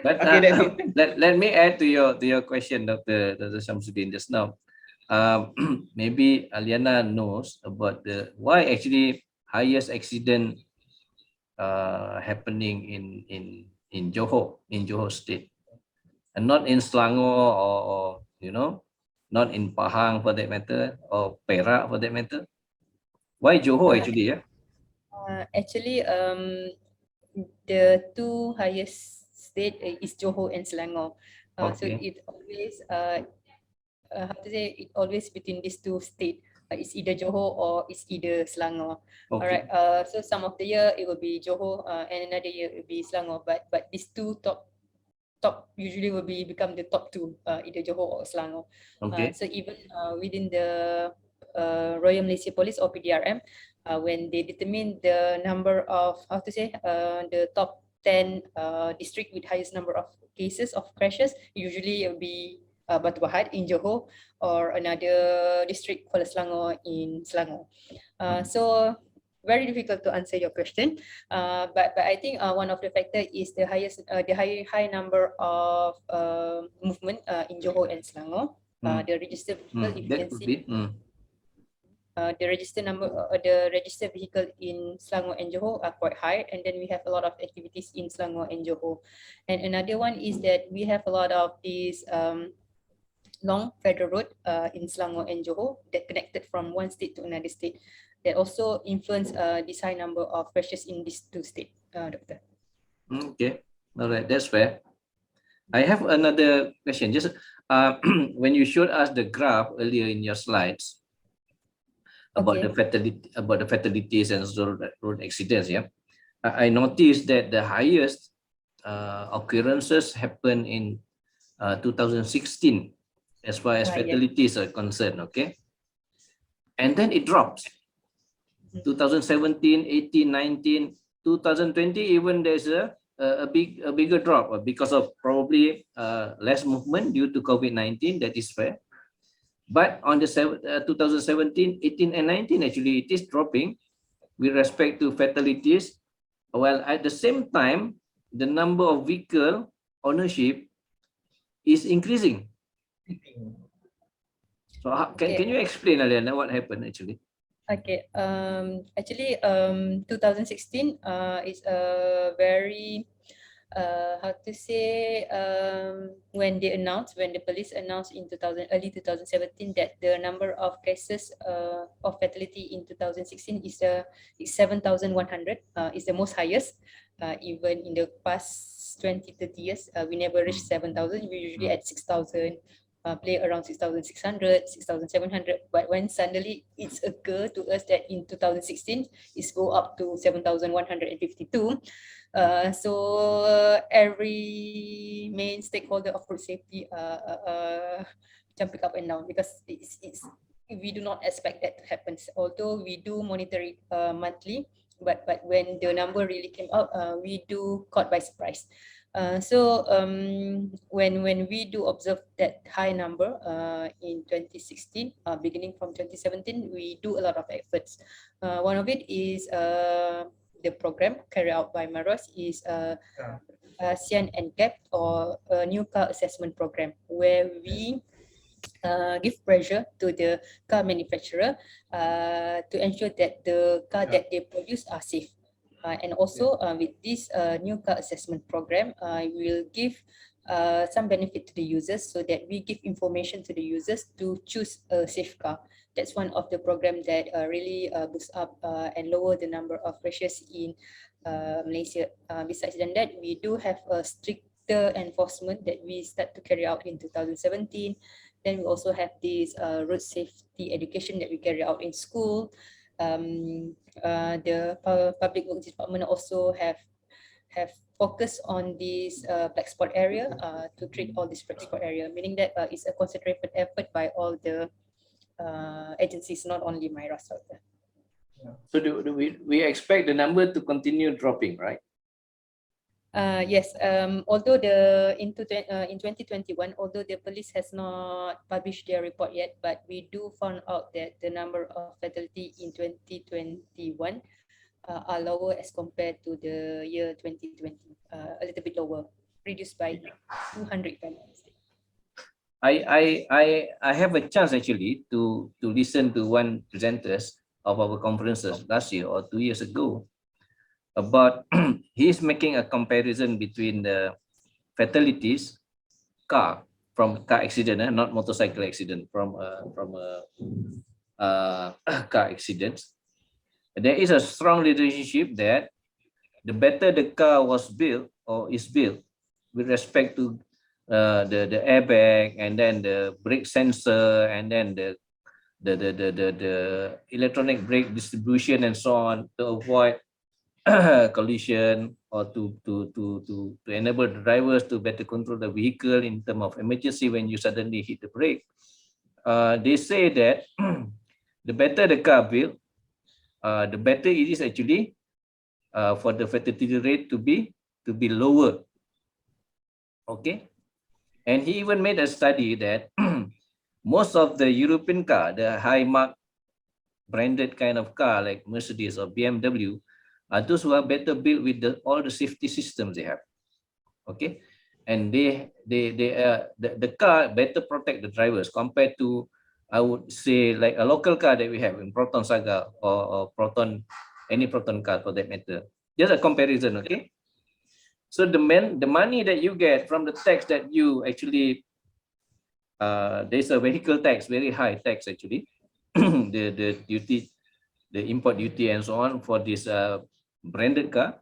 But okay, that's it. Let me add to your question, Dr. Shamsuddin, just now. Maybe Aliana knows about why actually highest accident happening in Johor State, and not in Selangor or not in Pahang for that matter, or Perak for that matter. Why Johor actually? Yeah. Actually, the two highest state is Johor and Selangor. So it always it always between these two states. It's either Johor or it's either Selangor. All right. So some of the year it will be Johor, and another year it will be Selangor. But these two top usually will become the top two, either Johor or Selangor. So even within the Royal Malaysia Police or PDRM, when they determine the number of the top 10 district with highest number of cases of crashes, usually it will be Batu Pahat in Johor, or another district called Selangor in Selangor. So very difficult to answer your question, but I think one of the factor is the high number of movement in Johor and Selangor. The registered vehicle, if you can see, the registered vehicle in Selangor and Johor are quite high, and then we have a lot of activities in Selangor and Johor. And another one is that we have a lot of these long federal road in Selangor and Johor that connected from one state to another state, that also influence this high number of crashes in these two states, Doctor. Okay, all right, that's fair. I have another question. Just when you showed us the graph earlier in your slides about the fatalities and road accidents, yeah, I noticed that the highest occurrences happen in 2016 as far as fatalities are concerned. Okay, and then it drops. 2017, 18, 19, 2020, even there's a bigger drop because of probably less movement due to COVID-19. That is fair. But on the 2017, 18, and 19, actually, it is dropping with respect to fatalities. While at the same time, the number of vehicle ownership is increasing. So can you explain, Aliana, what happened actually? Okay, actually, 2016 is a very, how to say, when the police announced in early 2017 that the number of cases of fatality in 2016 is 7,100, is the most highest. Even in the past 20-30 years, we never reached 7,000. We usually at 6,000. Play around 6,600, 6,700, but when suddenly it's occurred to us that in 2016 it's go up to 7,152. So every main stakeholder of road safety jumping up and down, because we do not expect that to happen. Although we do monitor it monthly, but when the number really came out, we do caught by surprise. So when we do observe that high number in 2016, beginning from 2017, we do a lot of efforts. One of it is the program carried out by Maros is ASEAN NCAP, or a new car assessment program, where we give pressure to the car manufacturer to ensure that the car that they produce are safe. And also with this new car assessment program, we will give some benefit to the users, so that we give information to the users to choose a safe car. That's one of the program that really boosts up and lower the number of crashes in Malaysia. Besides than that, we do have a stricter enforcement that we start to carry out in 2017. Then we also have this road safety education that we carry out in school. The public works department also have focused on this black spot area to treat all this black spot area, meaning that it's a concentrated effort by all the agencies, not only Myras. So do we expect the number to continue dropping, right? Yes, although in 2021, although the police has not published their report yet, but we do found out that the number of fatality in 2021 are lower as compared to the year 2020, a little bit lower, reduced by 200. I have a chance actually to listen to one presenters of our conferences last year or 2 years ago about he's making a comparison between the fatalities from car accident, not motorcycle accident, from car accidents. There is a strong relationship that the better the car was built or is built with respect to the airbag, and then the brake sensor, and then the electronic brake distribution and so on, to avoid collision, or to enable the drivers to better control the vehicle in terms of emergency when you suddenly hit the brake. They say that the better the car built, the better it is actually for the fatality rate to be lower. Okay, And he even made a study that most of the European car, the high mark branded kind of car like Mercedes or BMW, are those who are better built with all the safety systems they have. Okay, and the car better protect the drivers compared to, I would say, like a local car that we have in Proton Saga or Proton, any Proton car for that matter. Just a comparison, okay? So the money that you get from the tax that you actually, there's a vehicle tax, very high tax actually, the duty, the import duty and so on for this branded car.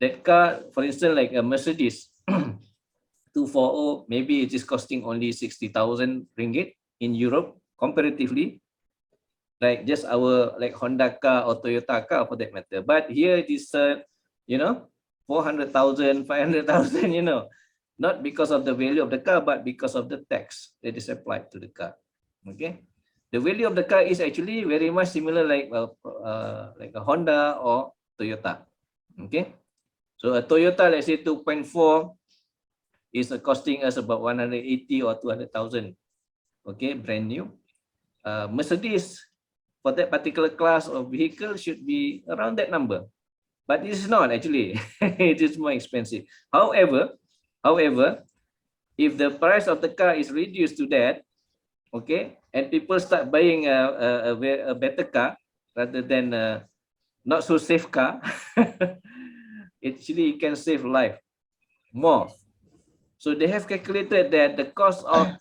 That car, for instance, like a Mercedes 240, maybe it is costing only 60,000 ringgit in Europe comparatively, like just our like Honda car or Toyota car for that matter. But here it is, 400,000, 500,000, not because of the value of the car, but because of the tax that is applied to the car. Okay, the value of the car is actually very much similar like a Honda or Toyota. Okay, so a Toyota, let's say 2.4, is costing us about 180 or 200,000. Okay, brand new. Mercedes for that particular class of vehicle should be around that number, but it is not actually. It is more expensive. However, if the price of the car is reduced to that, okay, and people start buying a better car rather than a not so safe car, actually it can save life more. So they have calculated that the cost of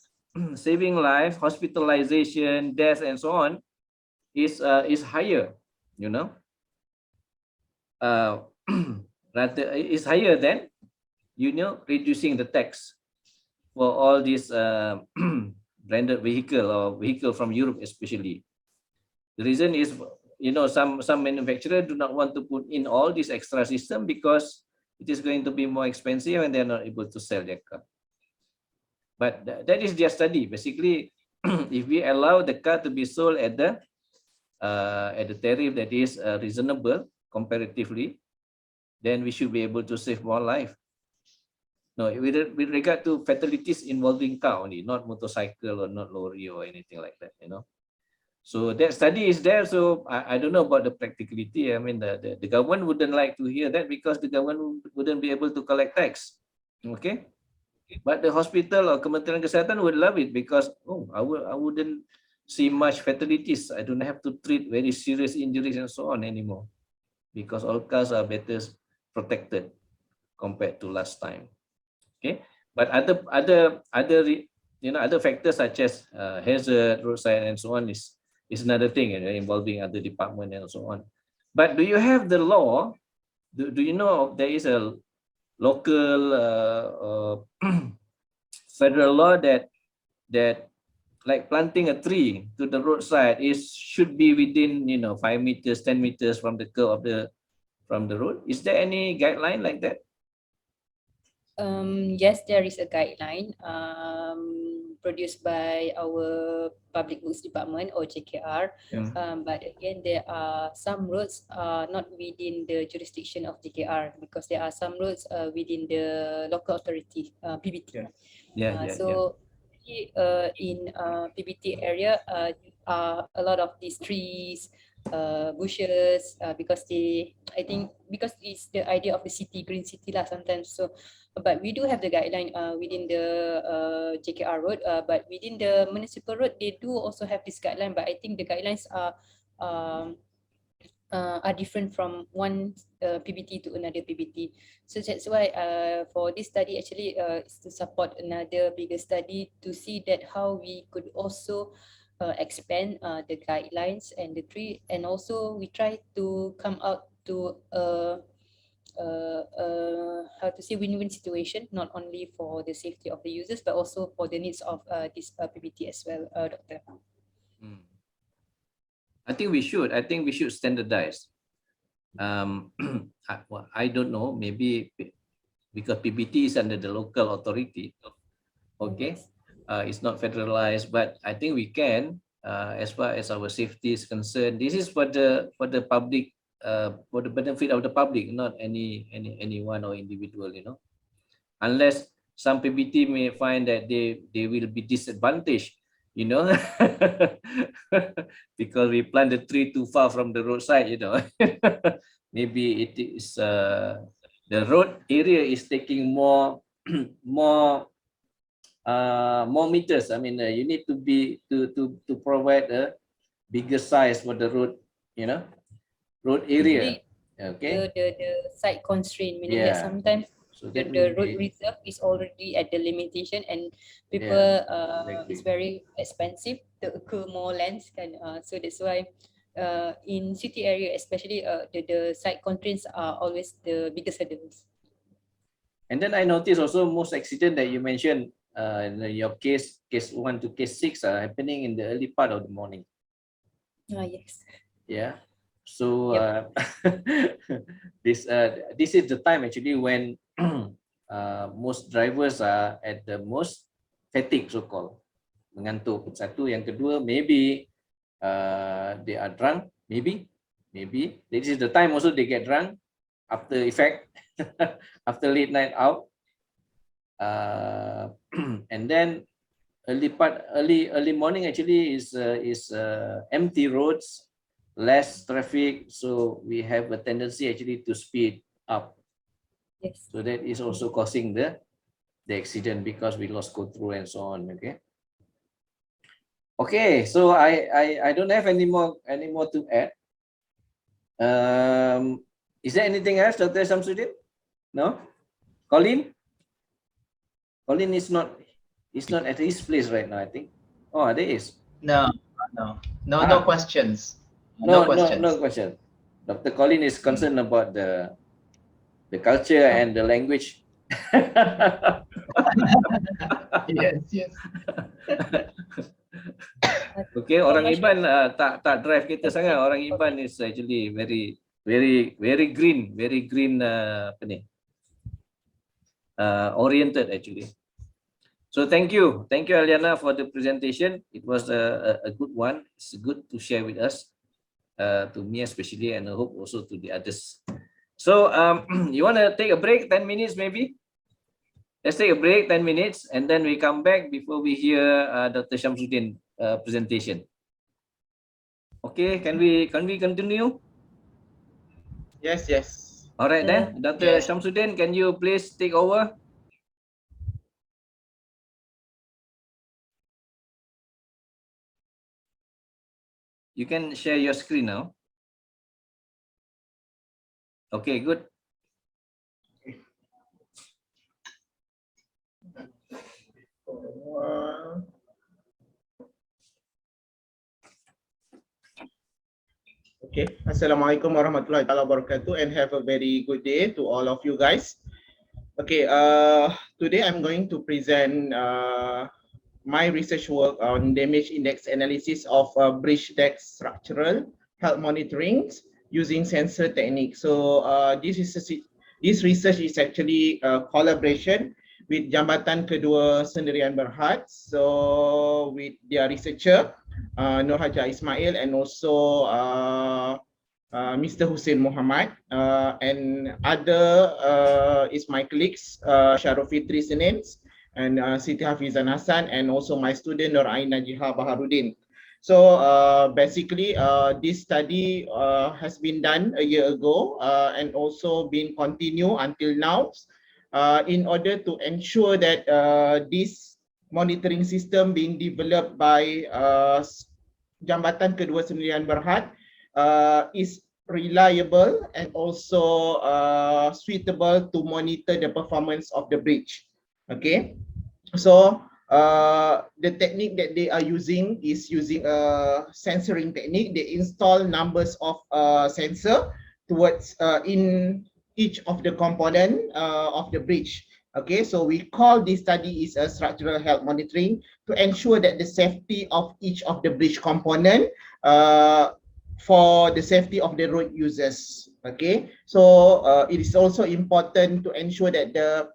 saving life, hospitalization, death, and so on is higher, rather is higher than reducing the tax for all these branded vehicle or vehicle from Europe especially. The reason is, some manufacturers do not want to put in all this extra system because it is going to be more expensive and they're not able to sell their car. But that is their study. Basically, if we allow the car to be sold at the tariff that is reasonable comparatively, then we should be able to save more life. No, with regard to fatalities involving car only, not motorcycle or not lorry or anything like that, So that study is there. So I don't know about the practicality. I mean, the government wouldn't like to hear that because the government wouldn't be able to collect tax. Okay. But the hospital or Kementerian Kesihatan would love it because, I wouldn't see much fatalities. I don't have to treat very serious injuries and so on anymore because all cars are better protected compared to last time. Okay, but other factors such as hazard, roadside, and so on is another thing involving other department and so on. But do you have the law? Do you know there is a local federal law that like planting a tree to the roadside should be within 5 meters, 10 meters from the curve from the road? Is there any guideline like that? Yes, there is a guideline produced by our Public Works Department or JKR. But again, there are some roads not within the jurisdiction of JKR because there are some roads within the local authority, PBT. In PBT area, a lot of these trees, bushes, because it's the idea of the city, green city lah sometimes. So, but we do have the guideline within the JKR road, but within the municipal road, they do also have this guideline. But I think the guidelines are different from one PBT to another PBT. So that's why for this study actually is to support another bigger study to see that how we could also expand the guidelines and the tree, and also we try to come out to how to say win-win situation, not only for the safety of the users but also for the needs of this PBT as well, Doctor. I think we should standardize. I don't know, maybe because PBT is under the local authority. Okay, it's not federalized, but I think we can, as far as our safety is concerned. This is for the public, for the benefit of the public, not anyone or individual. Unless some PBT may find that they will be disadvantaged, you know, because we plant the tree too far from the roadside, you know. Maybe it is the road area is taking more more meters. I mean, you need to be to provide a bigger size for the road, you know, road area. Okay. The site constraint, meaning that sometimes so the road reserve is already at the limitation, and people it's very expensive to acquire more lands, so that's why in city area especially the site constraints are always the biggest hurdles. And then I noticed also most accident that you mentioned in your case 1 to case 6 are happening in the early part of the morning. Yes. Yeah. So this is the time actually when most drivers are at the most fatigue, so called mengantuk. Satu, yang kedua, maybe they are drunk. Maybe this is the time also they get drunk after effect after late night out, and then early morning actually is empty roads, less traffic, so we have a tendency actually to speed up. Yes. So that is also causing the accident because we lost control and so on. Okay, so I don't have any more to add. Is there anything else, Dr. Shamsuddin? No? Colin is not at his place right now, I think. Oh, there is. No questions. No question. Dr. Colin is concerned about the culture and the language. Yes. Okay, orang Iban tak drive kereta sangat. Orang Iban is actually very green oriented actually. So thank you Aliana for the presentation. It was a good one. It's good to share with us, to me especially, and I hope also to the others. So you want to take a break 10 minutes maybe? Let's take a break 10 minutes and then we come back before we hear Dr. Shamsuddin presentation. Okay, can we continue? Yes. All right then, Dr. Shamsuddin, can you please take over? You can share your screen now. Okay, good. Okay, Assalamualaikum warahmatullahi wabarakatuh, and have a very good day to all of you guys. Okay, today I'm going to present my research work on damage index analysis of bridge deck structural health monitoring using sensor technique. So this research is actually a collaboration with Jambatan Kedua Sendirian Berhad. So with their researcher Nur Haja Ismail and also Mr. Hussein Muhammad and other is my colleagues Syarul Fitri Senins and Siti Hafizan Hassan, and also my student Nur Aina Jiha Baharudin. So basically this study has been done a year ago and also been continued until now in order to ensure that this monitoring system being developed by Jambatan Kedua Sendirian Berhad is reliable and also suitable to monitor the performance of the bridge. Okay, so the technique that they are using is using a sensoring technique. They install numbers of sensor towards in each of the component of the bridge. Okay, so we call this study is a structural health monitoring to ensure that the safety of each of the bridge component for the safety of the road users. Okay, so it is also important to ensure that the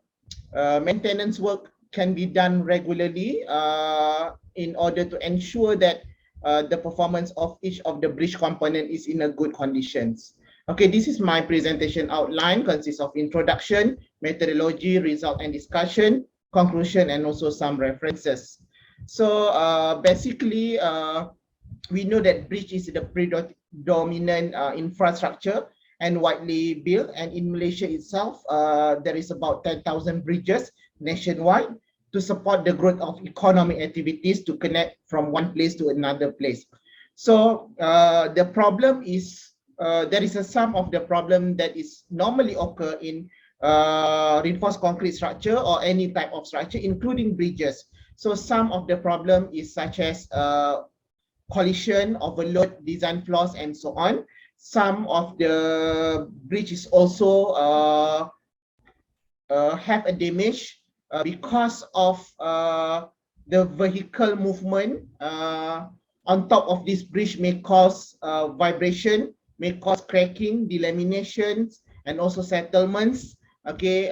maintenance work can be done regularly in order to ensure that the performance of each of the bridge component is in a good conditions. Okay, this is my presentation outline, consists of introduction, methodology, result and discussion, conclusion and also some references. So basically, we know that bridge is the predominant infrastructure and widely built. And in Malaysia itself, there is about 10,000 bridges nationwide to support the growth of economic activities to connect from one place to another place. So the problem is, there is a sum of the problem that is normally occur in reinforced concrete structure or any type of structure, including bridges. So some of the problem is such as collision, overload, design flaws, and so on. Some of the bridges also have a damage because of the vehicle movement. On top of this bridge may cause vibration, may cause cracking, delaminations, and also settlements. Okay,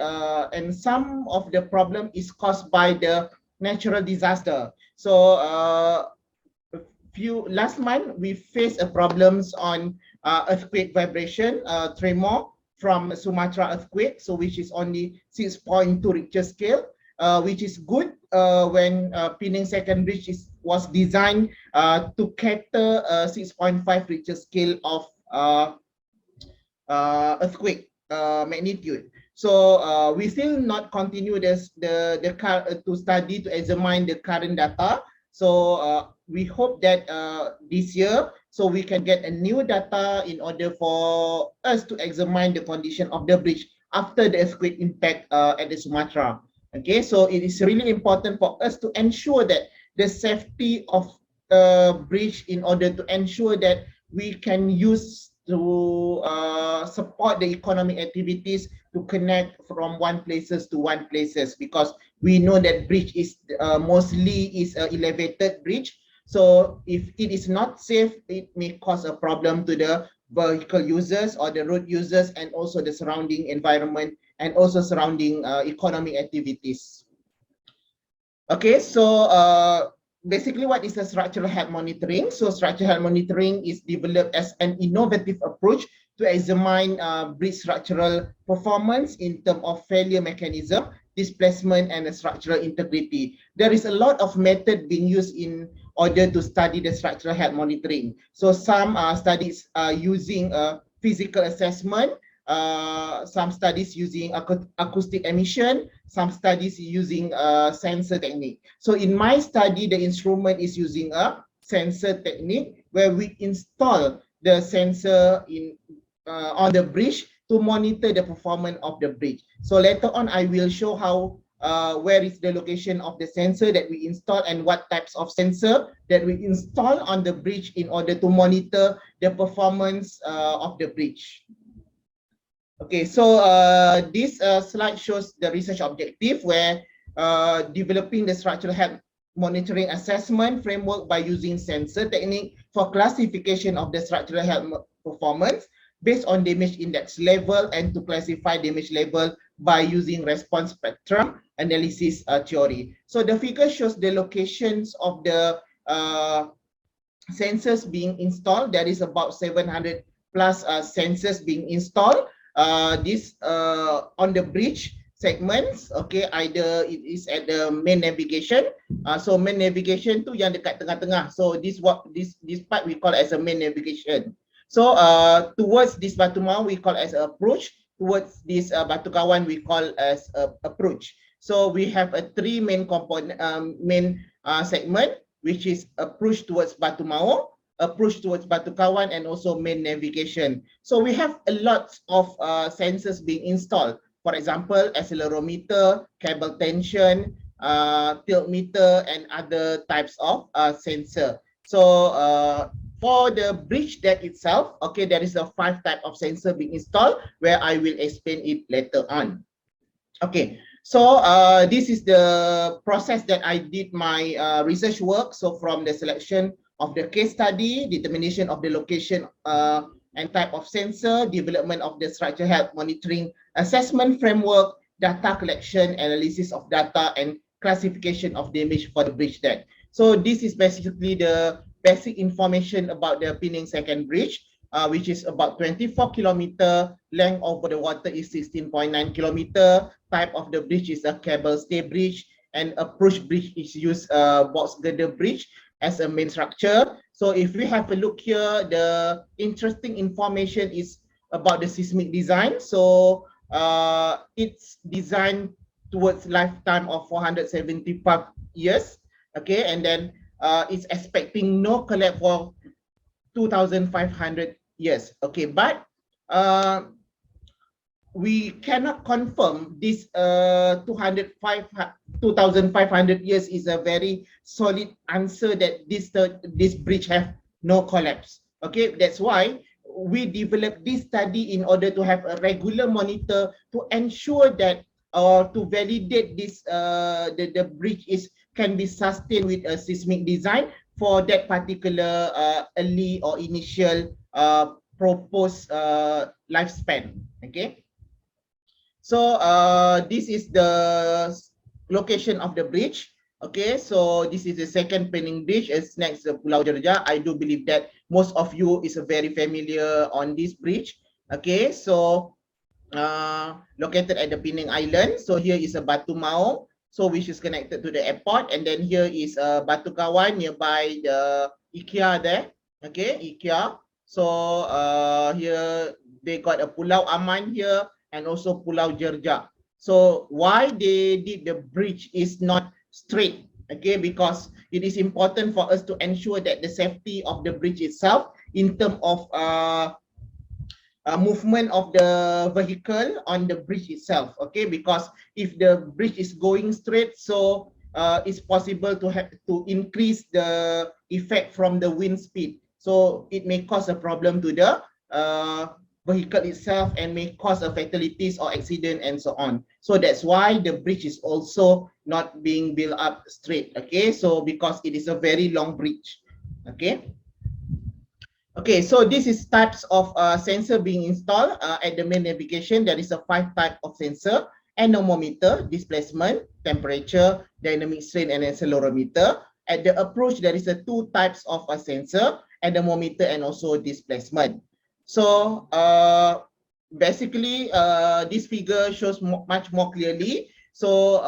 and some of the problem is caused by the natural disaster. So last month we faced problems on earthquake vibration, tremor from Sumatra earthquake, so which is only 6.2 Richter scale, which is good when Penang Second Bridge was designed to cater 6.5 Richter scale of earthquake magnitude. So we still not continue this to study to examine the current data. So we hope that this year, so we can get a new data in order for us to examine the condition of the bridge after the earthquake impact at the Sumatra. Okay, so it is really important for us to ensure that the safety of the bridge in order to ensure that we can use to support the economic activities to connect from one places to one places, because we know that bridge is mostly is an elevated bridge. So if it is not safe, it may cause a problem to the vehicle users or the road users, and also the surrounding environment, and also surrounding economic activities. Okay, so basically what is the structural health monitoring? So structural health monitoring is developed as an innovative approach to examine bridge structural performance in terms of failure mechanism, displacement, and structural integrity. There is a lot of method being used in order to study the structural health monitoring. So some studies are using physical assessment, some studies using acoustic emission, some studies using sensor technique. So in my study, the instrument is using a sensor technique where we install the sensor on the bridge to monitor the performance of the bridge. So later on, I will show how where is the location of the sensor that we install and what types of sensor that we install on the bridge in order to monitor the performance of the bridge. Okay, so this slide shows the research objective, where developing the structural health monitoring assessment framework by using sensor technique for classification of the structural health performance based on damage index level, and to classify damage level by using response spectrum analysis theory. So the figure shows the locations of the sensors being installed. There is about 700 plus sensors being installed. This on the bridge segments, okay, either it is at the main navigation. So main navigation tu yang dekat tengah-tengah. So this part we call as a main navigation. So towards this Batu Mau we call as approach. Towards this Batu Kawan we call as approach. So we have a three main component, main segment, which is approach towards Batu Mau, approach towards Batu Kawan, and also main navigation. So we have a lot of sensors being installed. For example, accelerometer, cable tension, tilt meter, and other types of sensor. So for the bridge deck itself, okay, there is a 5 type of sensor being installed, where I will explain it later on. Okay, so this is the process that I did my research work. So from the selection of the case study, determination of the location and type of sensor, development of the structural health monitoring assessment framework, data collection, analysis of data, and classification of damage for the bridge deck. So this is basically the basic information about the Penang Second Bridge. which is about 24 kilometer. Length over the water is 16.9 kilometer. Type of the bridge is a cable stay bridge, and approach bridge is used box girder bridge as a main structure. So if we have a look here, the interesting information is about the seismic design. So it's designed towards lifetime of 475 years. Okay, and then it's expecting no collapse for 2,500 years. Okay, but we cannot confirm this 2,500 years is a very solid answer that this bridge have no collapse. Okay, that's why we developed this study in order to have a regular monitor to ensure that to validate this the bridge can be sustained with a seismic design for that particular early or initial proposed lifespan. Okay. So this is the location of the bridge. Okay, so this is the second Pening Bridge. It's next to Pulau Jerjah. I do believe that most of you is very familiar on this bridge. Okay, so located at the Penang Island. So here is a Batu Maung, so which is connected to the airport, and then here is Batu Kawan nearby the IKEA there. Okay, IKEA. So here they got a Pulau Aman here, and also Pulau Jerjah. So why they did the bridge is not straight, okay, because it is important for us to ensure that the safety of the bridge itself in terms of movement of the vehicle on the bridge itself, okay, because if the bridge is going straight, so it's possible to have to increase the effect from the wind speed, so it may cause a problem to the vehicle itself and may cause a fatalities or accident and so on. So that's why the bridge is also not being built up straight. Okay, so because it is a very long bridge. Okay. Okay, so this is types of sensor being installed at the main navigation. There is a 5 type of sensor: anemometer, displacement, temperature, dynamic strain, and accelerometer. At the approach, there is a 2 types of a sensor: anemometer and also displacement. So basically, this figure shows much more clearly. So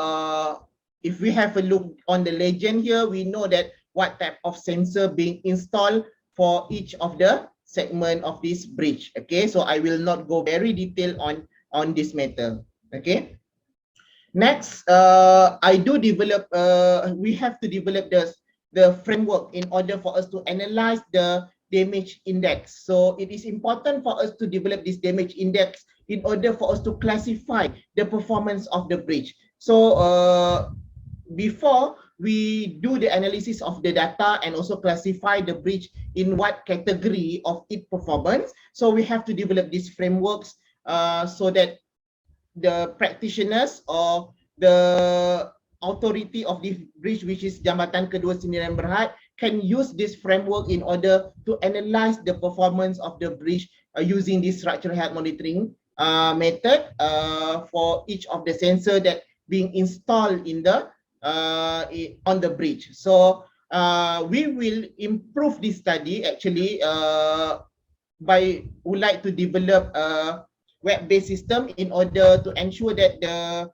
if we have a look on the legend here, we know that what type of sensor being installed for each of the segment of this bridge. Okay, so I will not go very detailed on this matter. Okay. Next, I do develop. We have to develop the framework in order for us to analyze the damage index. So it is important for us to develop this damage index in order for us to classify the performance of the bridge. So before we do the analysis of the data and also classify the bridge in what category of its performance, so we have to develop these frameworks so that the practitioners or the authority of the bridge, which is Jambatan Kedua Sendirian Berhad, can use this framework in order to analyze the performance of the bridge using this structural health monitoring method for each of the sensor that being installed in the on the bridge. So we will improve this study actually would like to develop a web-based system in order to ensure that the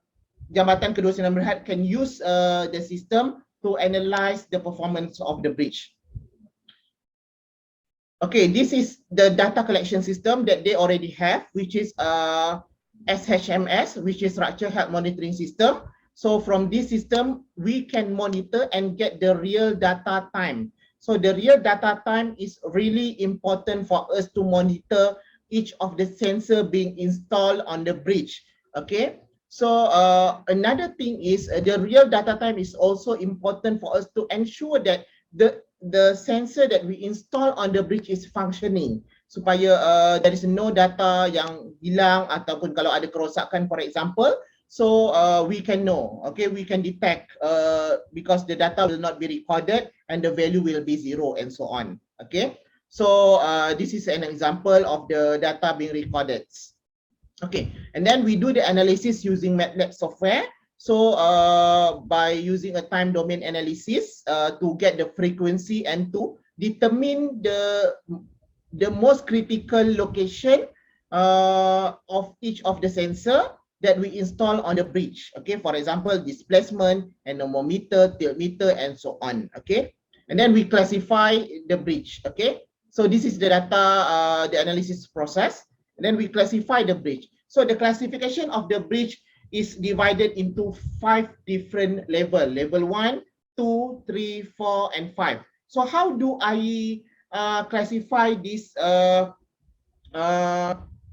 Jambatan Kedua Sendirian Berhad can use the system to analyze the performance of the bridge. Okay, this is the data collection system that they already have, which is SHMS, which is Structural Health Monitoring System. So from this system, we can monitor and get the real data time. So the real data time is really important for us to monitor each of the sensor being installed on the bridge. Okay. So another thing is the real data time is also important for us to ensure that the sensor that we install on the bridge is functioning, supaya there is no data yang hilang ataupun kalau ada kerosakan, for example, so we can know, okay, we can detect because the data will not be recorded and the value will be 0 and so on. Okay, so this is an example of the data being recorded. Okay, and then we do the analysis using MATLAB software. So by using a time domain analysis to get the frequency and to determine the the most critical location of each of the sensor that we install on the bridge. Okay, for example, displacement, anemometer, tilt meter, and so on. Okay, and then we classify the bridge. Okay, so this is the data, the analysis process, and then we classify the bridge. So the classification of the bridge is divided into 5 different levels: level 1, 2, 3, 4, and 5. So how do I classify this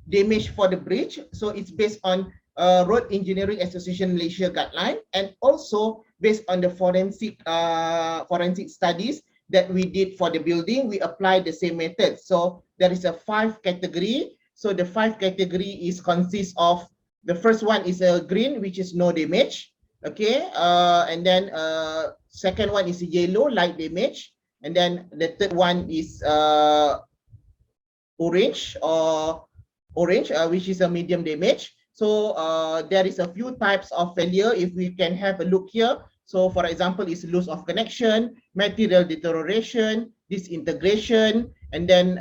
damage for the bridge? So it's based on Road Engineering Association Malaysia guideline, and also based on the forensic studies that we did for the building. We apply the same method. So there is a 5 category. So the 5 category is consists of, the first one is a green, which is no damage. Okay, and then second one is yellow, light damage, and then the third one is orange, which is a medium damage. So there is a few types of failure. If we can have a look here, so for example, is loss of connection, material deterioration, disintegration, and then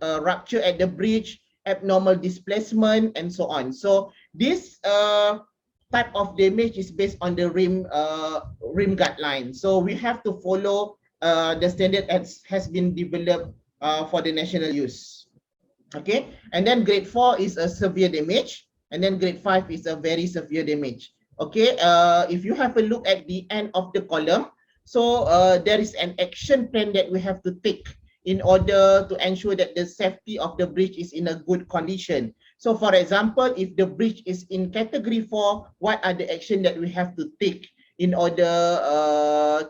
rupture at the bridge, abnormal displacement, and so on. So this type of damage is based on the RIM guideline. So we have to follow the standard as has been developed for the national use. Okay, and then grade 4 is a severe damage, and then grade 5 is a very severe damage. Okay, if you have a look at the end of the column, so there is an action plan that we have to take in order to ensure that the safety of the bridge is in a good condition. So for example, if the bridge is in category 4, what are the action that we have to take in order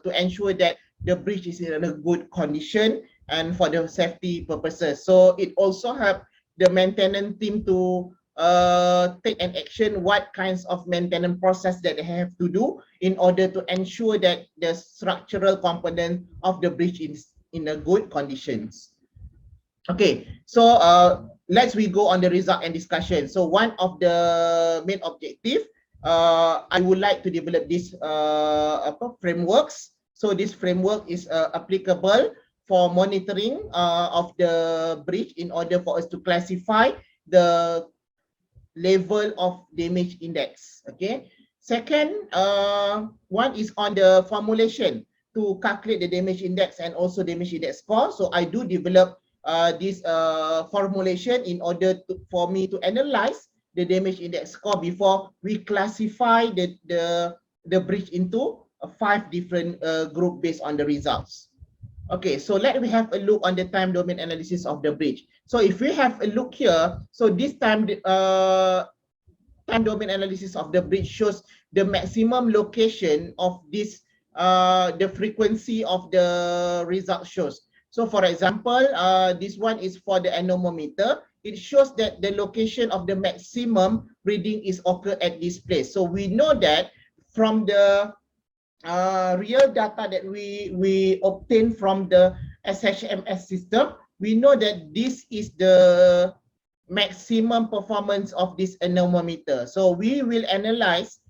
to ensure that the bridge is in a good condition and for the safety purposes? So it also help the maintenance team to take an action, what kinds of maintenance process that they have to do in order to ensure that the structural component of the bridge is in a good conditions. Okay, so let's we go on the result and discussion. So one of the main objective, I would like to develop this frameworks. So this framework is applicable for monitoring of the bridge in order for us to classify the level of damage index. Okay. Second, one is on the formulation to calculate the damage index and also damage index score. So I do develop this formulation in order for me to analyze the damage index score before we classify the bridge into 5 different group based on the results. Okay, so let me have a look on the time domain analysis of the bridge. So if we have a look here, so this time domain analysis of the bridge shows the maximum location of this, the frequency of the result shows. So for example, this one is for the anemometer. It shows that the location of the maximum reading is occur at this place. So we know that from the real data that we obtain from the SHMS system, we know that this is the maximum performance of this anemometer. So we will analyze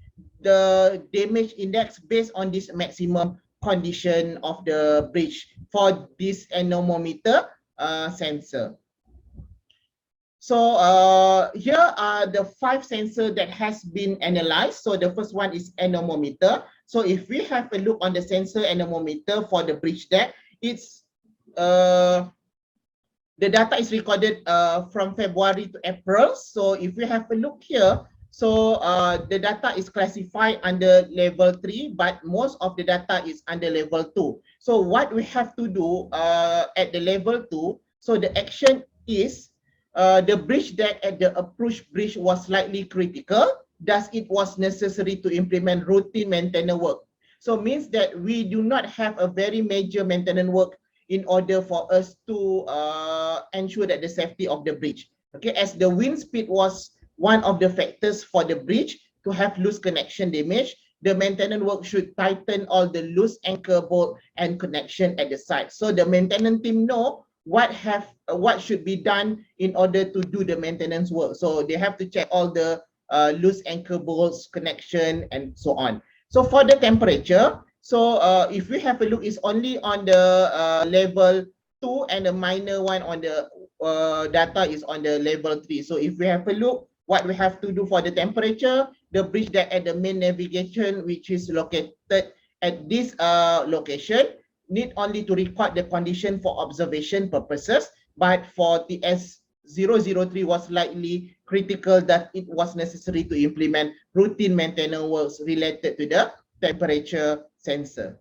the damage index based on this maximum condition of the bridge for this anemometer sensor. So here are the 5 sensors that has been analyzed. So the first one is anemometer. So if we have a look on the sensor anemometer for the bridge deck, it's the data is recorded from February to April. So if we have a look here, so the data is classified under level 3, but most of the data is under level 2. So what we have to do at the level 2, so the action is the bridge deck at the approach bridge was slightly critical. Thus, it was necessary to implement routine maintenance work. So means that we do not have a very major maintenance work in order for us to ensure that the safety of the bridge. Okay, as the wind speed was one of the factors for the bridge to have loose connection damage, the maintenance work should tighten all the loose anchor bolt and connection at the site. So the maintenance team know what should be done in order to do the maintenance work. So they have to check all the loose anchor bolts, connection, and so on. So for the temperature, So if we have a look, it's only on the level 2 and the minor one on the data is on the level 3. So if we have a look, what we have to do for the temperature, the bridge deck at the main navigation, which is located at this location, need only to record the condition for observation purposes, but for the S003 was likely critical that it was necessary to implement routine maintenance works related to the temperature sensor.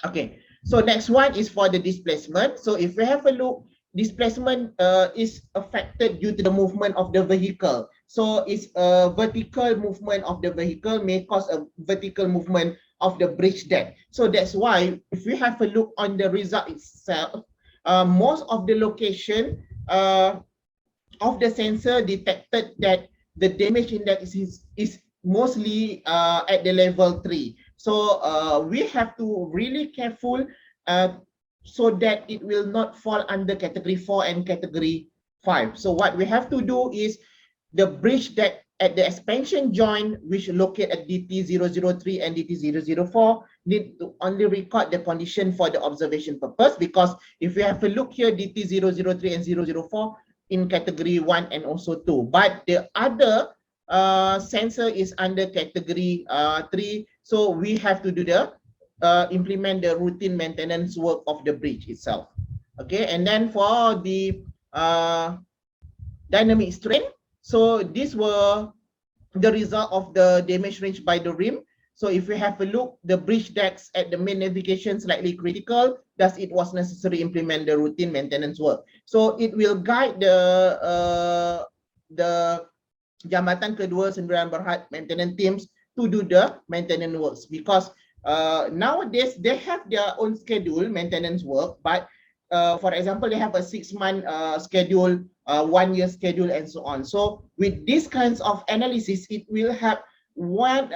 Okay, so next one is for the displacement. So if we have a look, displacement is affected due to the movement of the vehicle. So it's a vertical movement of the vehicle may cause a vertical movement of the bridge deck. So that's why if we have a look on the result itself, most of the location of the sensor detected that the damage index is mostly at the level 3. So we have to really careful so that it will not fall under category 4 and category 5. So what we have to do is the bridge deck at the expansion joint, which locate at DT003 and DT004, need to only record the condition for the observation purpose, because if we have a look here, DT003 and 004 in category 1 and also 2, but the other sensor is under category 3, so we have to do the implement the routine maintenance work of the bridge itself. Okay, and then for the dynamic strain, so these were the result of the damage range by the rim. So if we have a look, the bridge decks at the main navigation slightly critical, thus it was necessary to implement the routine maintenance work. So it will guide the Jambatan Kedua Sendirian Berhad maintenance teams to do the maintenance works, because nowadays they have their own schedule maintenance work, but for example, they have a 6-month schedule, 1-year schedule, and so on. So with these kinds of analysis, it will help when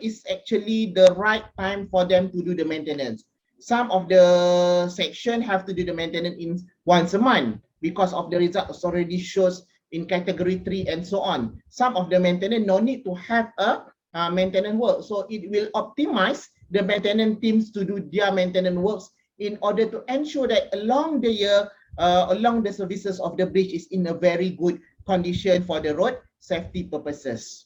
is actually the right time for them to do the maintenance. Some of the section have to do the maintenance in once a month because of the results already shows in category 3 and so on. Some of the maintenance no need to have a maintenance work. So it will optimize the maintenance teams to do their maintenance works in order to ensure that along the year, along the services of the bridge is in a very good condition for the road safety purposes.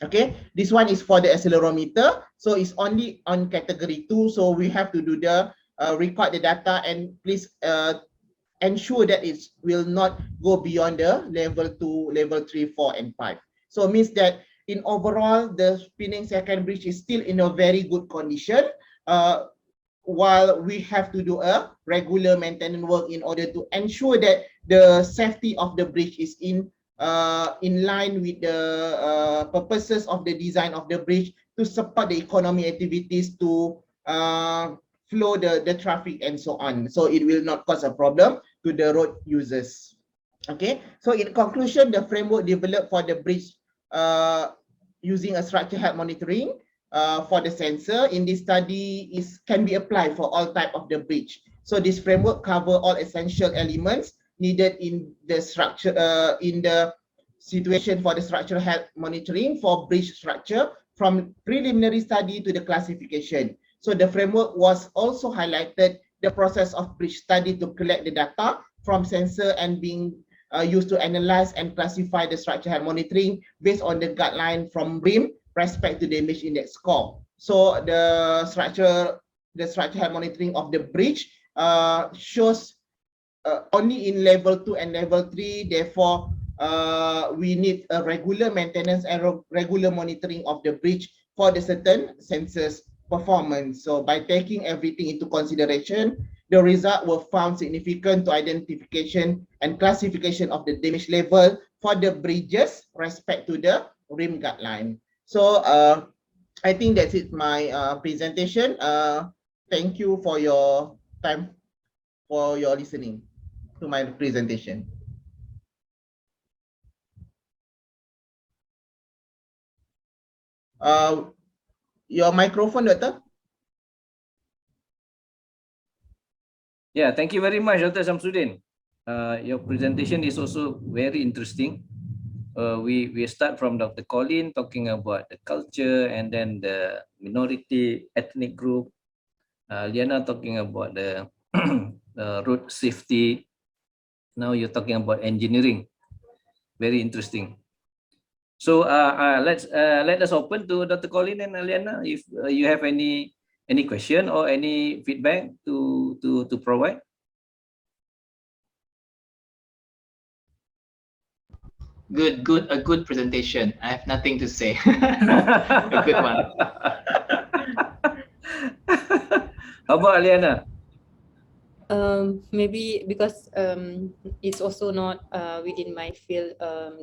Okay, this one is for the accelerometer. So it's only on category 2. So we have to do the record the data, and please ensure that it will not go beyond the level 2, level 3, 4, and 5. So it means that in overall, the spinning second bridge is still in a very good condition, while we have to do a regular maintenance work in order to ensure that the safety of the bridge is in line with the purposes of the design of the bridge to support the economy activities to flow the traffic and so on. So it will not cause a problem to the road users. Okay, so in conclusion, the framework developed for the bridge using a structural health monitoring for the sensor in this study can be applied for all type of the bridge. So this framework cover all essential elements needed in the structure in the situation for the structural health monitoring for bridge structure, from preliminary study to the classification. So the framework was also highlighted the process of bridge study to collect the data from sensor and being used to analyze and classify the structural health monitoring based on the guideline from RIM respect to damage index score. So the structural health monitoring of the bridge shows only in level 2 and level 3. Therefore, we need a regular maintenance and regular monitoring of the bridge for the certain sensors performance. So by taking everything into consideration, the result were found significant to identification and classification of the damage level for the bridges respect to the RIM guideline. So I think that's it, my presentation. Thank you for your time, for your listening to my presentation. Your microphone, Doctor. Yeah, thank you very much, Dr. Samsudin. Your presentation is also very interesting. we start from Dr. Colin talking about the culture and then the minority ethnic group. Liana talking about the, the road safety. Now you're talking about engineering. Very interesting. So let us open to Dr. Colin and Liana if you have any question or any feedback to provide. A good presentation. I have nothing to say. A good one. How about Liana? Maybe because it's also not within my field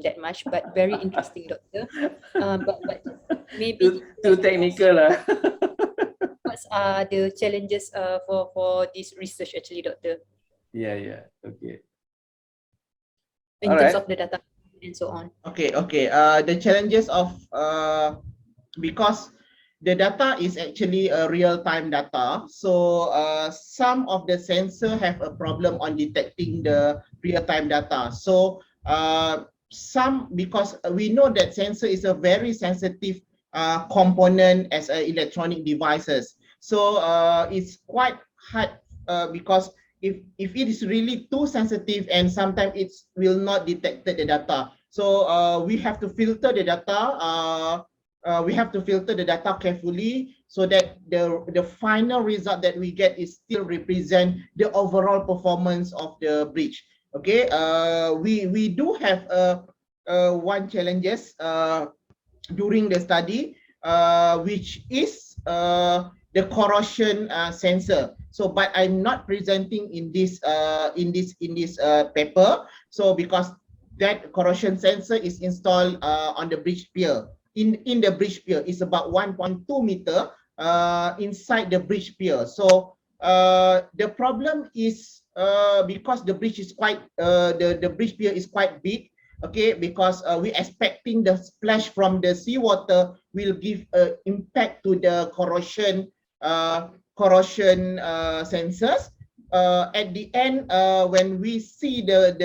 that much, but very interesting, doctor. But maybe too technical lah. What are the challenges for this research actually, doctor? Yeah. Okay. In terms of the data and so on. Okay. The challenges of because the data is actually a real-time data, so some of the sensor have a problem on detecting the real-time data. So some, because we know that sensor is a very sensitive component as electronic devices. So it's quite hard because if it is really too sensitive and sometimes it will not detect the data. So we have to filter the data. We have to filter the data carefully so that the final result that we get is still represent the overall performance of the bridge. Okay, we do have one challenges during the study, which is the corrosion sensor. So, but I'm not presenting in this paper. So because that corrosion sensor is installed on the bridge pier. In the bridge pier is about 1.2 meter inside the bridge pier. So the problem is because the bridge is quite the bridge pier is quite big. Okay, because we expecting the splash from the seawater will give impact to the corrosion sensors. At the end, when we see the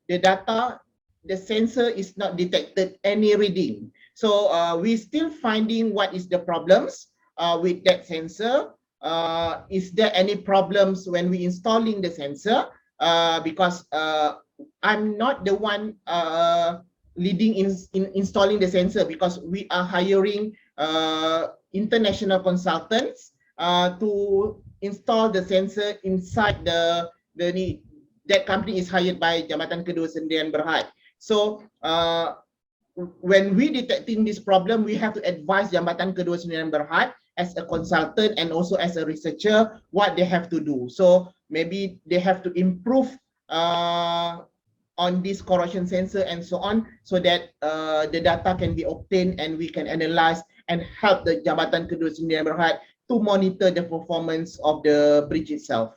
data, the sensor is not detected any reading. So we still finding what is the problems with that sensor. Is there any problems when we installing the sensor? Because I'm not the one leading in installing the sensor, because we are hiring international consultants to install the sensor inside that company is hired by Jambatan Kedua Sdn Bhd. So when we detecting this problem, we have to advise Jambatan Kedua Sdn Bhd as a consultant and also as a researcher what they have to do. So maybe they have to improve on this corrosion sensor and so on, so that the data can be obtained and we can analyze and help the Jambatan Kedua Sdn Bhd to monitor the performance of the bridge itself.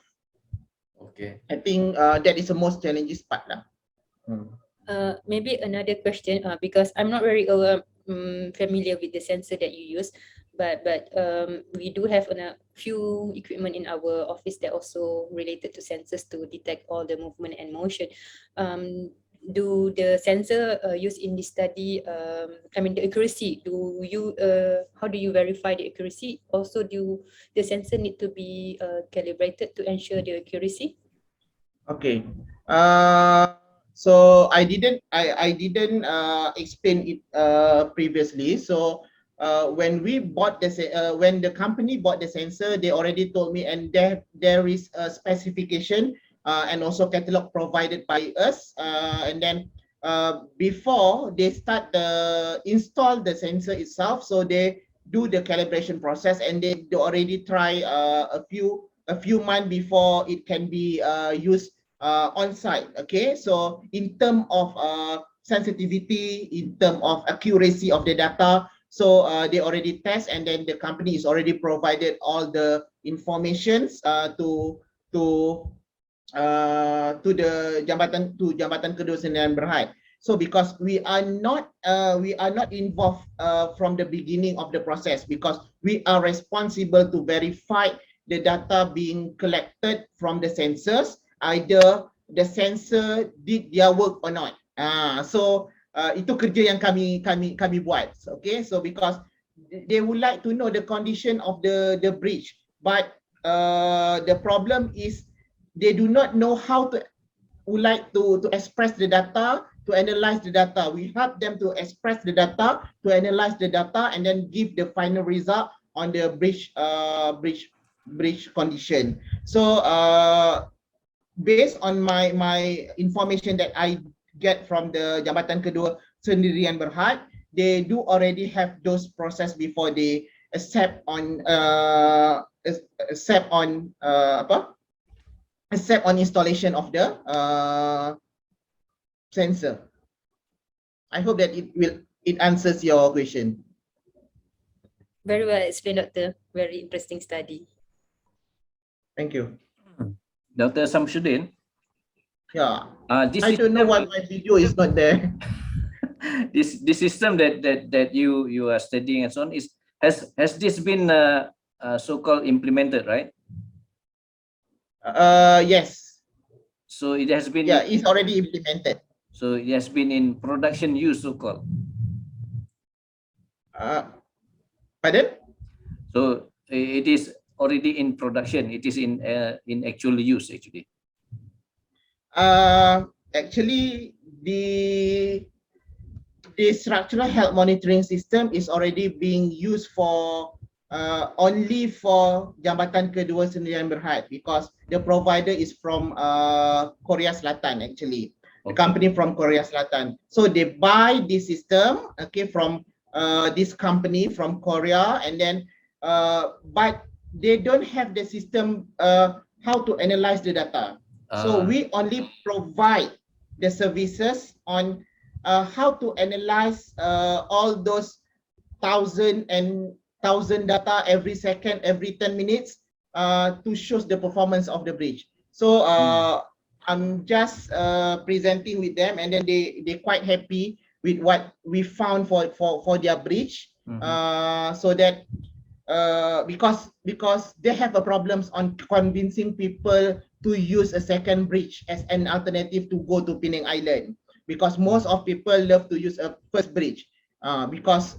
Okay. I think that is the most challenging part lah. Maybe another question, because I'm not very familiar with the sensor that you use, but we do have a few equipment in our office that also related to sensors to detect all the movement and motion. Do the sensor used in this study, I mean the accuracy, do you how do you verify the accuracy? Also, do the sensor need to be calibrated to ensure the accuracy? Okay. So I didn't explain it previously. So when we bought when the company bought the sensor, they already told me, and there is a specification and also catalog provided by us. And then before they start install the sensor itself, so they do the calibration process, and they already try a few months before it can be used on site. Okay, so in terms of sensitivity, in terms of accuracy of the data, so they already test, and then the company is already provided all the informations to the Jambatan Kedua Sdn Bhd. So because we are not involved from the beginning of the process, because we are responsible to verify the data being collected from the sensors, either the sensor did their work or not. Itu kerja yang kami buat. Okay, so because they would like to know the condition of the bridge, but the problem is they do not know how to would like to express the data, to analyze the data. We help them to express the data, to analyze the data, and then give the final result on the bridge condition. So based on my information that I get from the Jambatan Kedua Sendirian Berhad, they do already have those process before they accept on installation of the sensor. I hope that it answers your question. Very well explained, Doctor. Very interesting study. Thank you. Dr. Samsudin. Yeah. I don't know why my video is not there. this system that you are studying and so on has this been so-called implemented, right? Yes. So it has been. Yeah, it's already implemented. So it has been in production use, so-called. Pardon? So it is already in production. It is in actual use, actually. Actually, the structural health monitoring system is already being used for only for Jambatan Kedua Sendirian Berhad, because the provider is from Korea Selatan, actually. The company from Korea Selatan. So they buy this system, okay, from this company from Korea, and then but they don't have the system how to analyze the data. So we only provide the services on how to analyze all those thousand data every second, every 10 minutes to show the performance of the bridge. So I'm just presenting with them, and then they quite happy with what we found for their bridge. So that because they have a problems on convincing people to use a second bridge as an alternative to go to Penang Island, because most of people love to use a first bridge because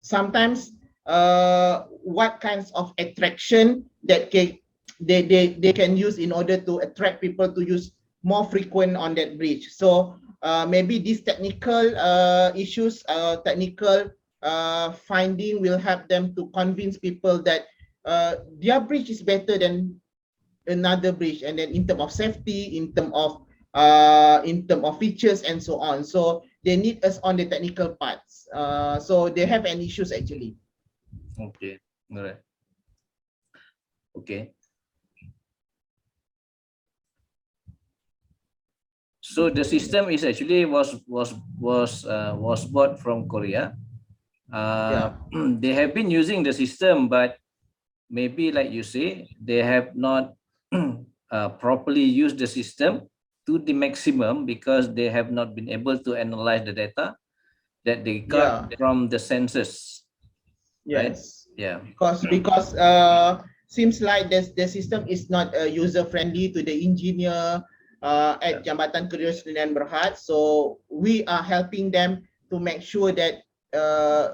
sometimes what kinds of attraction that they can use in order to attract people to use more frequent on that bridge. So maybe these technical issues, technical finding will help them to convince people that their bridge is better than another bridge, and then in terms of safety, in terms of features and so on. So they need us on the technical parts. So they have an issues actually. Okay, all right. Okay. So the system is actually was bought from Korea. They have been using the system, but maybe like you say, they have not properly used the system to the maximum because they have not been able to analyze the data that they got from the census. Yes. Right? Yeah. Because seems like the system is not user friendly to the engineer at Jambatan Kedua Sendirian Berhad. So we are helping them to make sure that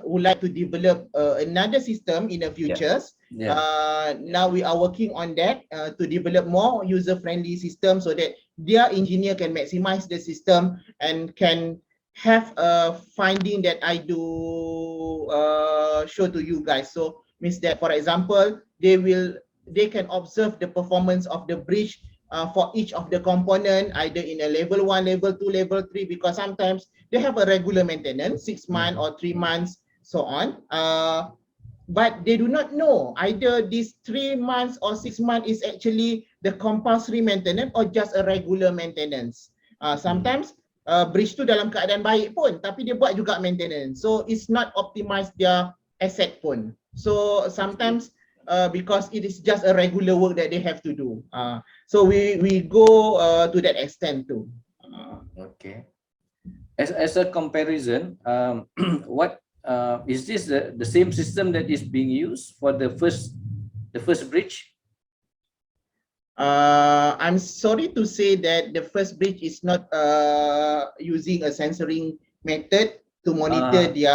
would like to develop another system in the futures. Now we are working on that to develop more user-friendly system so that their engineer can maximize the system and can have a finding that I do show to you guys. So means that, for example, they can observe the performance of the bridge for each of the component, either in a level 1, level 2, level 3, because sometimes they have a regular maintenance, 6 months or 3 months, so on. But they do not know either this 3 months or 6 months is actually the compulsory maintenance or just a regular maintenance. Sometimes bridge tu dalam keadaan baik pun, tapi dia buat juga maintenance. So it's not optimize their asset pun. So sometimes because it is just a regular work that they have to do. So we go to that extent too. Okay. As a comparison, what is this the same system that is being used for the first bridge? I'm sorry to say that the first bridge is not using a sensoring method to monitor the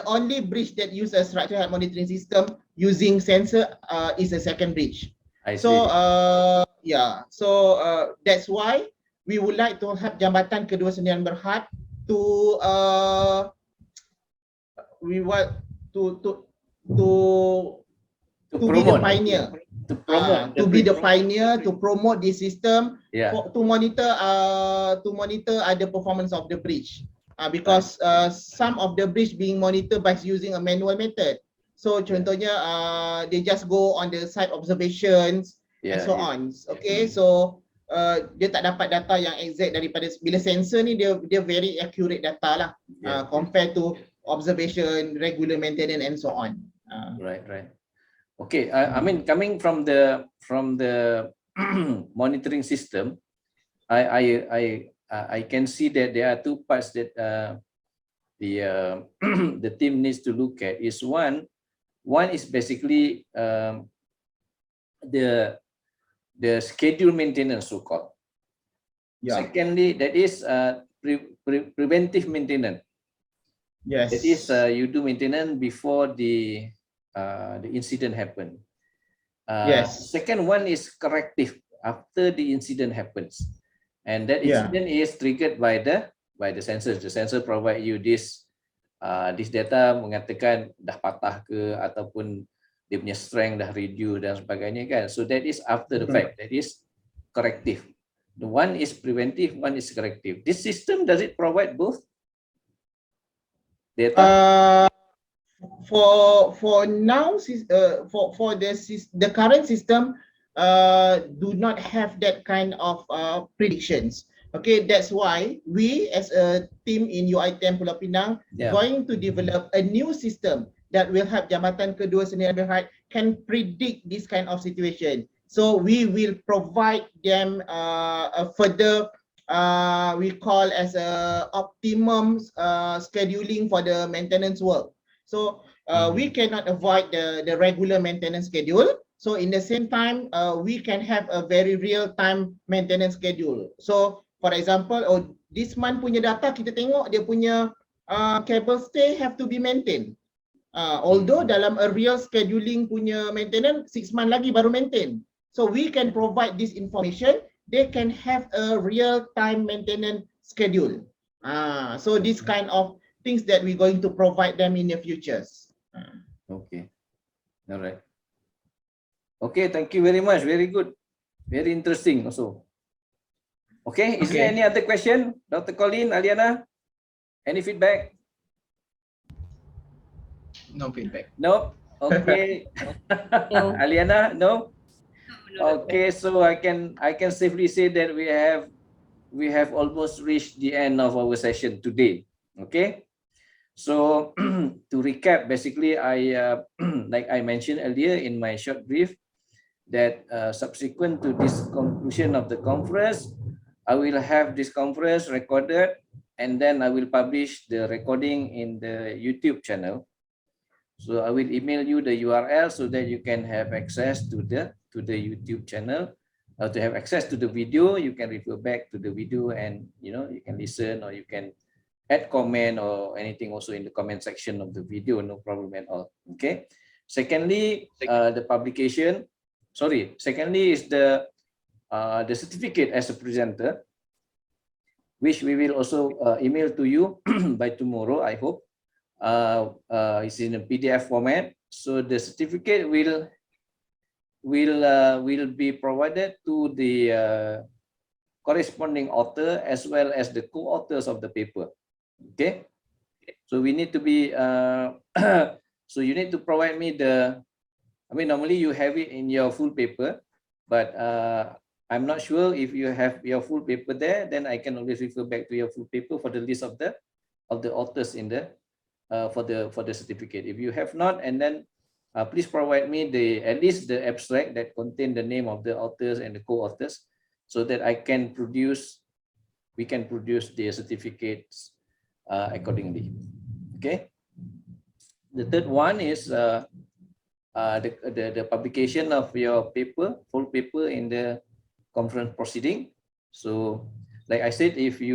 only bridge that uses a structural health monitoring system using sensor is a second bridge. I see. So that's why we would like to have Jambatan Kedua Sendirian Berhad to we want to be the pioneer, to promote, to be the pioneer, to promote this system, to monitor the performance of the bridge, because some of the bridge being monitored by using a manual method. So contohnya they just go on the site observations and so on. Okay, so dia tak dapat data yang exact daripada bila sensor ni dia very accurate data lah, compared to observation, regular maintenance and so on. Right. Okay, I mean, coming from the monitoring system, I can see that there are two parts that the team needs to look at. Is one is basically the schedule maintenance, so called. Secondly, that is preventive maintenance. Yes. That is you do maintenance before the incident happened. Yes. Second one is corrective after the incident happens, and that incident is triggered by the sensors. The sensor provide you this data mengatakan dah patah ke ataupun dia punya strength dah reduce dan sebagainya kan. So that is after the fact. That is corrective. The one is preventive, one is corrective. This system, does it provide both data? For now, for the current system, do not have that kind of predictions. Okay, that's why we as a team in UiTM Pulau Pinang going to develop a new system that will help Jambatan Kedua Sendirian Berhad can predict this kind of situation. So we will provide them a further we call as a optimum scheduling for the maintenance work. So we cannot avoid the regular maintenance schedule. So in the same time, we can have a very real-time maintenance schedule. So for example, this month punya data kita tengok dia punya cable stay have to be maintained. Although dalam a real scheduling punya maintenance 6 months lagi baru maintain. So we can provide this information. They can have a real-time maintenance schedule. So this kind of things that we're going to provide them in the futures. Okay, all right. Okay, thank you very much. Very good, very interesting also. Okay, is there any other question, Dr. Colin, Aliana? Any feedback? No feedback. No. Okay. No. Aliana, no. Okay, so I can safely say that we have almost reached the end of our session today. Okay. So to recap, basically, I like I mentioned earlier in my short brief, that subsequent to this conclusion of the conference, I will have this conference recorded, and then I will publish the recording in the YouTube channel. So I will email you the URL so that you can have access to the YouTube channel. To have access to the video, you can refer back to the video, and you can listen, or you can add comment or anything also in the comment section of the video, no problem at all. Okay. Secondly, the publication. Secondly is the certificate as a presenter, which we will also email to you by tomorrow, I hope. It's in a PDF format. So the certificate will be provided to the corresponding author as well as the co-authors of the paper. Okay. So we need to be so you need to provide me normally you have it in your full paper, but I'm not sure if you have your full paper there. Then I can always refer back to your full paper for the list of the authors in the for the certificate. If you have not, and then please provide me at least the abstract that contain the name of the authors and the co-authors, so that we can produce the certificates accordingly. Okay. The third one is the publication of your paper, full paper in the conference proceeding. So, like I said, if we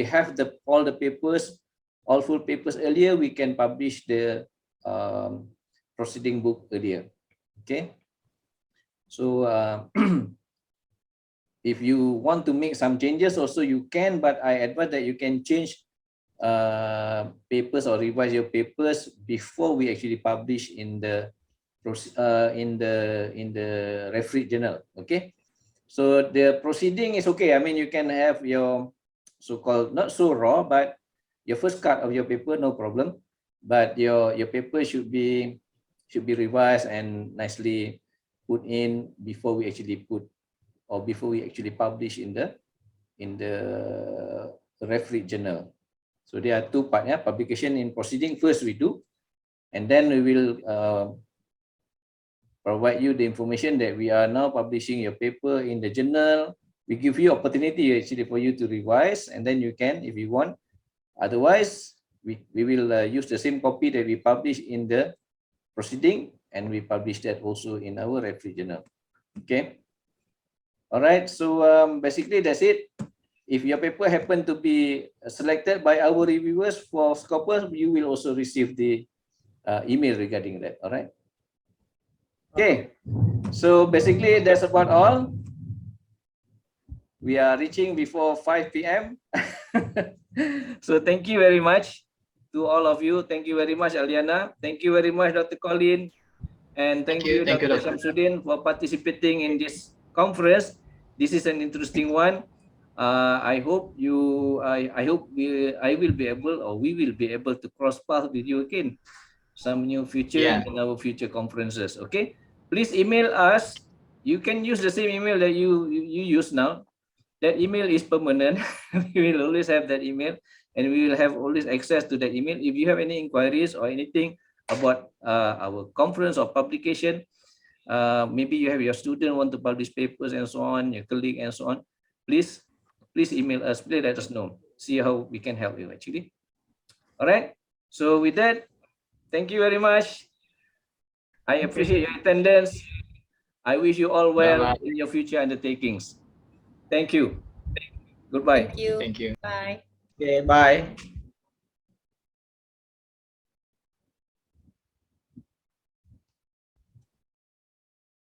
have all the papers, all full papers earlier, we can publish the proceeding book earlier. Okay. So if you want to make some changes, also you can, but I advise that you can change papers or revise your papers before we actually publish in the referee journal. Okay. So the proceeding is okay. I mean, you can have your so-called not so raw, but your first cut of your paper, no problem. But your paper should be revised and nicely put in before we actually publish in the referee journal. So there are two parts. Yeah, publication in proceeding first we do, and then we will provide you the information that we are now publishing your paper in the journal. We give you opportunity actually for you to revise, and then you can, if you want. Otherwise, we will use the same copy that we publish in the proceeding, and we publish that also in our referee journal. Okay. All right. So basically that's it. If your paper happen to be selected by our reviewers for Scopus, you will also receive the email regarding that. All right. Okay. So basically that's about all. We are reaching before 5 p.m. So thank you very much to all of you. Thank you very much, Aliana. Thank you very much, Dr. Colin. And thank you, Dr. Shamsuddin, for participating in this conference. This is an interesting one. I hope we will be able to cross paths with you again some new future in our future conferences. Okay, please email us. You can use the same email that you use now. That email is permanent. We will always have that email, and we will have always access to that email. If you have any inquiries or anything about our conference or publication, maybe you have your student want to publish papers and so on, your colleague and so on, please email us. Please let us know. See how we can help you actually. All right. So with that, thank you very much. I appreciate your attendance. I wish you all well in your future undertakings. Thank you. Goodbye. Thank you. Thank you. Bye. Okay, bye.